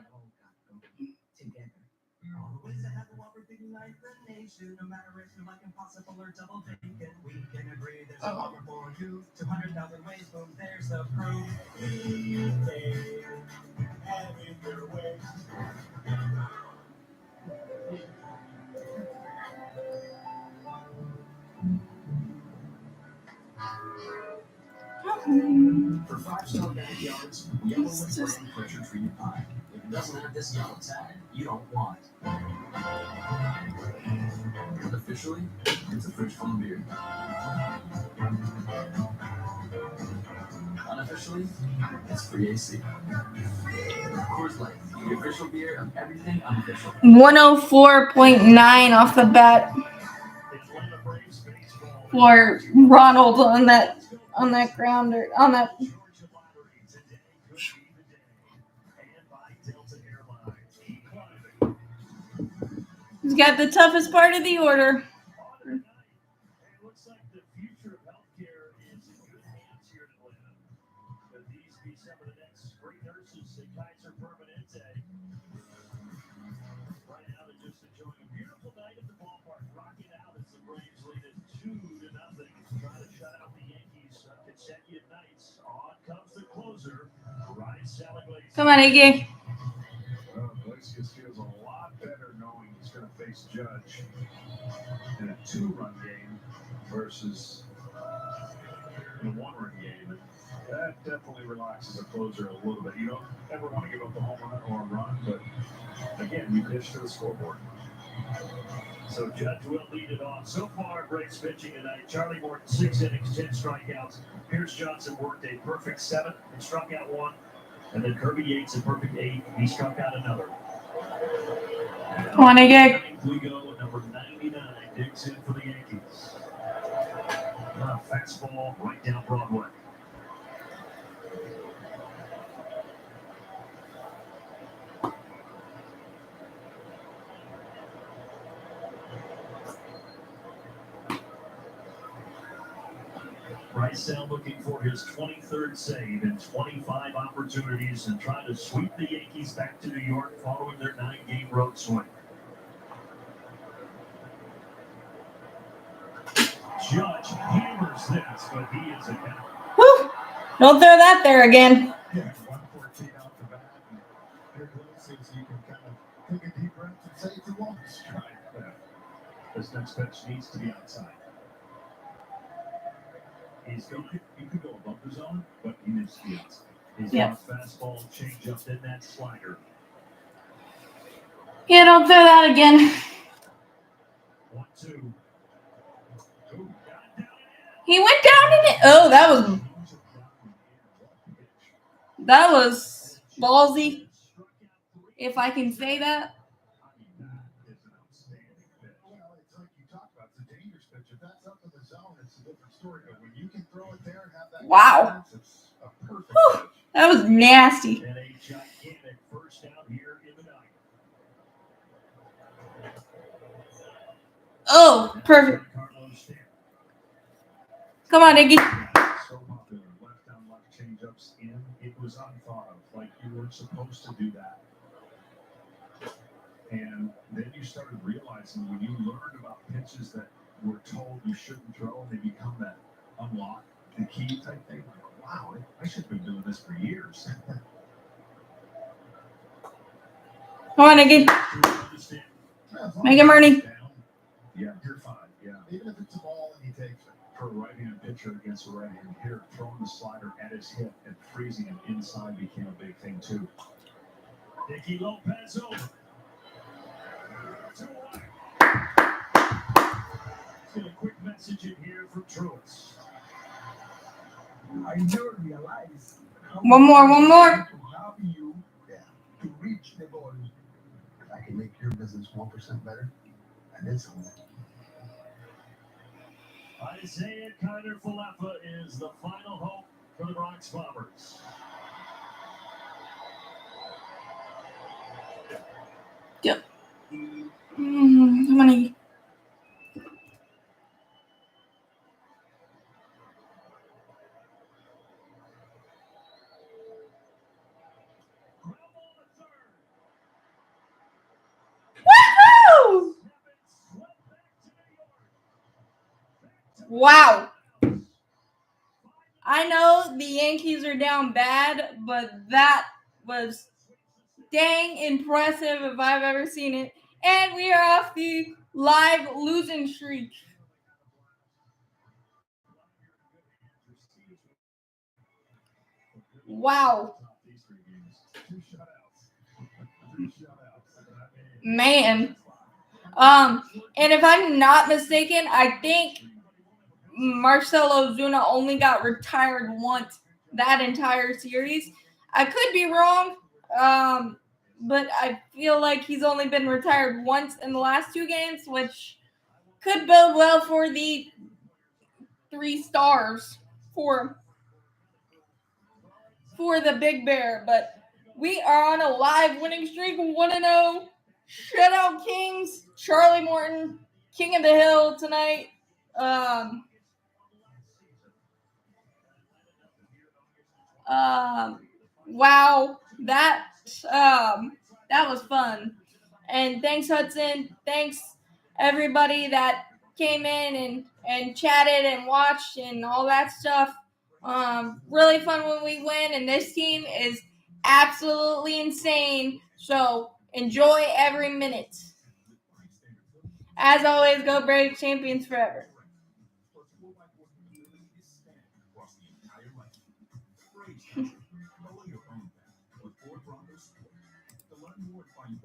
For 5-star backyards, yellow is brand pressure-treated pine. If it doesn't have this yellow tag, you don't want it. Officially, it's a Fridge full of beer. Unofficially, it's free AC. Coors Light, the official beer of everything unofficial.
104.9 off the bat for Ronald on that grounder, on that. He's got the toughest part of the order.
Looks like the future of healthcare is in good hands here in Atlanta. Could these be some of the next great nurses at Kaiser Permanente? Right now, they're just enjoying a beautiful night at the ballpark, rocking out as the Braves lead it 2-0, trying to shut out the Yankees consecutive nights. On comes the closer, Ryan Salagley.
Come on, Iggy.
Well, Iglesias feels a lot better knowing he's going to face Judge in a 2-run game versus in a 1-run game. And that definitely relaxes a closer a little bit. You don't ever want to give up the home run or a run, but again, you pitch to the scoreboard.
So Judge will lead it off. So far, Braves pitching tonight. Charlie Morton, 6 innings, 10 strikeouts. Pierce Johnson worked a perfect 7 and struck out 1. And then Kirby Yates, a perfect 8. He struck out another.
Come on, Iggy.
We go at number 99, digs in for the Yankees. Fastball right down Broadway. Bryce now looking for his 23rd save in 25 opportunities and trying to sweep the Yankees back to New York following their 9-game road swing. Judge hammers this, but he is out.
Whew. Don't throw that there again.
Yeah, 114 off the bat. And here Iglesias, you can kind of take a deep breath and say it's a walk strike.
This next pitch needs to be outside. You could go above the zone, but he needs to be outside. He's got a fastball, change up, then that slider.
Yeah, don't throw that again.
1-2.
He went down in it. Oh, that was ballsy, if I can say that.
Well, it's like you talked about. It's a dangerous pitch. If that's up in the zone, it's a different story. But when you can throw it there and have that
Wow.
it's a perfect
Whew.
pitch.
That was nasty.
And a gigantic first out here in the ninth.
Oh, perfect. Come on, Iggy.
So popular. Left on left change-ups in. It was unthought of. Like you weren't supposed to do that. And then you started realizing when you learned about pitches that were told you shouldn't throw, they become that unlock the key type thing. Like, wow, I should have been doing this for years.
Come on, Iggy. Make him Ernie.
Yeah, you're fine. Yeah.
Even if it's a ball and he takes it.
For a right-hand pitcher against a right-hand hitter, throwing the slider at his hip and freezing him inside became a big thing too.
Nicky Lopez over. 2 away. Get a quick message in here from Truitt.
I never realized how
One more.
to help you to reach the goal. If I can make your business 1% better, I did something.
Isaiah Kiner Falefa is the final hope for the Bronx Bombers.
How many? Woohoo! Wow. I know the Yankees are down bad, but that was dang impressive if I've ever seen it. And we are off the live losing streak. Wow. Man. And if I'm not mistaken, I think Marcell Ozuna only got retired once that entire series. I could be wrong, but I feel like he's only been retired once in the last 2 games, which could bode well for the 3 stars for the Big Bear. But we are on a live winning streak, 1-0. Shutout Kings, Charlie Morton, King of the Hill tonight. Wow, that was fun. And thanks, Hudson. Thanks everybody that came in and chatted and watched and all that stuff. Really fun when we win, and this team is absolutely insane. So enjoy every minute. As always, go Braves, champions forever.
Follow your own path with Ford Bronco Sport. To learn more, find